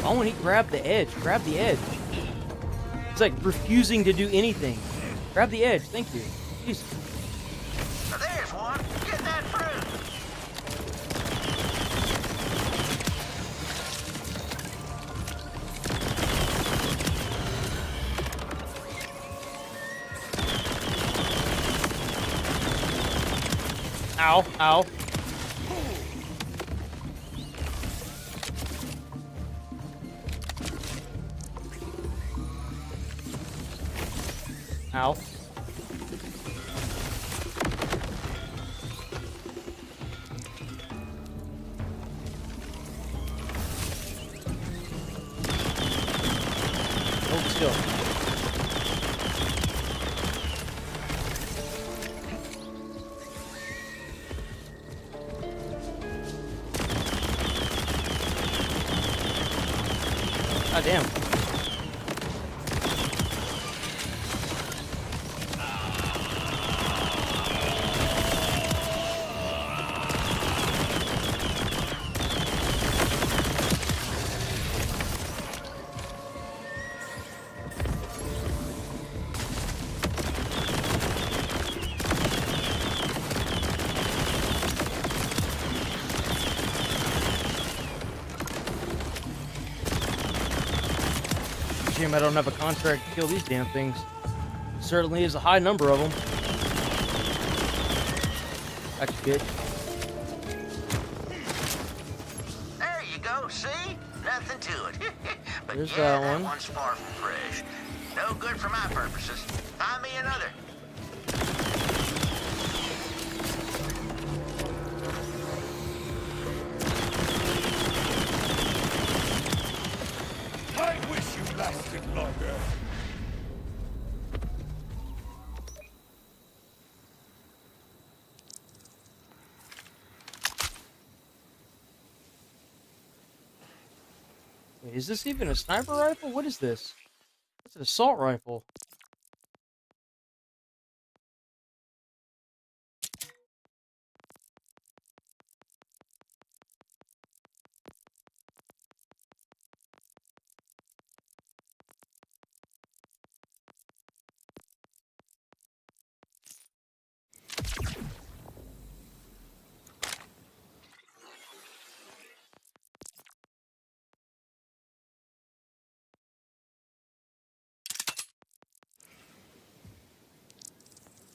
Oh, when he grabbed the edge. Grab the edge. It's like refusing to do anything. Grab the edge. Thank you. Jeez. There's one. Get that fruit. Ow. Ow. Ow. Hold still. God damn. Shame I don't have a contract to kill these damn things. Certainly is a high number of them. Gotcha, bitch. There you go, see? Nothing to it. But There's yeah, that one. one's far from fresh. No good for my purposes. Find me another. I wish you lasted longer. Wait, is this even a sniper rifle? What is this? It's an assault rifle.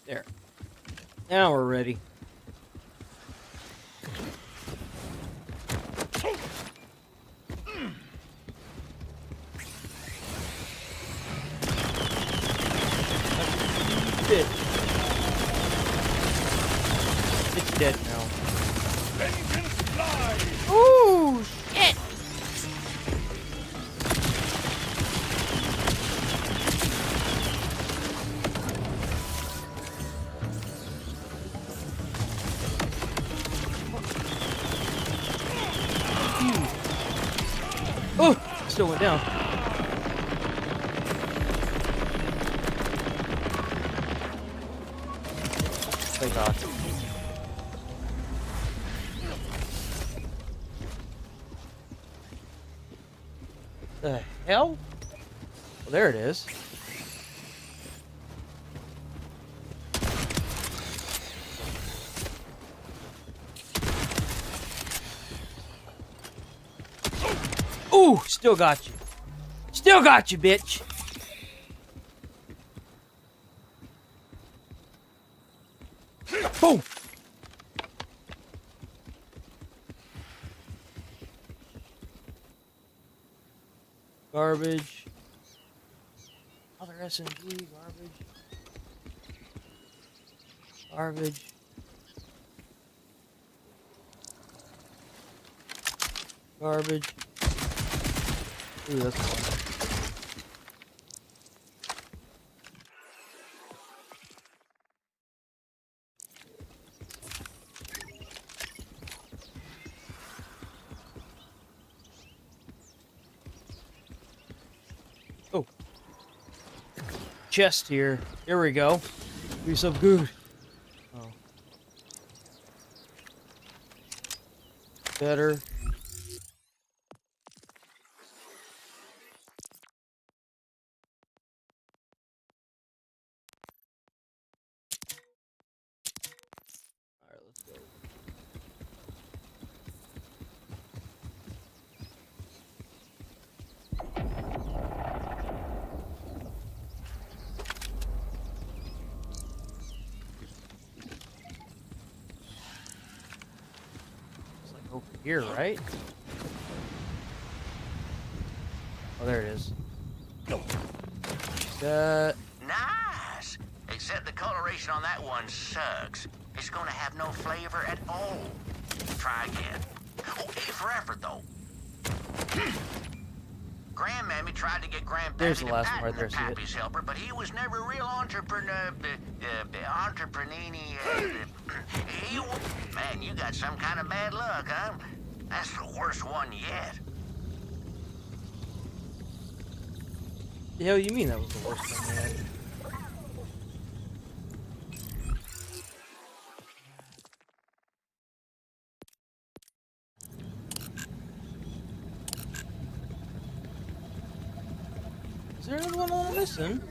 There. Now we're ready. Shit. It's dead now. Vengeance flies! Ooh, shit! Oh, still went down. Thank God. The hell? Well, there it is. Ooh, still got you. Still got you, bitch. Boom. Garbage. Other SMG, garbage. Garbage. Garbage. Ooh, that's fun. chest here. Here we go. Do some good. Oh. Better. Alright, let's go. Over here, right? Oh, there it is. That. Nice! Except the coloration on that one sucks. It's gonna have no flavor at all. Try again. Oh, A for effort, though. Grandmammy tried to get Grandpappy There's the to last one patent right there, the see it? Pappy's helper, but he was never a real entrepreneur. Man, you got some kind of bad luck, huh? That's the worst one yet. The hell you mean that was the worst thing, man? Is there another one I'm missing?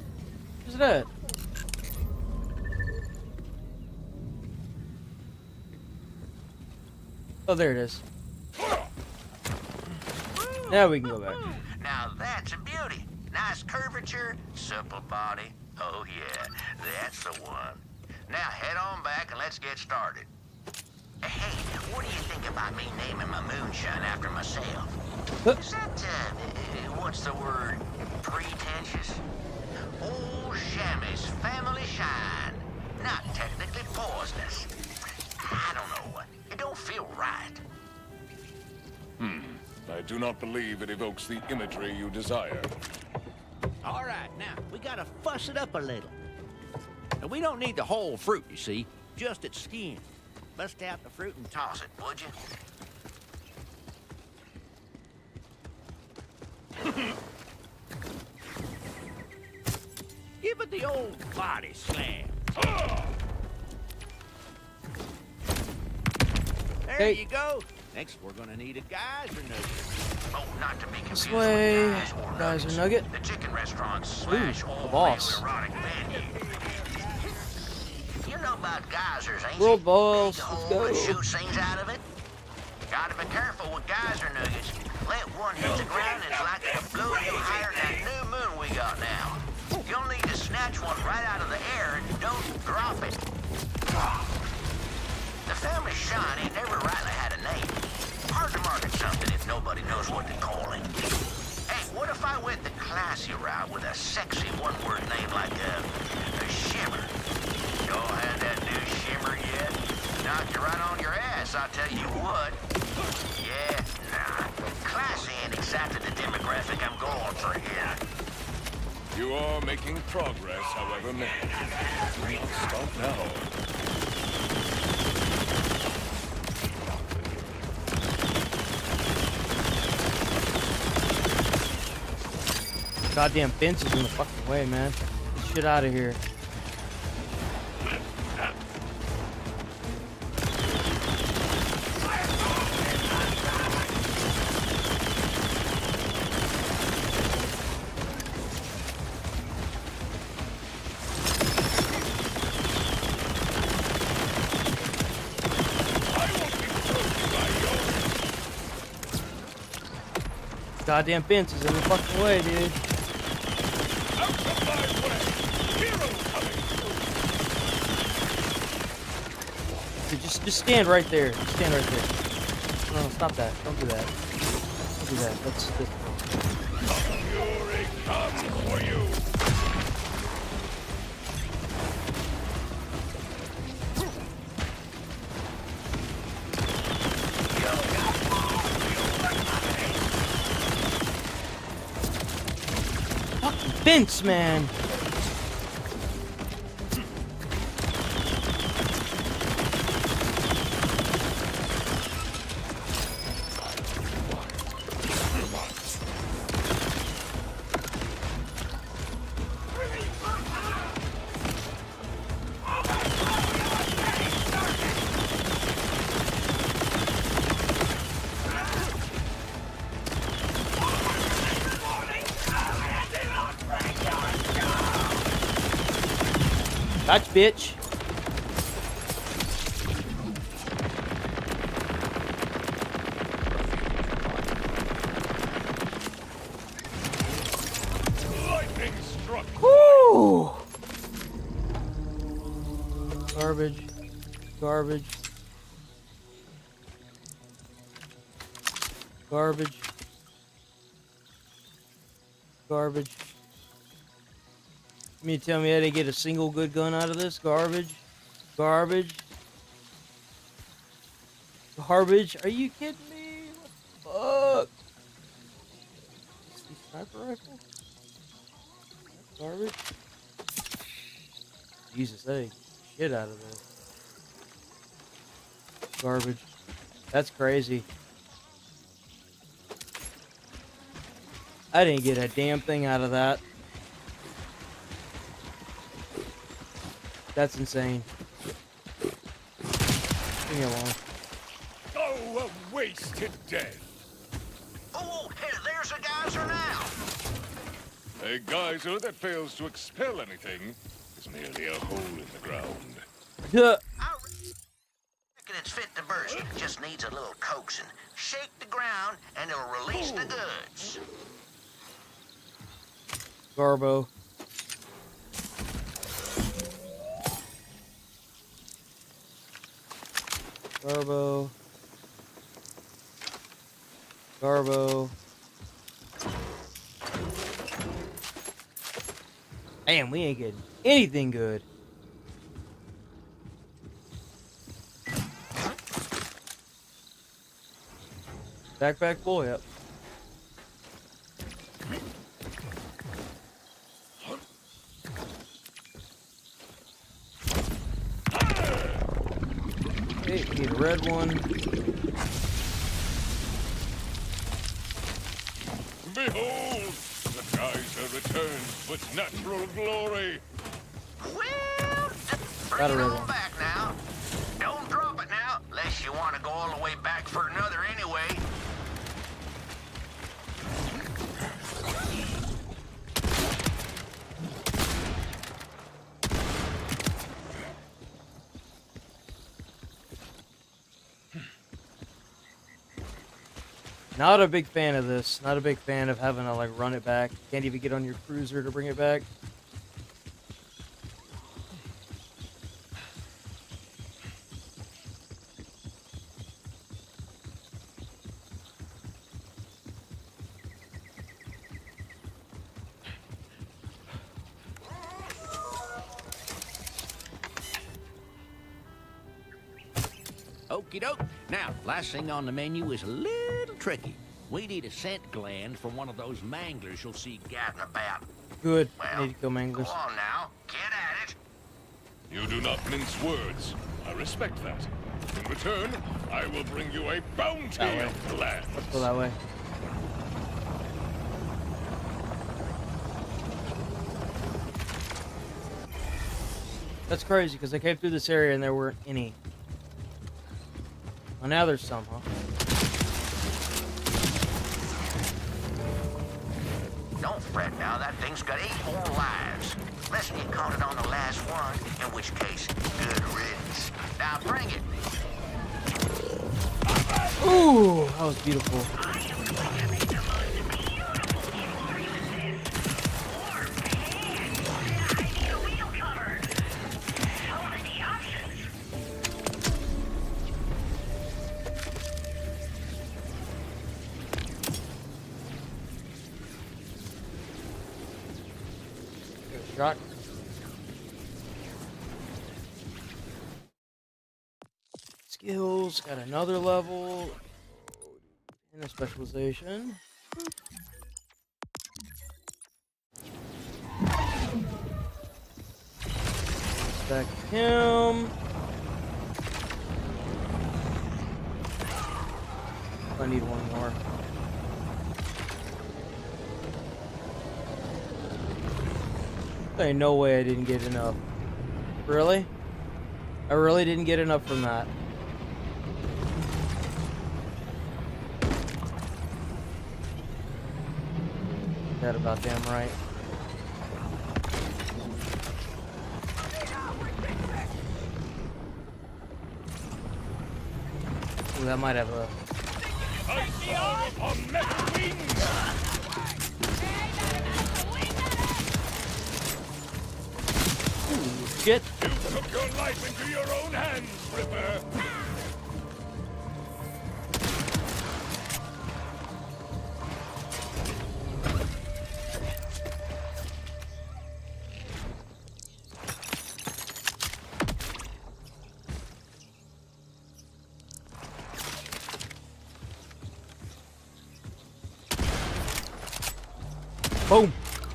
Where's that? Oh, there it is. Now we can go back. Now that's a beauty. Nice curvature, supple body. Oh yeah, that's the one. Now head on back and let's get started. Hey, what do you think about me naming my moonshine after myself? Is that, what's the word? Pretentious? Old Shammy's family shine. Not technically poisonous. I don't know. It don't feel right. I do not believe it evokes the imagery you desire. All right, now, we gotta fuss it up a little. And we don't need the whole fruit, you see. Just its skin. Bust out the fruit and toss it, would you? Give it the old body slam. There you go. Next, we're gonna need a geyser nugget. Oh, not to be confused This way. with Geyser nugget. The chicken restaurant Ooh, the boss. erotic menu. You know about geysers, ain't World you? boss. Big Let's hole go. that shoots things out of it. Gotta be careful with geyser nuggets. Let one hit the ground and it's like it'll blow you higher than that new moon we got now. You'll need to snatch one right out of the air and don't drop it. The family shine ain't never rightly had a name. Hard to market something if nobody knows what to call it. Hey, what if I went the classy route with a sexy one-word name like a shimmer? Y'all had that new shimmer yet? Knock you right on your ass, I'll tell you what. Yeah, nah. Classy ain't exactly the demographic I'm going for here. You are making progress, however, man. Do not stop now. Goddamn fence is in the fucking way, man. Get shit out of here. Goddamn fence is in the fucking way, dude. Just stand right there. Just stand right there. No, stop that. Don't do that. Don't do that. Let's Fury comes for you. fucking fence, man. Gotcha, bitch. Lightning struck. Woo! Garbage. Garbage. Garbage. Garbage. You mean to tell me I didn't get a single good gun out of this? Garbage. Garbage. Garbage. Are you kidding me? What the fuck? Sniper rifle? Garbage. Jesus, that ain't shit out of this. Garbage. That's crazy. I didn't get a damn thing out of that. That's insane. Leave me alone. Oh, a wasted day. Oh, hey, there's a geyser now. A geyser that fails to expel anything is merely a hole in the ground. Yeah. I reckon it's fit to burst. It just needs a little coaxing. Shake the ground, and it'll release the goods. Garbo. Garbo. Garbo. Damn, we ain't getting anything good. Backpack full, yep. Okay, we need a red one. Behold, the geyser returns to its natural glory. Well, bring it on back now. Don't drop it now, unless you want to go all the way back for another anyway. Not a big fan of this. Not a big fan of having to like run it back. Can't even get on your cruiser to bring it back. Okie doke. Now, last thing on the menu is a little tricky. We need a scent gland from one of those manglers you'll see gadding about. Good. Well, Need to go manglers. go on now. Get at it. You do not mince words. I respect that. In return, I will bring you a bounty That way. of glands. Let's go that way. That's crazy because I came through this area and there weren't any. Well, now there's some, huh? Don't fret now. That thing's got 8 more lives. Unless you caught it on the last one, in which case, good riddance. Now bring it. Ooh, that was beautiful. Shot. Skills, got another level. And a specialization. Back him. I need one more. There ain't no way I didn't get enough. Really? I really didn't get enough from that. That about damn right. Ooh, that might have a... I soar upon metal wings! Ooh, shit. You took your life into your own hands, Ripper! Boom.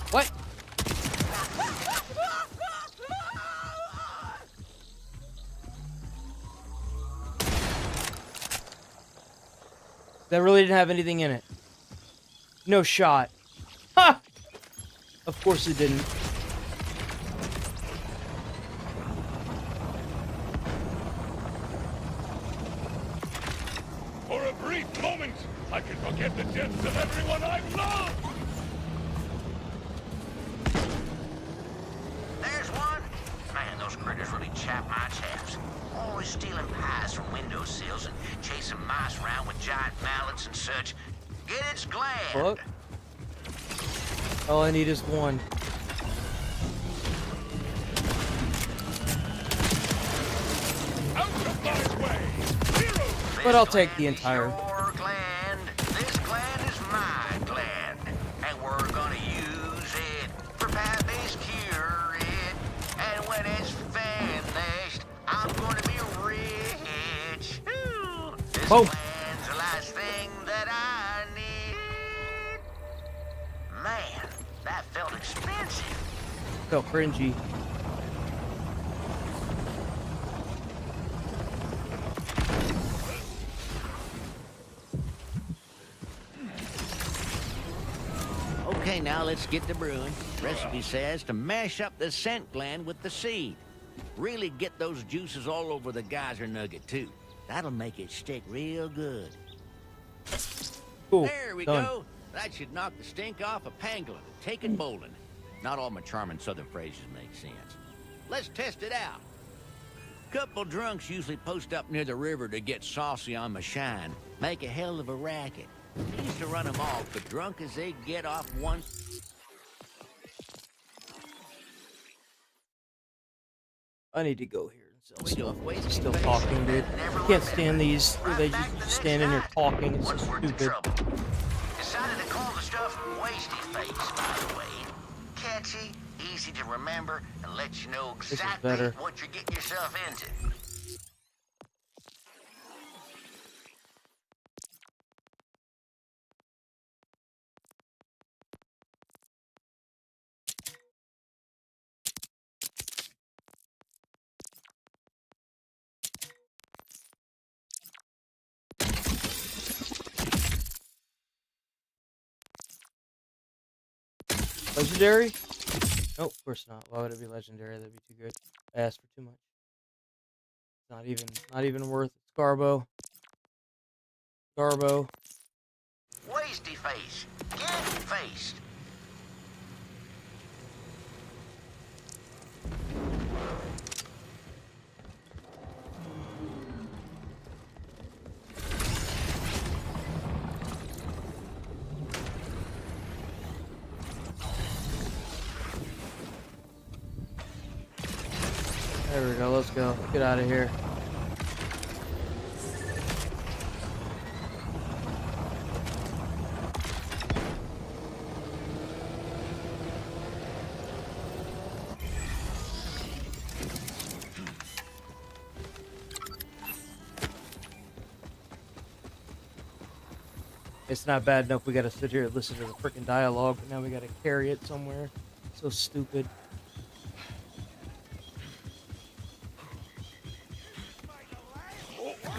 What? That really didn't have anything in it. No shot. Ha! Of course it didn't. For a brief moment, I can forget the deaths of everyone I've loved! There's one. Man, those critters really chap my chaps. Always stealing pies from windowsills and chasing mice around with giant mallets and such. Get its gland. Fuck. All I need is one. Out of my way! Hero! But I'll take the entire. Your gland. This gland is my gland. And we're gonna use it for Pappy's cure it. And when it's finished, I'm gonna be rich. Ooh, this Boom. gland's the last thing that I need. Man, that felt expensive. Felt cringy. Okay, now let's get to brewing. Recipe says to mash up the scent gland with the seed. Really get those juices all over the geyser nugget, too. That'll make it stick real good. Cool. There we Done. go. That should knock the stink off of pangolin. Take it bowling. Not all my charming southern phrases make sense. Let's test it out. Couple drunks usually post up near the river to get saucy on my shine. Make a hell of a racket. Used to run them off, but drunk as they get off one... I need to go here and sell stuff. He's still talking, dude. Can't stand these. They just stand in there talking. It's so stupid. Decided to call the stuff Wasty Face, by the way. Catchy, easy to remember, and let you know exactly better. what you're getting yourself into. Legendary? No, of course not. Why would it be legendary? That'd be too good. I asked for too much. Not even worth it. Garbo. Wasty Face. Get faced. There we go. Let's go. Get out of here. It's not bad enough we gotta sit here and listen to the freaking dialogue, but now we gotta carry it somewhere. So stupid.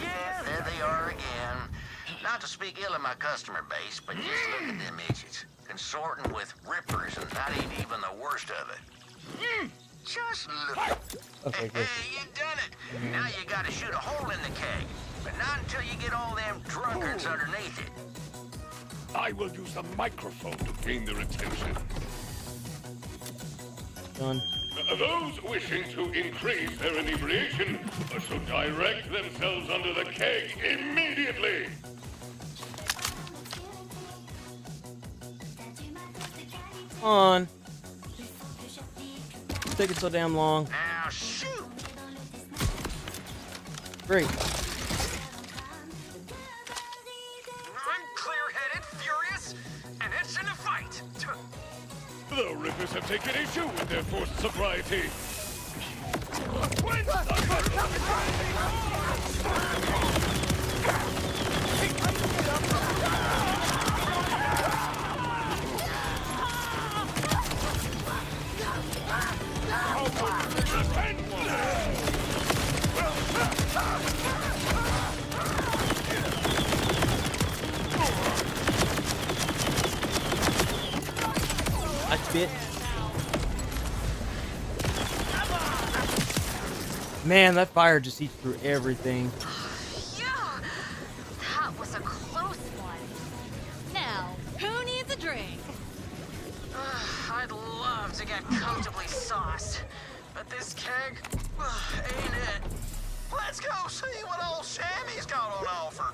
Yeah, there they are again. Not to speak ill of my customer base, but just look at them idiots. Consorting with rippers, and that ain't even the worst of it. Just look. Okay, good. Hey, you done it. Now you gotta shoot a hole in the keg. But not until you get all them drunkards underneath it. I will use the microphone to gain their attention. Done. Those wishing to increase their inebriation should direct themselves under the keg immediately. Come on. It's taking so damn long. Now shoot! Great. I'm clear-headed, furious, and itching to fight. The Rippers have taken issue with their forced sobriety. I bit. Man, that fire just eats through everything. Yeah, that was a close one. Now, who needs a drink? I'd love to get comfortably sauced, but this keg ain't it. Let's go see what old Sammy's got on offer.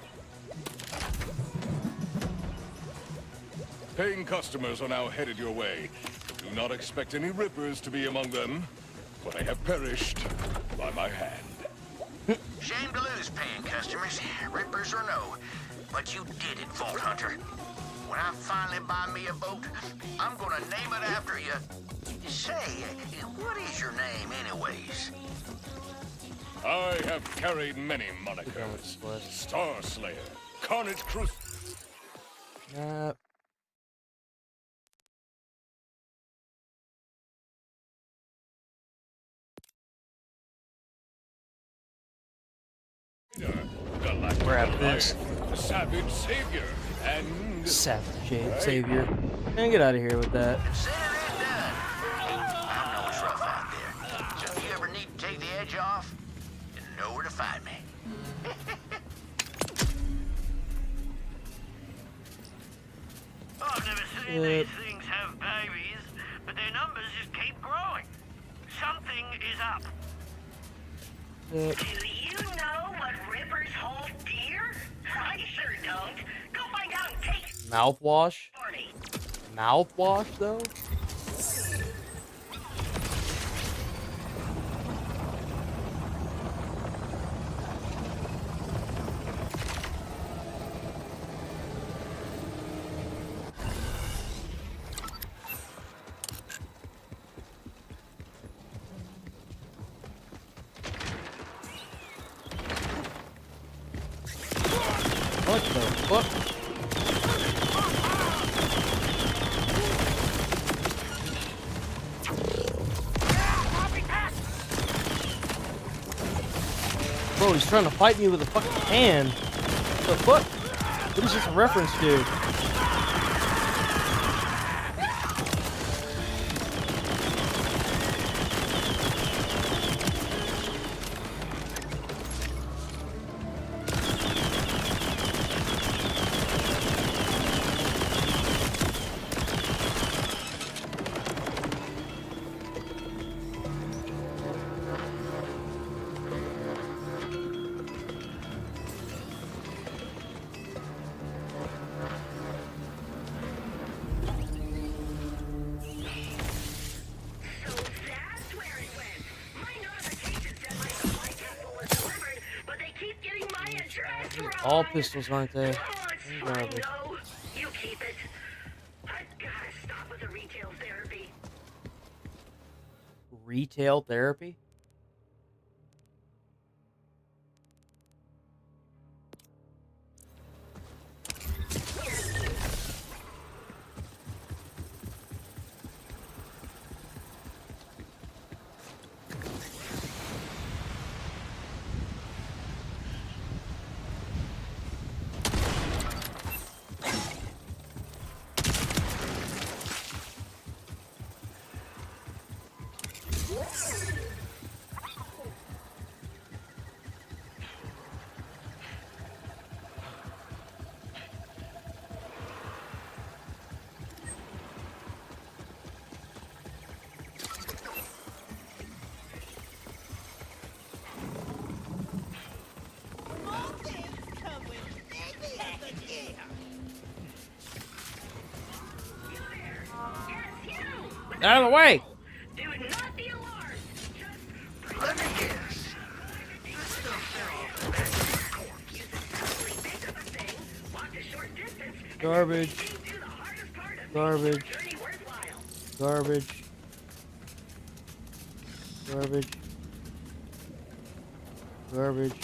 Paying customers are now headed your way. Do not expect any Rippers to be among them, for they have perished by my hand. Shame to lose paying customers, Rippers or no. But you did it, Vault Hunter. When I finally buy me a boat, I'm gonna name it after you. Say, what is your name anyways? I have carried many monikers. Star Slayer, Carnage Cruise. Grab this. Savage Savior, and... Savage Savior. Man, get out of here with that. I know it's rough out there, so if you ever need to take the edge off, you know where to find me. I've never seen these things have babies, but their numbers just keep growing. Something is up. Do you know what Rippers hold dear? I sure don't. Go find out and take Mouthwash? Mouthwash, though? What the fuck? Bro, he's trying to fight me with a fucking hand. What the fuck? What is this a reference to? All pistols, aren't they? Garbage. You keep it. I gotta stop with the retail therapy. Retail therapy? Out of the way! Let me guess. You still Garbage. Garbage. Garbage. Garbage. Garbage.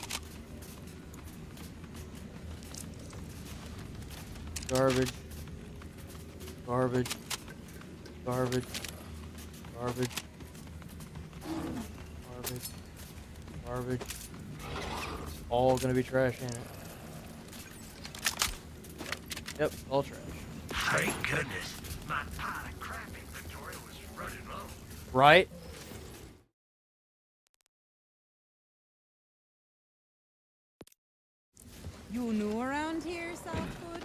Garbage. Garbage. Garbage. Garbage. Garbage. Garbage. It's all gonna be trash, ain't it? Yep, all trash. Thank goodness. My pot of crap inventory was running low. Right? You new around here, Southwood?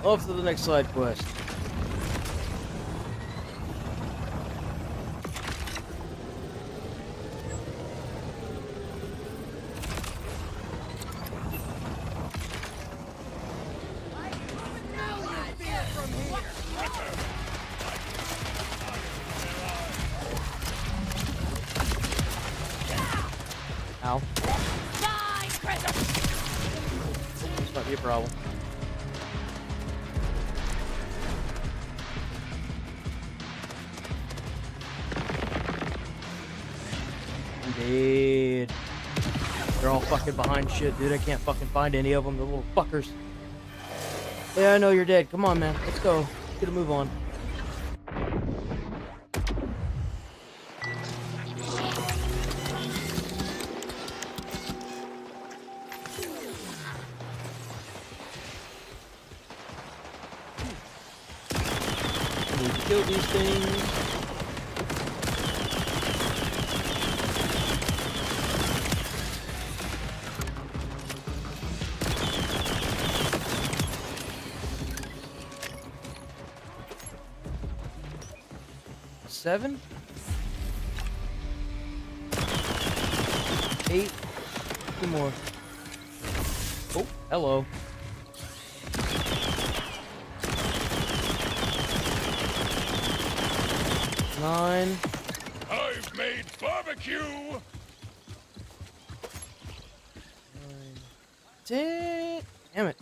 Off to the next side quest. Ow. This might be a problem. Indeed. They're all fucking behind shit, dude. I can't fucking find any of them. The little fuckers. Yeah, I know you're dead. Come on, man. Let's go. Let's get a move on. I need to kill these things. Seven? 8? 2 more. Oh, hello. 9. I've made barbecue. 10. Damn it.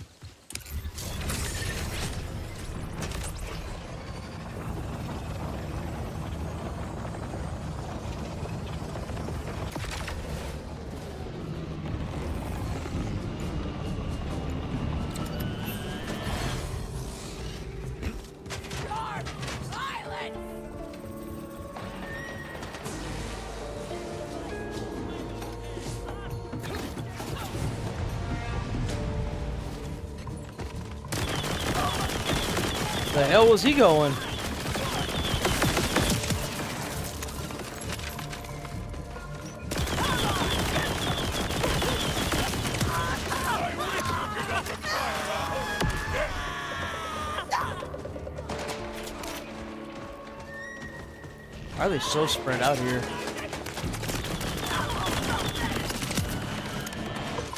The hell was he going? Why are they so spread out here?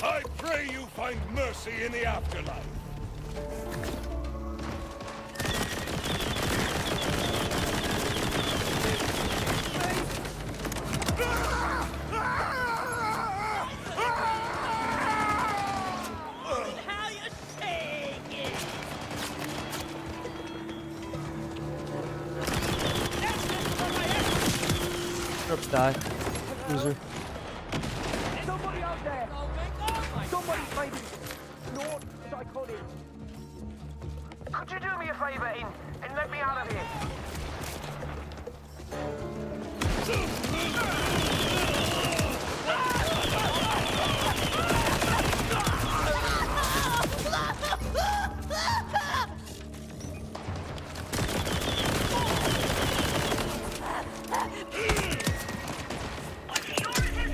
I pray you find mercy in the afterlife. Oops, die. Loser. Somebody out there! Somebody find me! Lord Psychotic! Could you do me a favor, In, and let me out of here?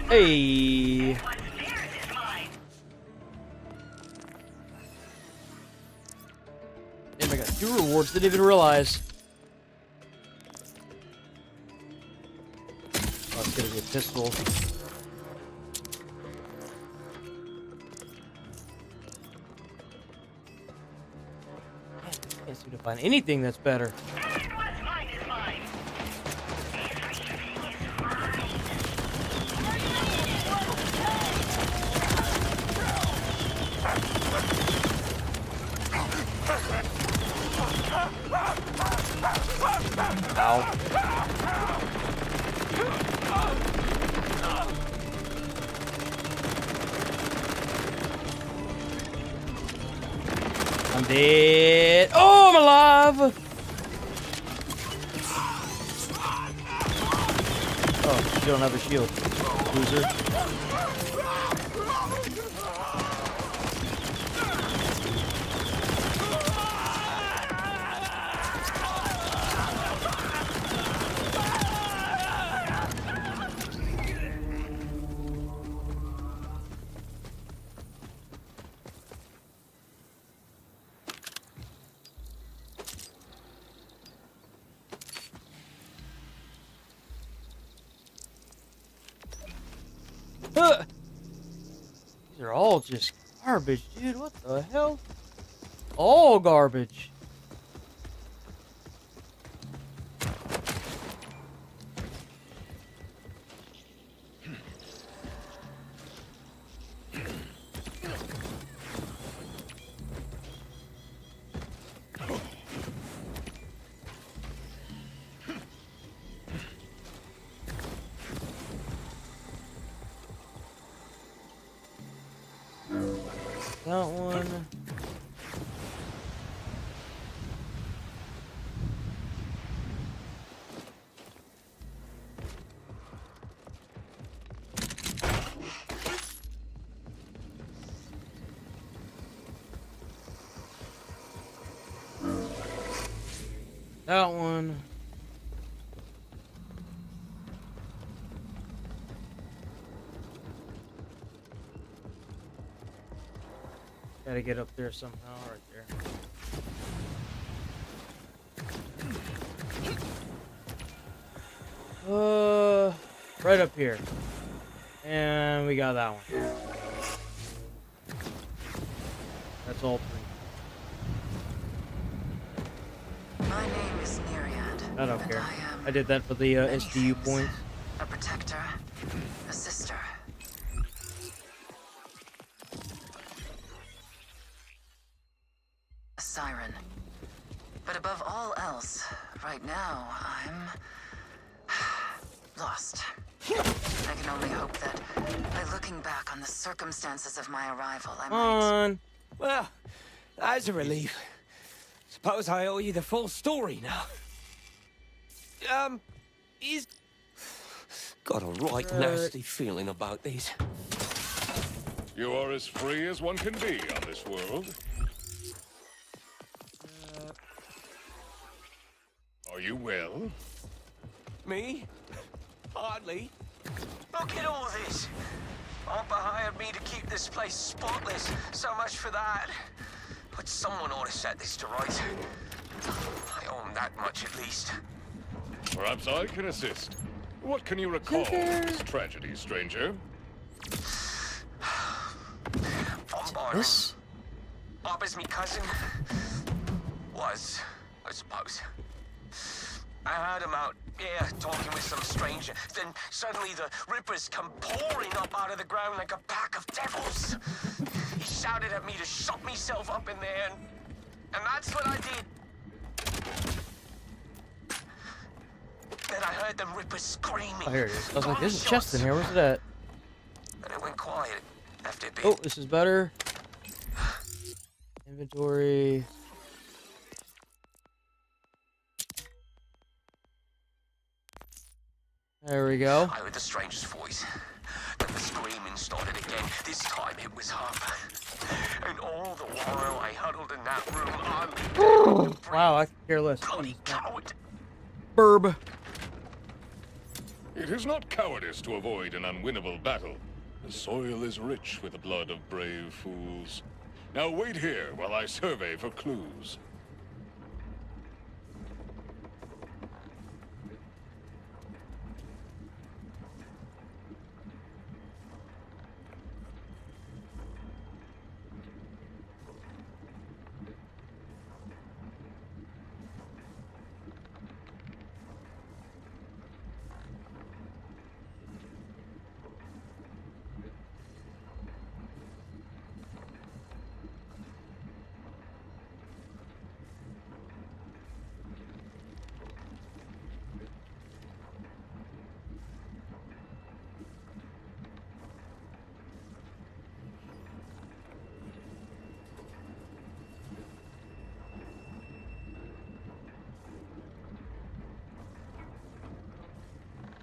Hey. Damn, I got 2 rewards, didn't even realize. Oh, it's gonna be a pistol. Can't seem to find anything that's better. Ow. I'm dead. Oh, I'm alive. Oh, you don't have a shield, loser. These are all just garbage, dude. What the hell? All garbage. That one. That one. Gotta get up there somehow, right there. Right up here. And we got that one. That's all three. My name is Nereid. I don't care. I did that for the SDU points. A protector, a sister. A siren. But above all else, right now, I'm lost. I can only hope that by looking back on the circumstances of my arrival, I might... Well, that's a relief. Suppose I owe you the full story now. He's got a right nasty feeling about these. You are as free as one can be on this world. Are you well? Me? Hardly. Look at all this. Papa hired me to keep this place spotless. So much for that. But someone ought to set this to rights. I owe him that much at least. Perhaps I can assist. What can you recall of this tragedy, stranger? This? Papa's me cousin. Was, I suppose. I heard him out here talking with some stranger. Then suddenly the Rippers come pouring up out of the ground like a pack of devils. He shouted at me to shut myself up in there, and that's what I did. Then I heard them Rippers screaming. Oh, here it is. I was like, there's a chest in here. Where's it at? And it went quiet after it. Oh, this is better. Inventory. There we go. I heard the stranger's voice. Then the screaming started again. This time it was her. And all the while I huddled in that room, Wow, I could care less. bloody coward. Burb. It is not cowardice to avoid an unwinnable battle. The soil is rich with the blood of brave fools. Now wait here while I survey for clues.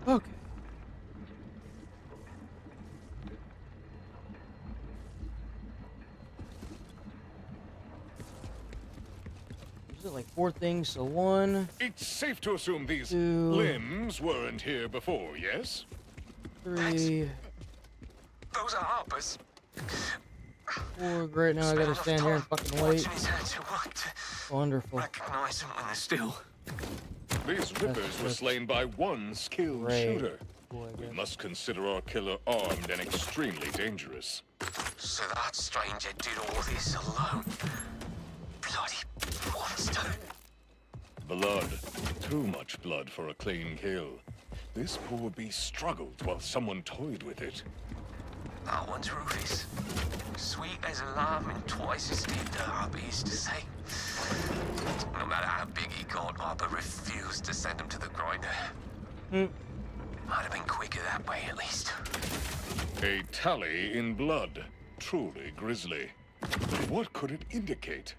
Okay. Is it like 4 things? So 1. It's safe to assume these 2, limbs weren't here before, yes? 3, Those are Harper's. 4. Great, now I gotta stand here and fucking wait. Watching his hands at work to Wonderful. recognize them when they're still. These rippers were slain by one skilled shooter. We must consider our killer armed and extremely dangerous. So that stranger did all this alone. Bloody monster. Blood. Too much blood for a clean kill. This poor beast struggled while someone toyed with it. That one's Rufus. Sweet as a lamb and twice as deep, the Harper used to say. No matter how big he got, Harper refused to send him to the grinder. Might have been quicker that way, at least. A tally in blood. Truly grisly. But what could it indicate?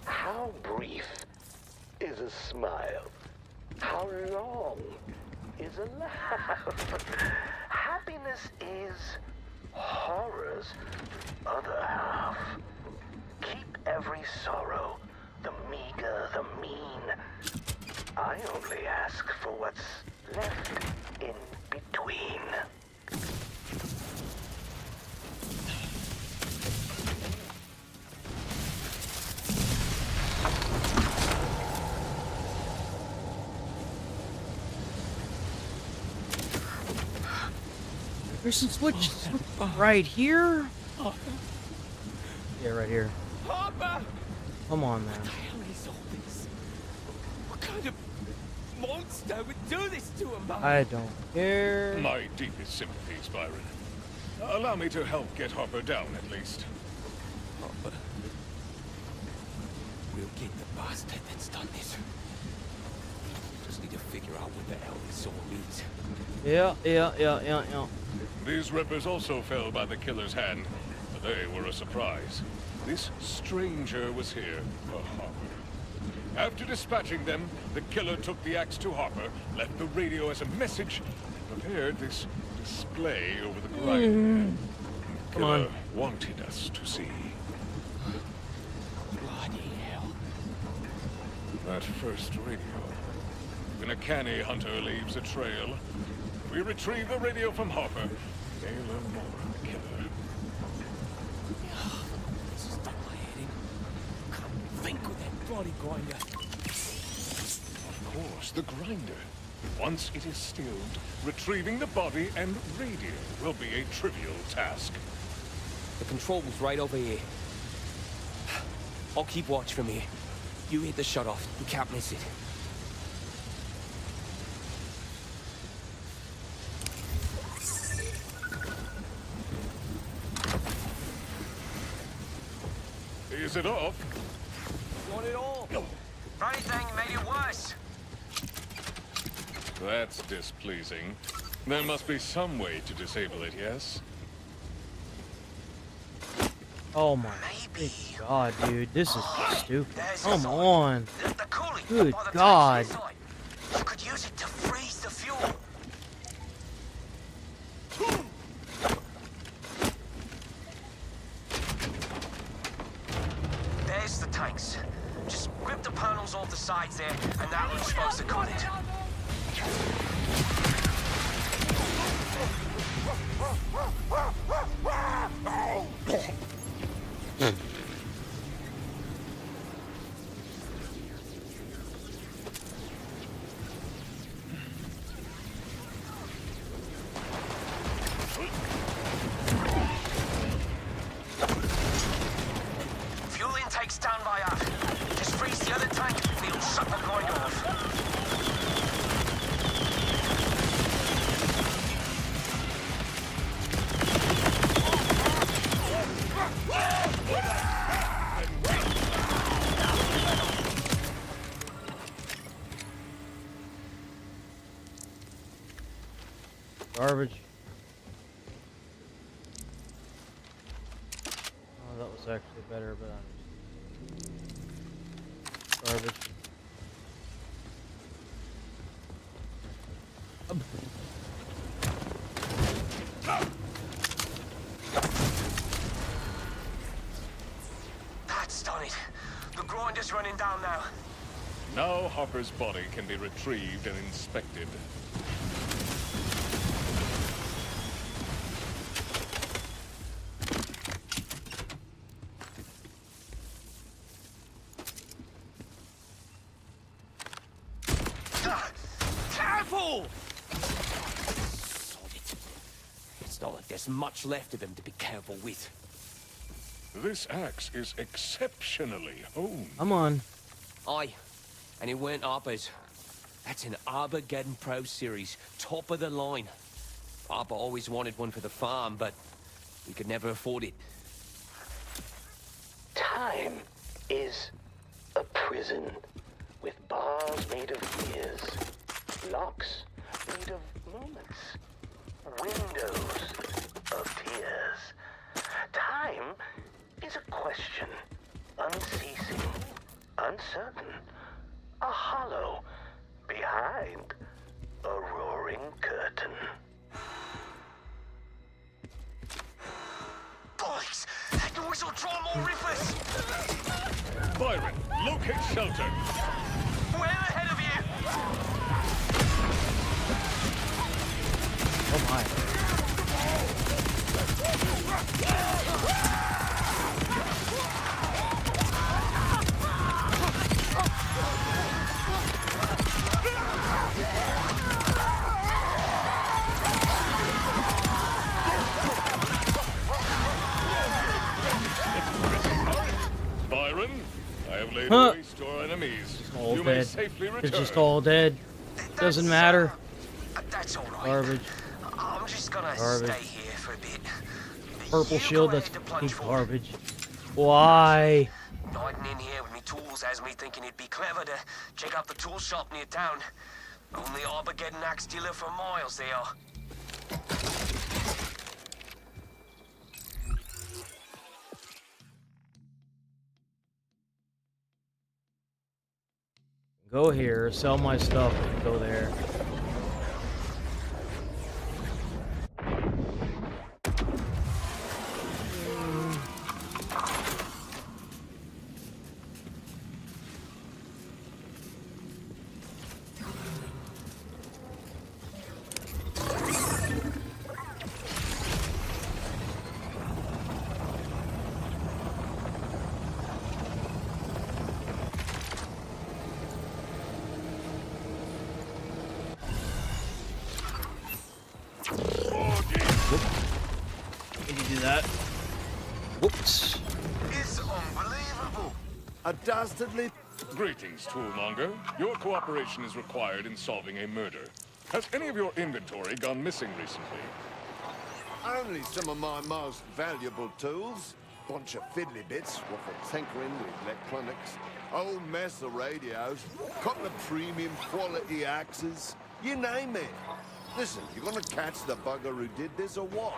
How brief is a smile? How long is a laugh? Happiness is horror's other half. Keep every sorrow, the meager, the mean. I only ask for what's left in between. There's some switch right here. Yeah, right here. Harper! Come on, man. What the hell is all this? What kind of monster would do this to him, man? I don't care. My deepest sympathies, Byron. Allow me to help get Harper down, at least. Harper. We'll get the bastard that's done this. Just need to figure out what the hell this all means. Yeah. These rippers also fell by the killer's hand, but they were a surprise. This stranger was here for Harper. After dispatching them, the killer took the axe to Harper, left the radio as a message, and prepared this display over the grinder. The Come on. killer wanted us to see. Bloody hell. That first radio. When a canny hunter leaves a trail, we retrieve the radio from Harper. They learn more of the killer. This is not my heading. Can't think with that bloody grinder. Of course, the grinder. Once it is stilled, retrieving the body and radio will be a trivial task. The control's right over here. I'll keep watch from here. You hit the shut-off. You can't miss it. Is it off? Want it all? Funny thing, made it worse. That's displeasing. There must be some way to disable it, yes? Oh my god, dude. This is stupid. Come on. Good god. You could use it to freeze the fuel. There's the tanks. Just rip the panels off the sides there, and that will expose the cottage. Fuel intake standby up. Just freeze the other tank, and it'll shut the grinder off. Garbage. is actually better, but I'm garbage. That's done it. The grinder's running down now. Now Hopper's body can be retrieved and inspected. Careful! It's not like there's much left of him to be careful with. This axe is exceptionally honed. Come on. Aye, and it weren't Harper's. That's an Armageddon Pro Series, top of the line. Harper always wanted one for the farm, but we could never afford it. Time is a prison with bars made of years, locks made of moments, windows of tears. Time is a question, unceasing, uncertain, a hollow behind a roaring curtain. Boys, the whistle draw more riffers! Byron, locate shelter. We're ahead of you! Oh my. Byron, I have laid waste to our enemies. All You may dead. safely They're return. just all dead. Doesn't matter. That's all right. Garbage. I'm just gonna Garbage. stay here for a bit. Purple You shield, go that's ahead to plunge fucking forward. garbage. Why? Hiding in here with me tools has me thinking it'd be clever to check out the tool shop near town. Only Armageddon axe dealer for miles they are. Go here, sell my stuff, and go there. Can you do that? Whoops. It's unbelievable. A dastardly... Greetings, Toolmonger. Your cooperation is required in solving a murder. Has any of your inventory gone missing recently? Only some of my most valuable tools. Bunch of fiddly bits, what for tinkering with electronics. Old mess of radios. Couple of premium quality axes. You name it. Listen, you gonna catch the bugger who did this or what?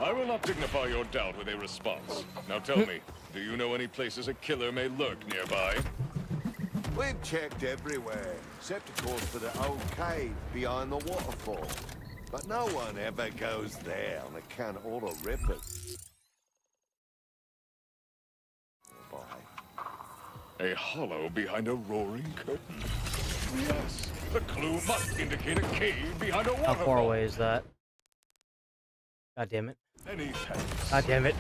I will not dignify your doubt with a response. Now tell me, do you know any places a killer may lurk nearby? We've checked everywhere, except of course for the old cave behind the waterfall. But no one ever goes there on account of all the rippers. A hollow behind a roaring curtain. Yes, the clue must indicate a cave behind a How waterfall. far away is that? God damn it. Many thanks. God damn it.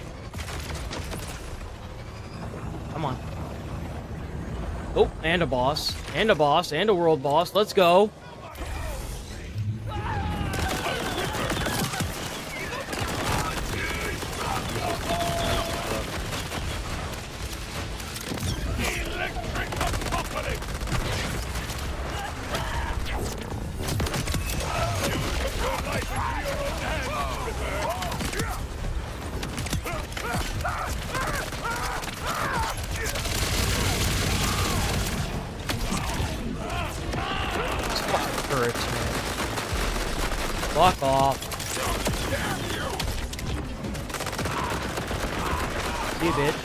Come on. Oh, and a boss. And a boss. And a world boss. Let's go. Fuck off. See you, bitch.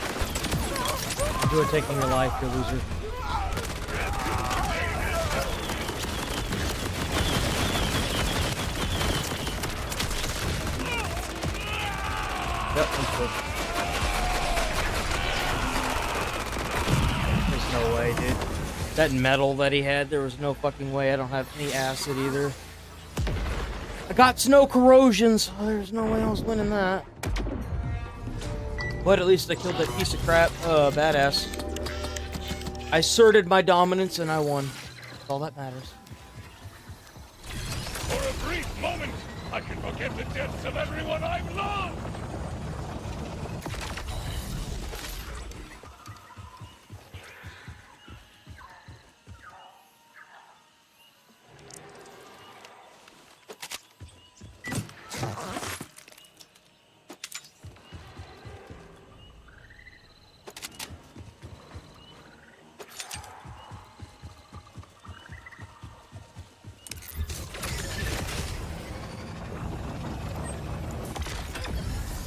Enjoy taking your life, you loser. Yep, I'm cool. There's no way, dude. That metal that he had, there was no fucking way. I don't have any acid either. I got snow corrosion, so there's no way I was winning that. But at least I killed that piece of crap, badass. I asserted my dominance and I won. That's all that matters. For a brief moment, I can forget the deaths of everyone I've loved!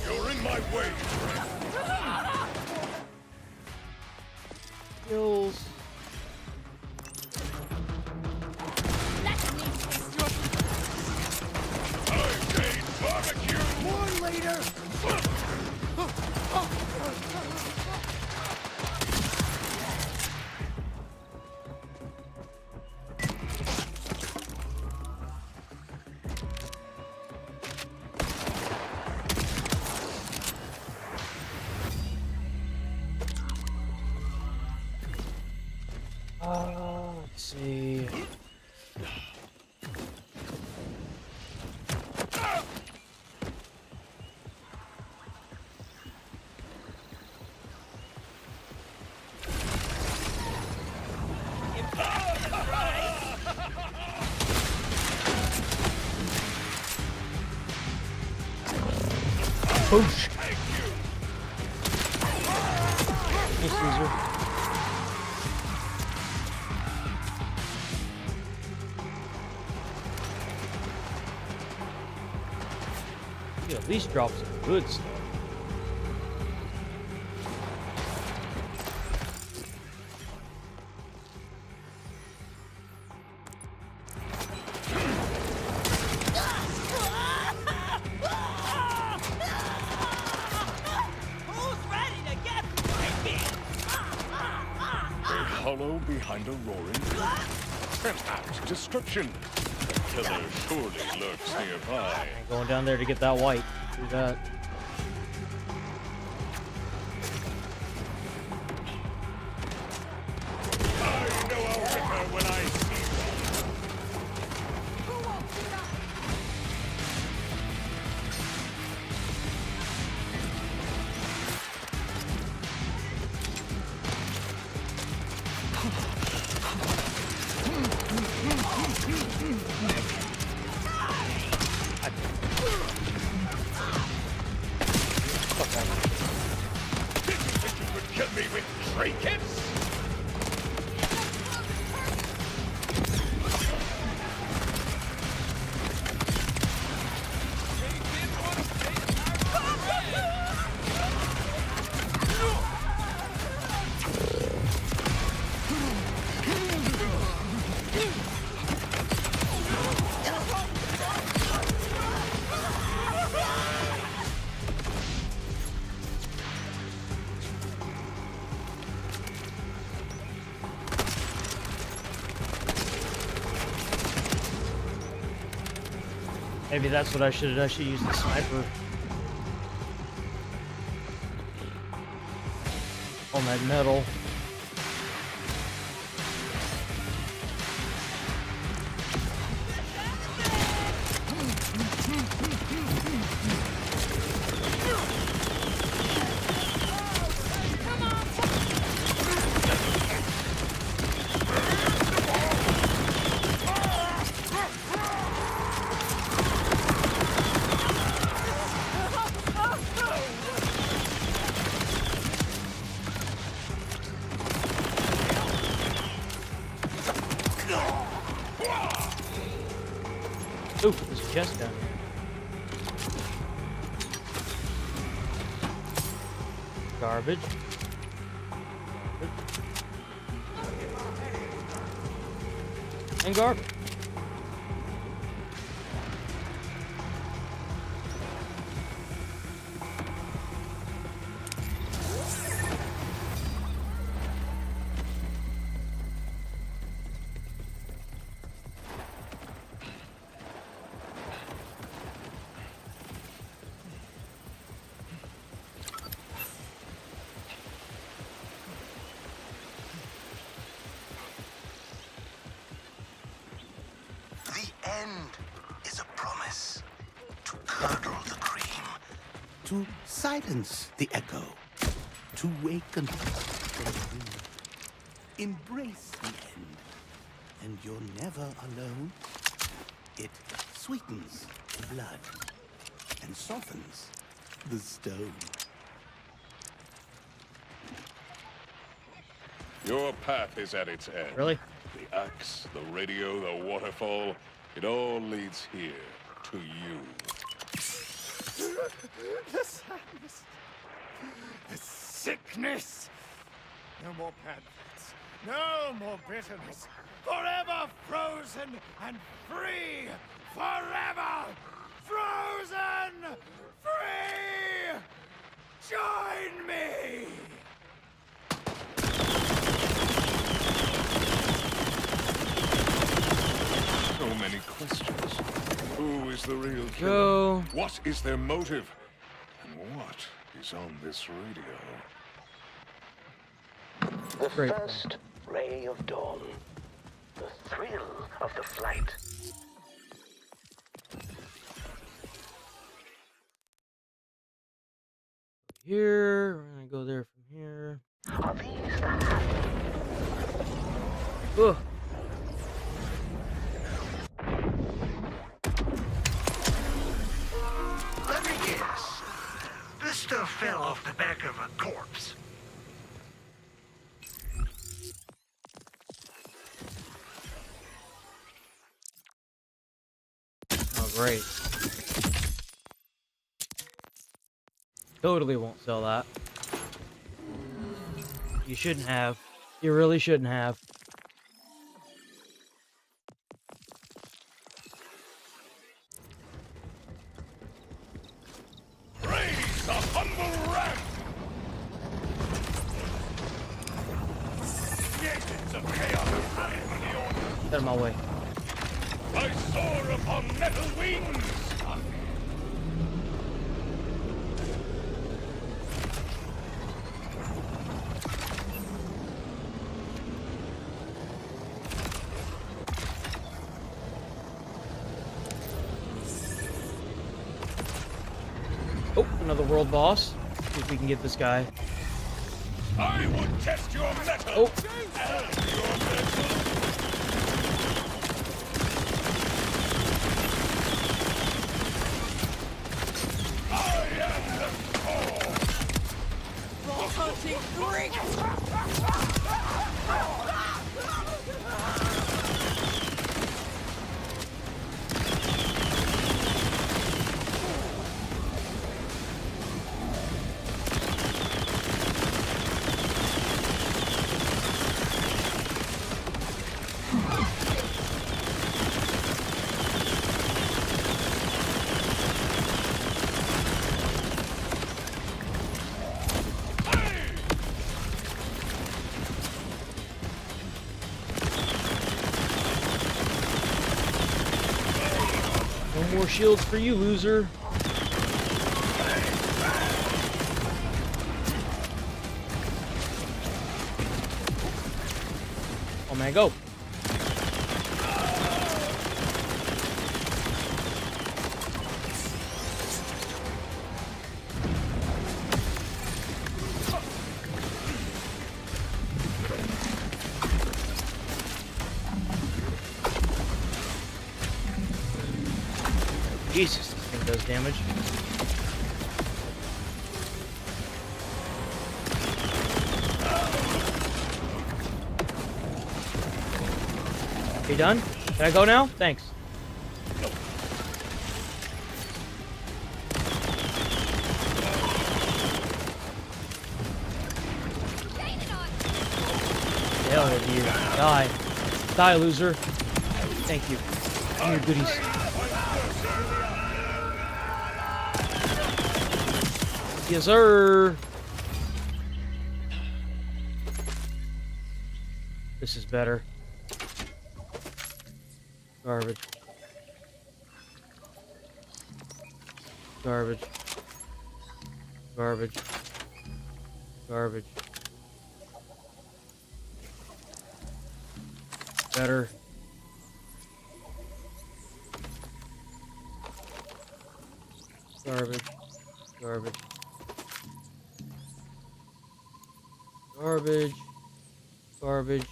You're in my way, Kills. barbecue! More later! Let's see. Boosh. Hey, Caesar. You at least drop some good stuff. Hollow behind a roaring brook. An apt description. The killer surely lurks nearby. I'm going down there to get that white. Do that. I know a ripper when I see one. Didn't think you could kill me with trinkets? Maybe that's what I should have done. I should use the sniper on that metal. Ooh, there's a chest down here. Garbage. And garbage. The end is a promise to curdle the cream, to silence the echo, to waken from the dream. Embrace the end, and you're never alone. It sweetens the blood and softens the stone. Your path is at its end. Really? The axe, the radio, the waterfall, it all leads here, to you. The sadness. The sickness. No more bad thoughts. No more bitterness. Forever frozen and free. Forever frozen free. Join me. So many questions. Who is the real killer? Go. What is their motive? And what is on this radio? The first ray of dawn. The thrill of the flight. Here, we're gonna go there from here. Are these the habits? Ugh. Let me guess. This stuff fell off the back of a corpse. Oh, great. Totally won't sell that. You shouldn't have. You really shouldn't have. Raise the humble rank! Agents of chaos, I am the order. Get out of my way. I soar upon metal wings! Oh, another world boss. See if we can get this guy. I would test your metal! Oh. And your metal! I am the core! Roll hunting freak! No more shields for you, loser. Oh man, go. Jesus, this thing does damage. You done? Can I go now? Thanks. Oh, you die. Die, loser. Thank you. Give me your goodies. Yes, sir. This is better. Garbage. Garbage. Garbage. Garbage. Better. Garbage. Garbage. Garbage. Garbage.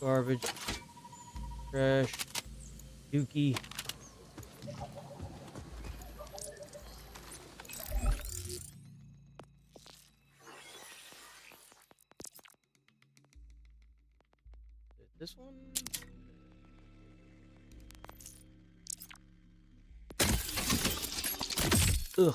Garbage. Trash. Dookie. This one? Ugh.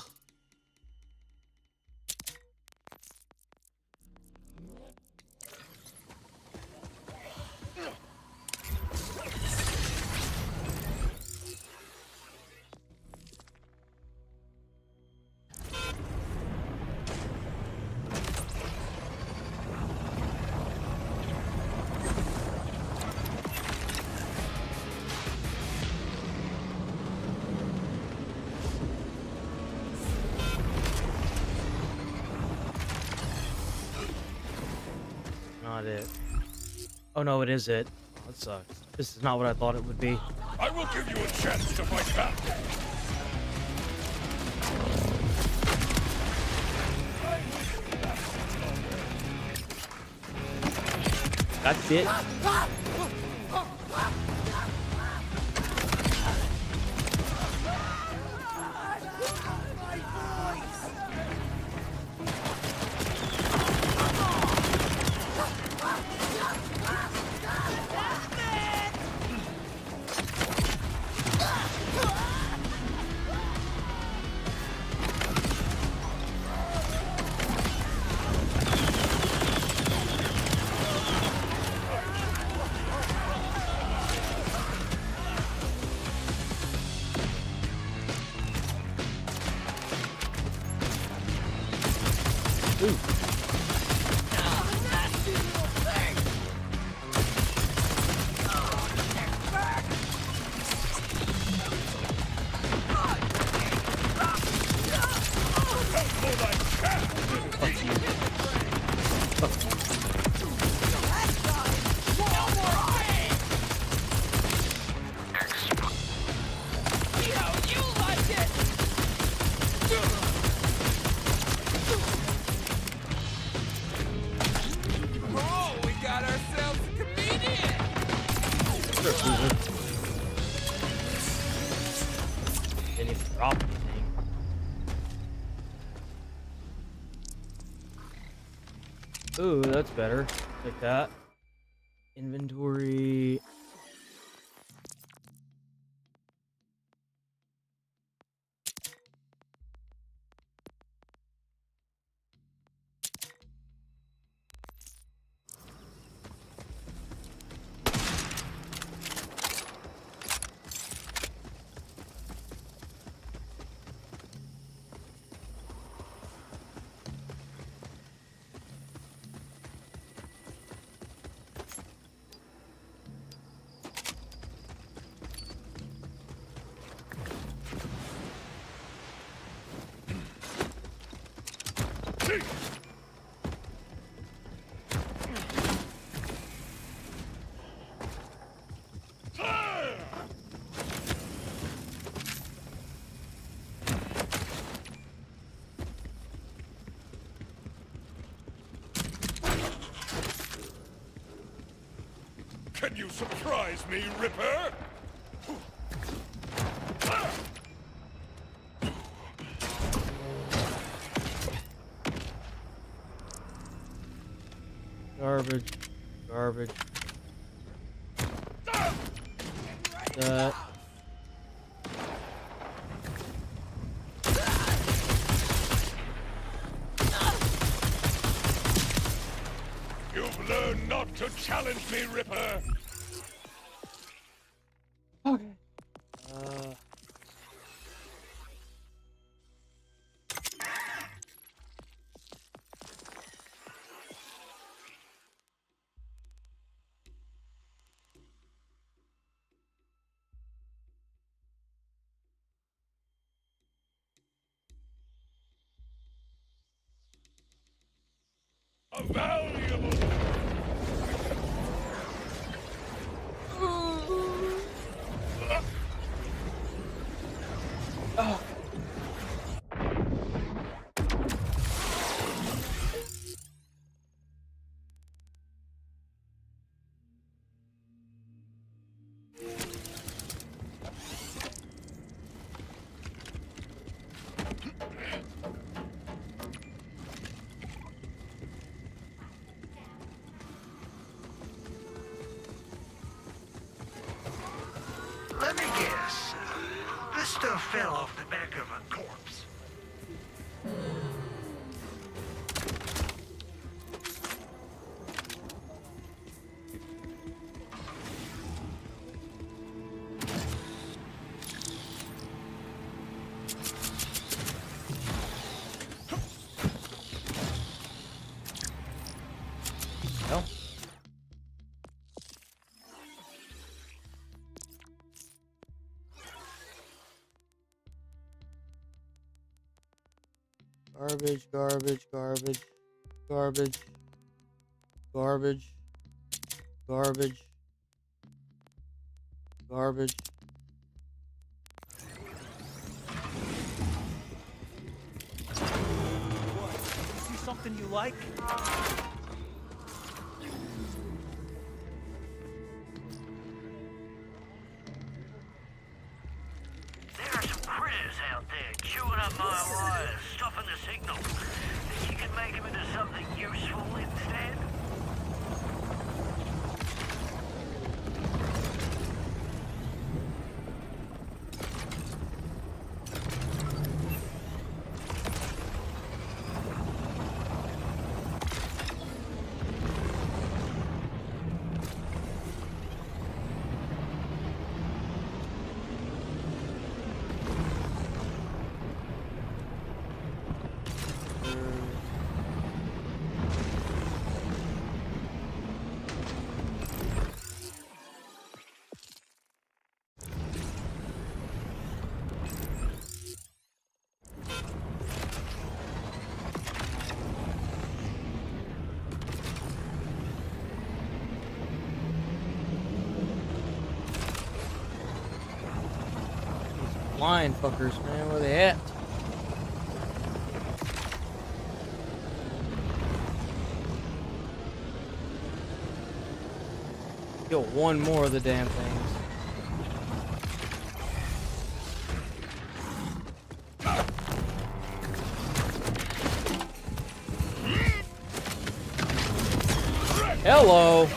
Not it. Oh no, it is it. Oh, that sucks. This is not what I thought it would be. I will give you a chance to fight back. That's it. Didn't even drop anything. Ooh, that's better. Like that. Inventory. Can you surprise me, Ripper? Garbage. Garbage. That. You You've learned not to challenge me, Ripper. Okay. A valuable. Oh. Let me guess. This stuff fell off the back of a corpse. No. Garbage, garbage, garbage, garbage, garbage, garbage, garbage. See something you like? There are some critters out there chewing up my wires, stopping the signal. Think you can make them into something useful instead? Blind fuckers, man, where they at? Kill one more of the damn things. Hello.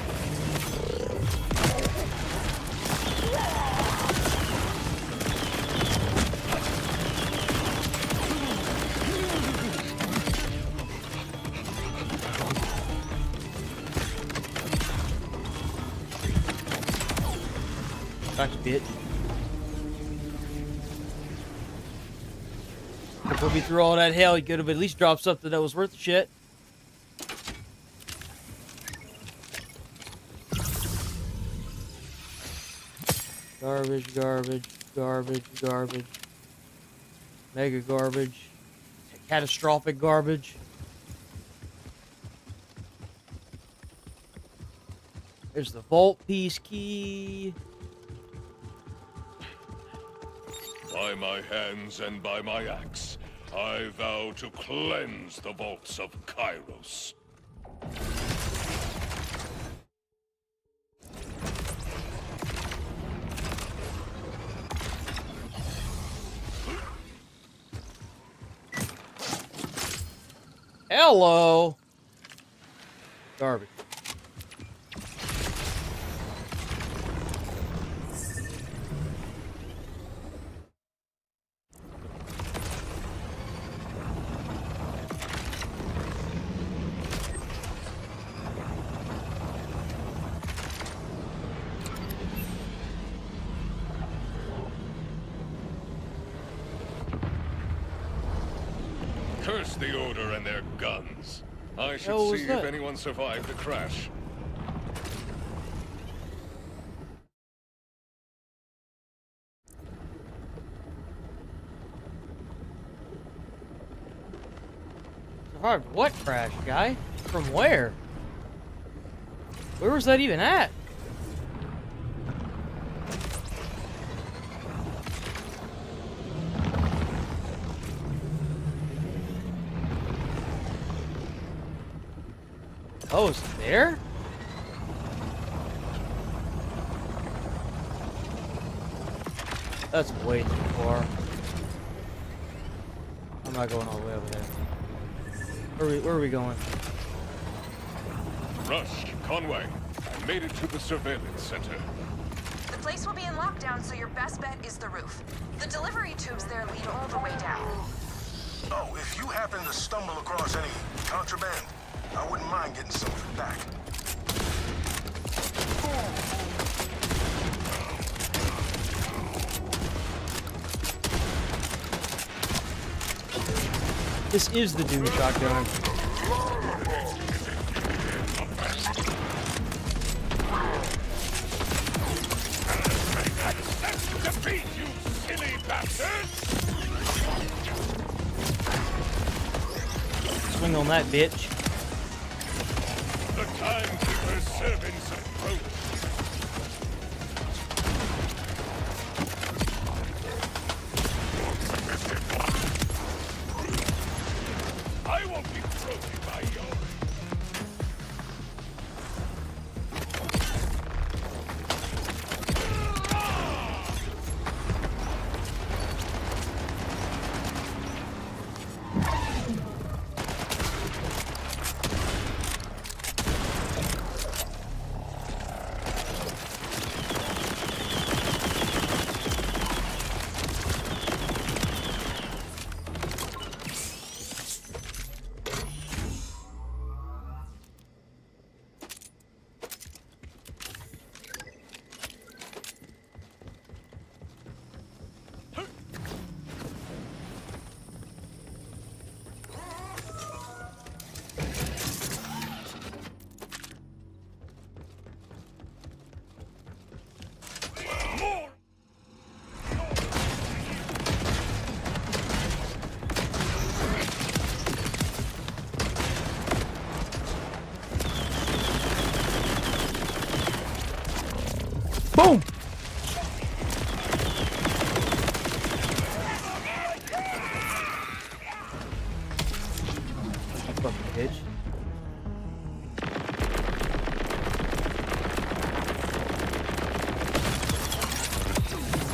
Gotcha, bitch. To put me through all that hell, you could have at least dropped something that was worth the shit. Garbage, garbage, garbage, garbage. Mega garbage. Catastrophic garbage. There's the vault piece key. By my hands and by my axe, I vow to cleanse the vaults of Kairos. Hello. Garbage. Curse the Order and their guns. I should hell was see that? if anyone survived the crash. Survived what crash, guy? From where? Where was that even at? Oh, it's there? That's way too far. I'm not going all the way over there. Where are we going? Rush, Conway. I made it to the surveillance center. The place will be in lockdown, so your best bet is the roof. The delivery tubes there lead all the way down. Oh, if you happen to stumble across any contraband, I wouldn't mind getting something back. This is the Doom shotgun. Defeat, you silly bastard! Swing on that bitch. The timekeeper's servants approach. I won't be broken by yours. Boom! Fucking bitch.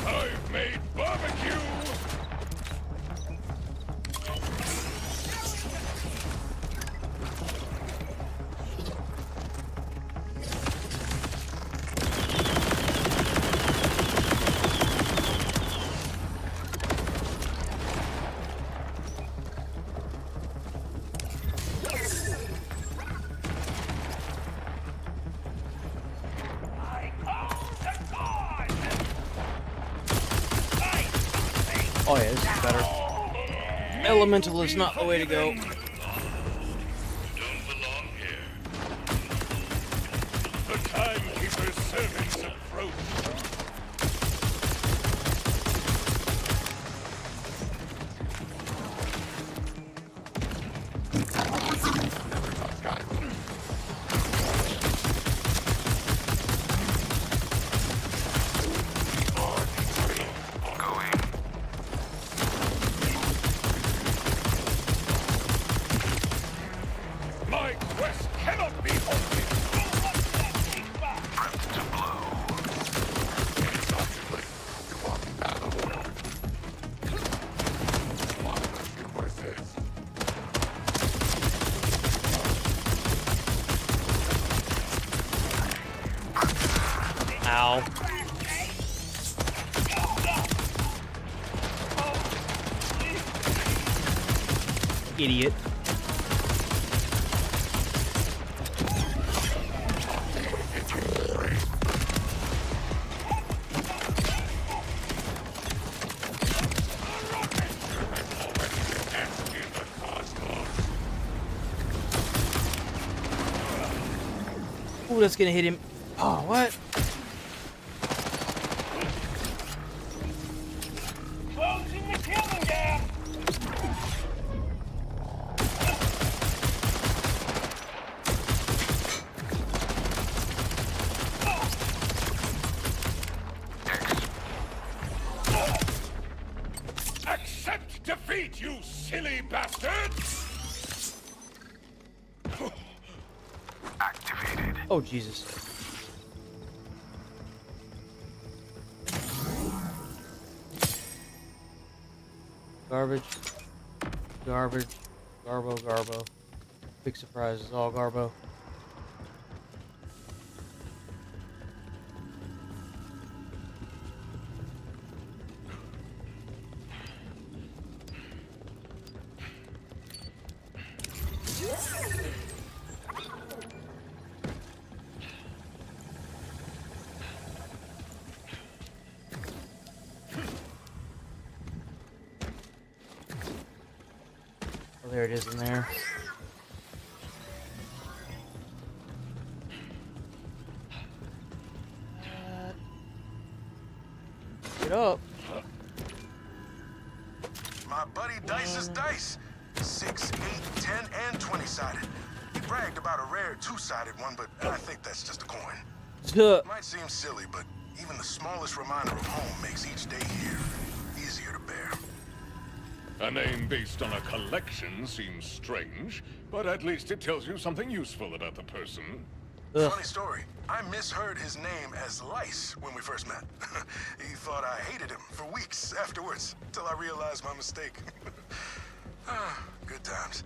I've made barbecue! Oh yeah, this is better. Elemental is not the way to go. The timekeeper's servants approach. My quest cannot be halted. Ow. Idiot. Ooh, that's gonna hit him. Oh, what? Closing the killing gap. Accept defeat, you silly bastards! Activated. Oh, Jesus. Garbage. Garbage. Garbo, Garbo. Big surprises, all Garbo. Oh, there it is in there. Get up. My buddy Dice's dice. 6, 8, 10, and 20-sided. He bragged about a rare 2-sided one, but I think that's just a coin. Might seem silly, but even the smallest reminder of home makes each day here easier to bear. A name based on a collection seems strange, but at least it tells you something useful about the person. Funny story. I misheard his name as Lice when we first met. He thought I hated him for weeks afterwards, till I realized my mistake. Good times.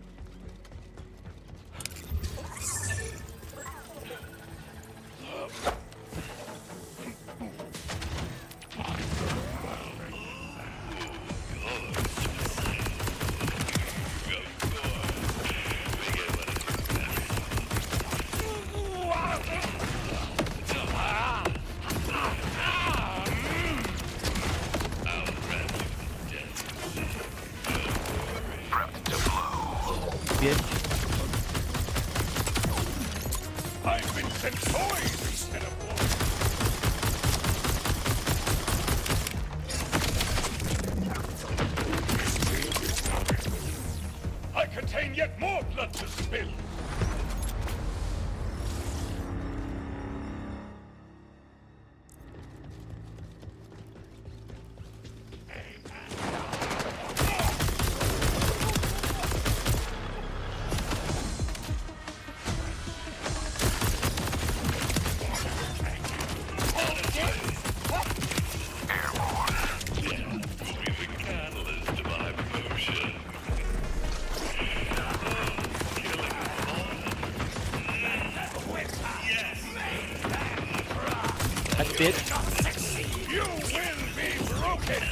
I've been sent toys instead of war. I contain yet more blood to spill. That's it. You will be broken.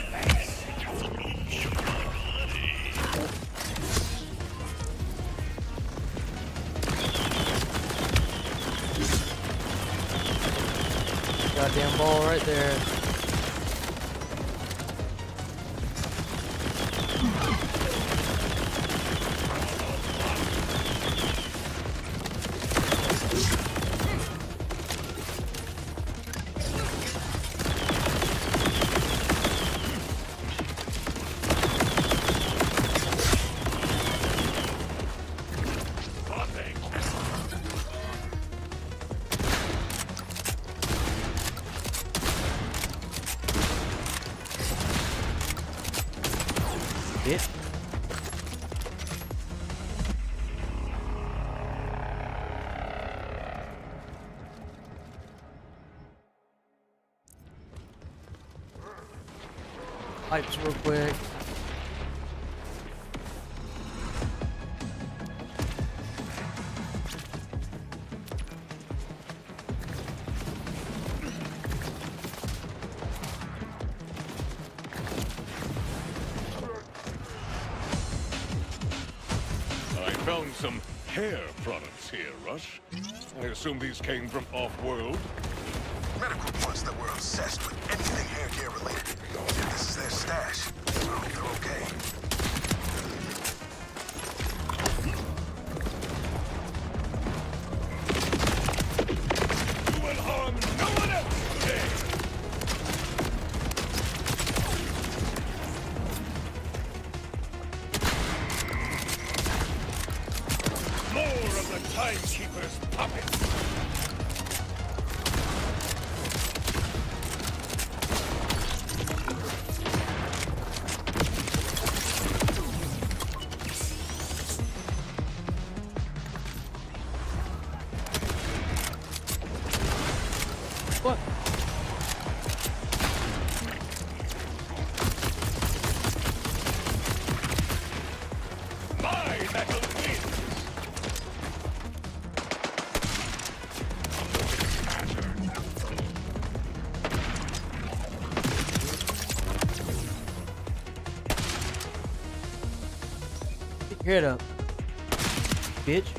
Goddamn ball right there. It. Pipes real quick. I found some hair products here, Rush. I assume these came from off-world? Medical ones that were obsessed with anything hair care related. This is their stash. I hope they're okay. timekeeper's puppet. What? My metal wins. Get your head up, bitch.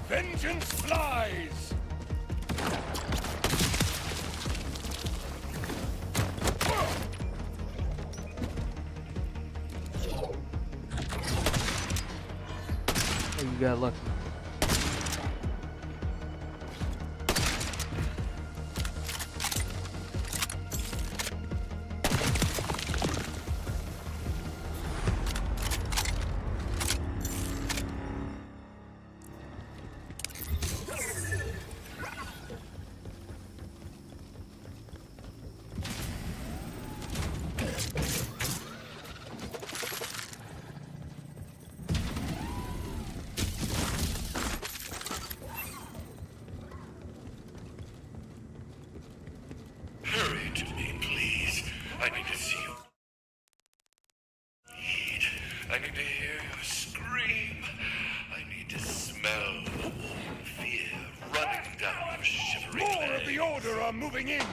Vengeance flies! Oh, you got lucky. Hurry to me, please. I need to see you. I need to hear you scream. I need to smell the warm fear running down your shivering legs. More of the Order are moving in!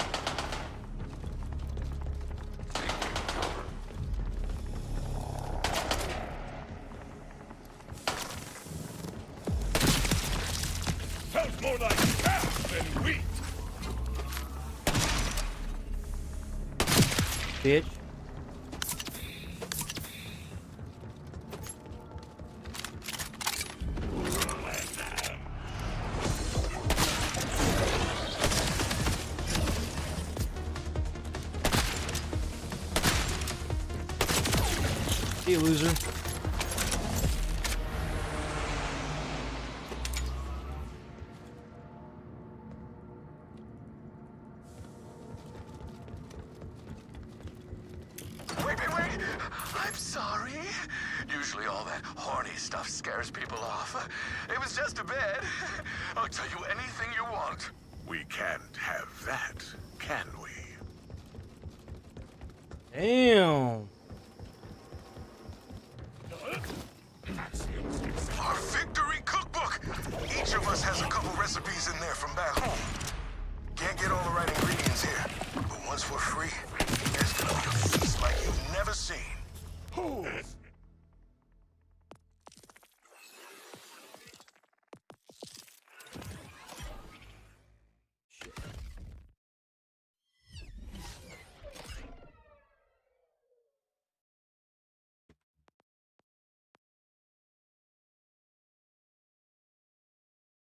Felt more like chaff than wheat! Bitch. See you, loser. Wait. I'm sorry. Usually all that horny stuff scares people off. It was just a bed. I'll tell you anything you want. We can't have that, can we? Damn. Our victory cookbook! Each of us has a couple recipes in there from back home. Can't get all the right ingredients here, but once we're free, there's gonna be a feast like you've never seen.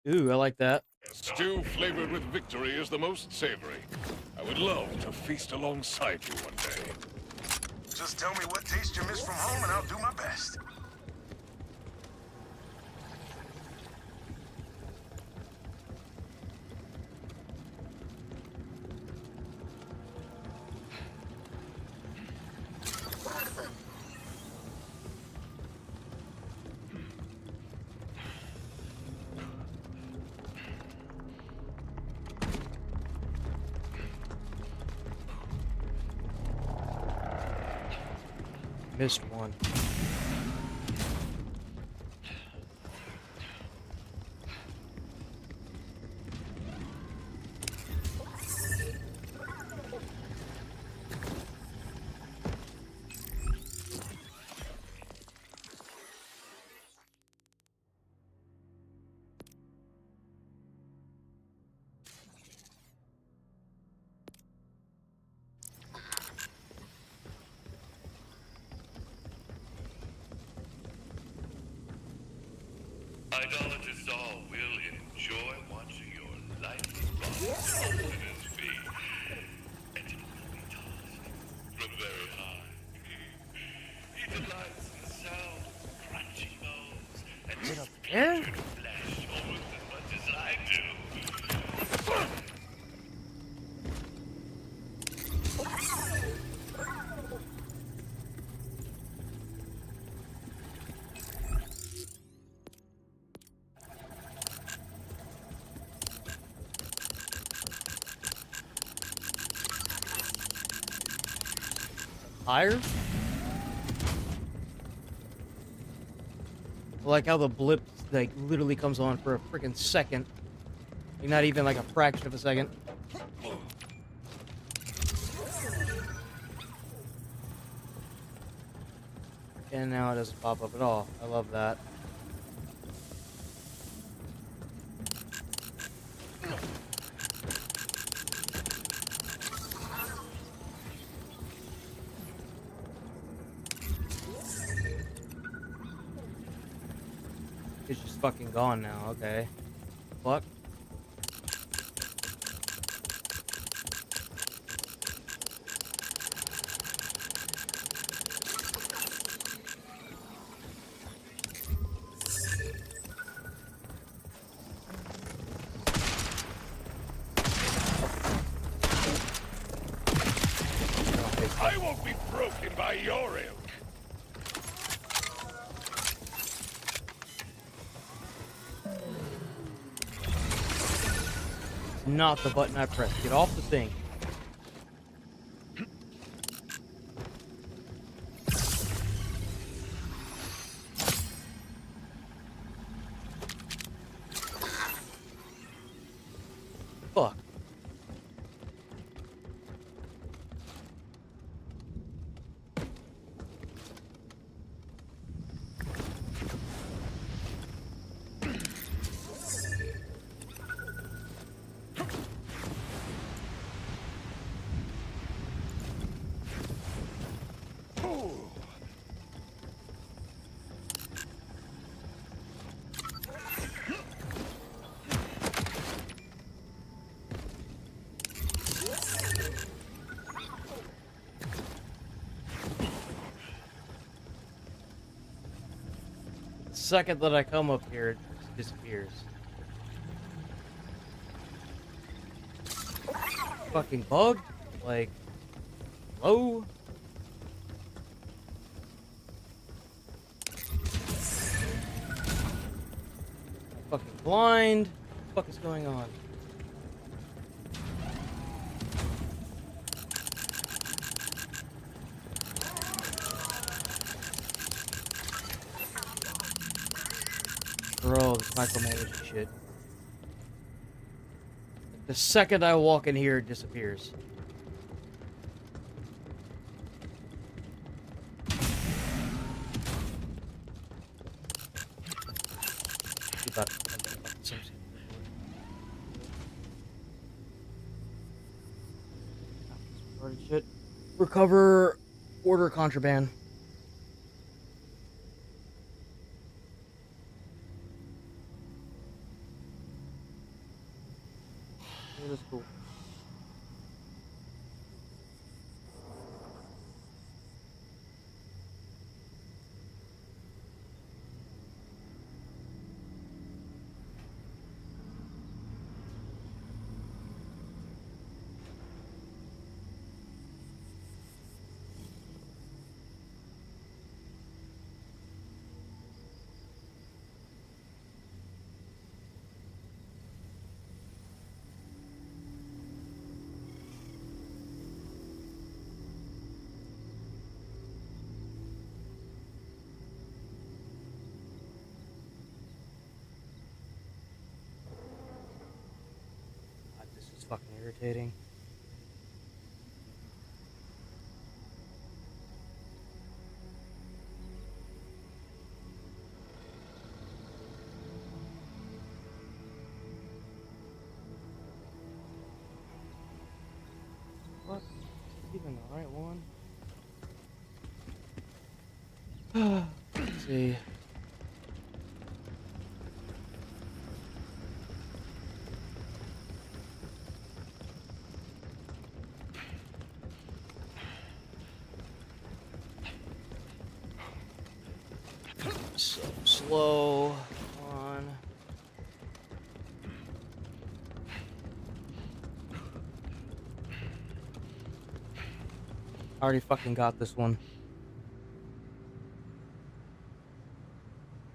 Ooh, I like that. Stew flavored with victory is the most savory. I would love to feast alongside you one day. Just tell me what taste you miss from home and I'll do my best. Missed one. idolaters all will enjoy watching your life confidence be, and it will be tossed from very high. He delights in sound, crunchy bones, and splintered flesh almost as much as I do. Higher? I like how the blip like literally comes on for a freaking second. Like, not even like a fraction of a second. And now it doesn't pop up at all. I love that. It's just fucking gone now, okay. Fuck. I won't be broken by your ilk. Not the button I pressed. Get off the thing. Fuck. The second that I come up here, it just disappears. Fucking bug? Like, hello? I'm fucking blind. What the fuck is going on? Bro, this micromanaging shit. The second I walk in here, it disappears. Shit. Recover order contraband. That is cool. Fucking irritating. What? Is this even the right one? Let's see. So slow. On. I already fucking got this one.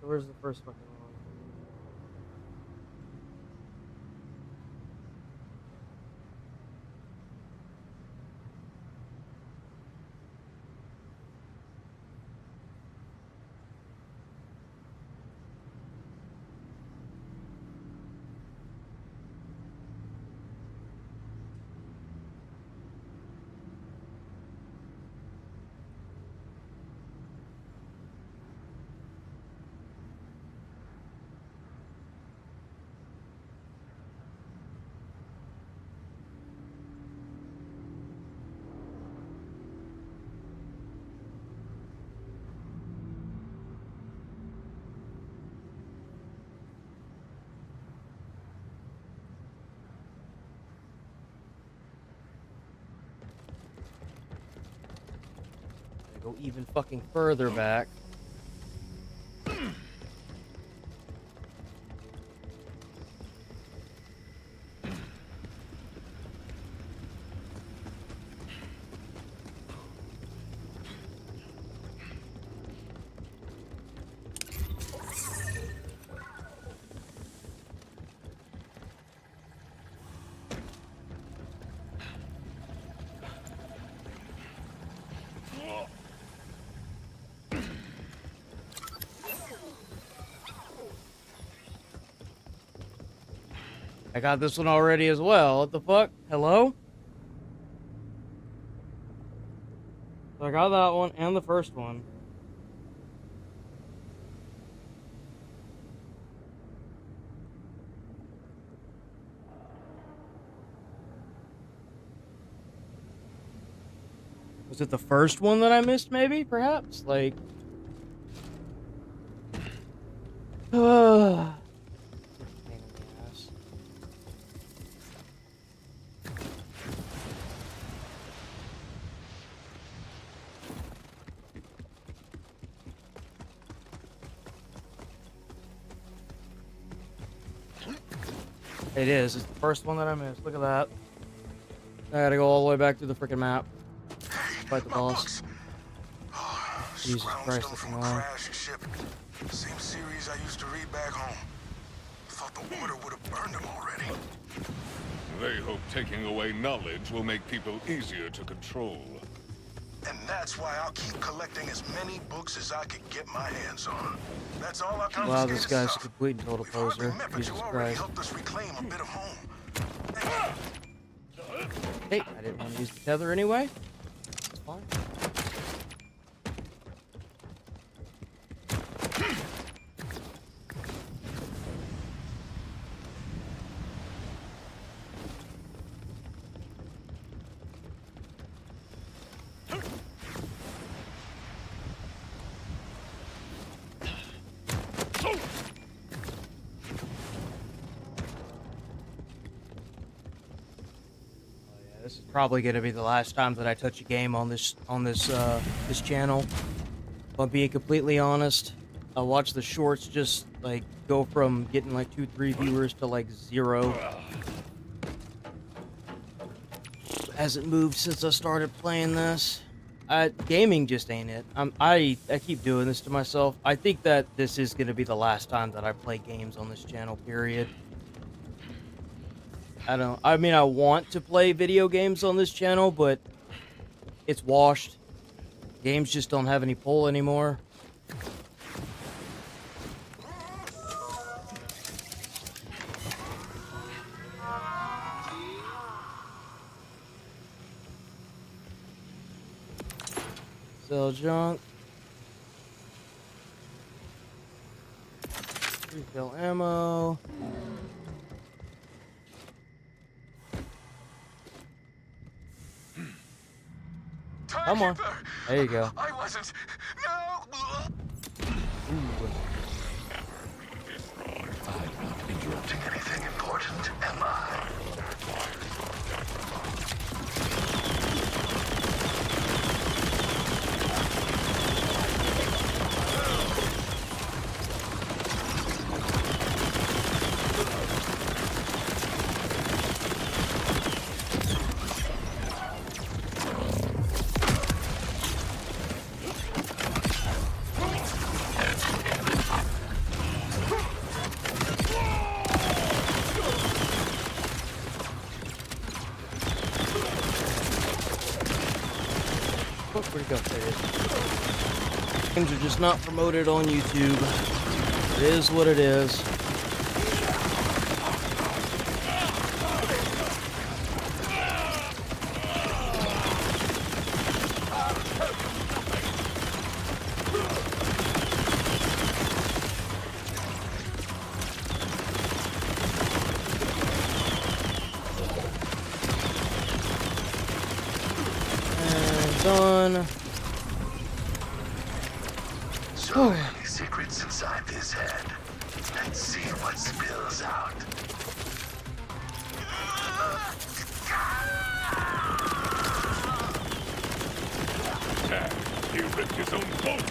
So where's the first fucking one? Go even fucking further back. I got this one already as well. What the fuck? Hello? So I got that one and the first one. Was it the first one that I missed, maybe? Perhaps? Like... It is. It's the first one that I missed. Look at that. I gotta go all the way back to the freaking map. Fight the boss. Jesus Christ, that's annoying. Same series I used to read back home. Thought the order would have burned them already. They hope taking away knowledge will make people easier to control. And that's why I'll keep collecting as many books as I could get my hands on. That's all I confiscated. Wow, this guy's a complete and total poser. Met, Jesus you Christ. helped us reclaim a bit of home. Hey, I didn't want to use the tether anyway. It's fine. This is probably going to be the last time that I touch a game on this channel. If I'm being completely honest, I watch the shorts just like go from getting like 2-3 viewers to like 0. Hasn't moved since I started playing this. Gaming just ain't it. I keep doing this to myself. I think that this is going to be the last time that I play games on this channel, period. I mean, I want to play video games on this channel, but it's washed. Games just don't have any pull anymore. Sell junk. Refill ammo. Come on. There you go. I wasn't. No. I'm not interrupting anything important, am I? where'd he go? There it is. Games are just not promoted on YouTube. It is what it is. Done. So many secrets inside this head. Let's see what spills out. He ripped his own boat.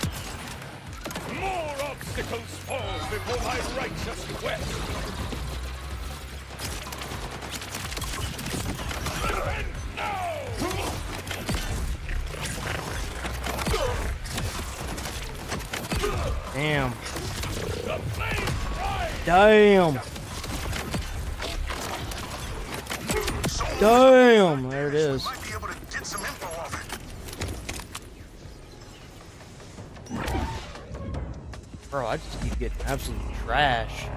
More obstacles fall before my righteous quest. Damn. Damn. Damn. There it is. Bro, I just keep getting absolute trash.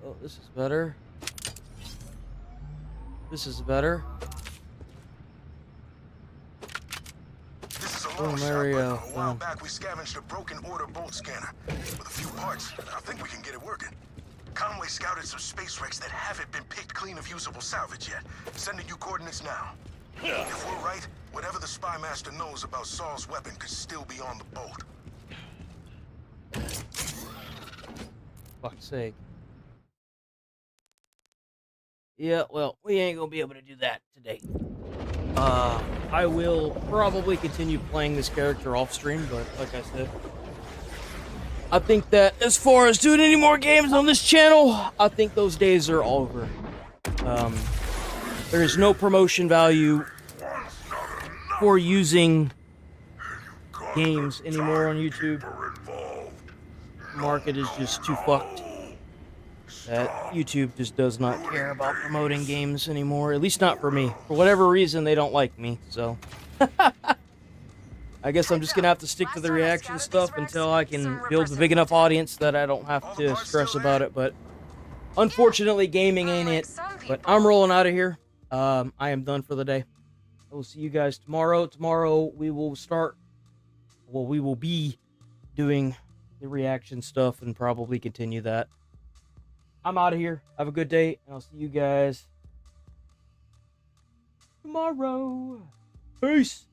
Oh, this is better. This is better. Oh, Mario. A while back, we scavenged a broken order bolt scanner with a few parts. I think we can get it working. Conway scouted some space wrecks that haven't been picked clean of usable salvage yet. Sending you coordinates now. If we're right, whatever the spy master knows about Saul's weapon could still be on the boat. Fuck's sake. Yeah, well, we ain't gonna be able to do that today. I will probably continue playing this character off stream, but like I said, I think that as far as doing any more games on this channel, I think those days are over. There is no promotion value for using games anymore on YouTube. The market is just too fucked. That YouTube just does not care about promoting games anymore, at least not for me. For whatever reason, they don't like me, so... I guess I'm just gonna have to stick to the reaction stuff until I can build a big enough audience that I don't have to stress about it, but... Unfortunately, gaming ain't it. But I'm rolling out of here. I am done for the day. I will see you guys tomorrow. Tomorrow, we will start... Well, we will be doing the reaction stuff and probably continue that. I'm out of here. Have a good day, and I'll see you guys tomorrow. Peace.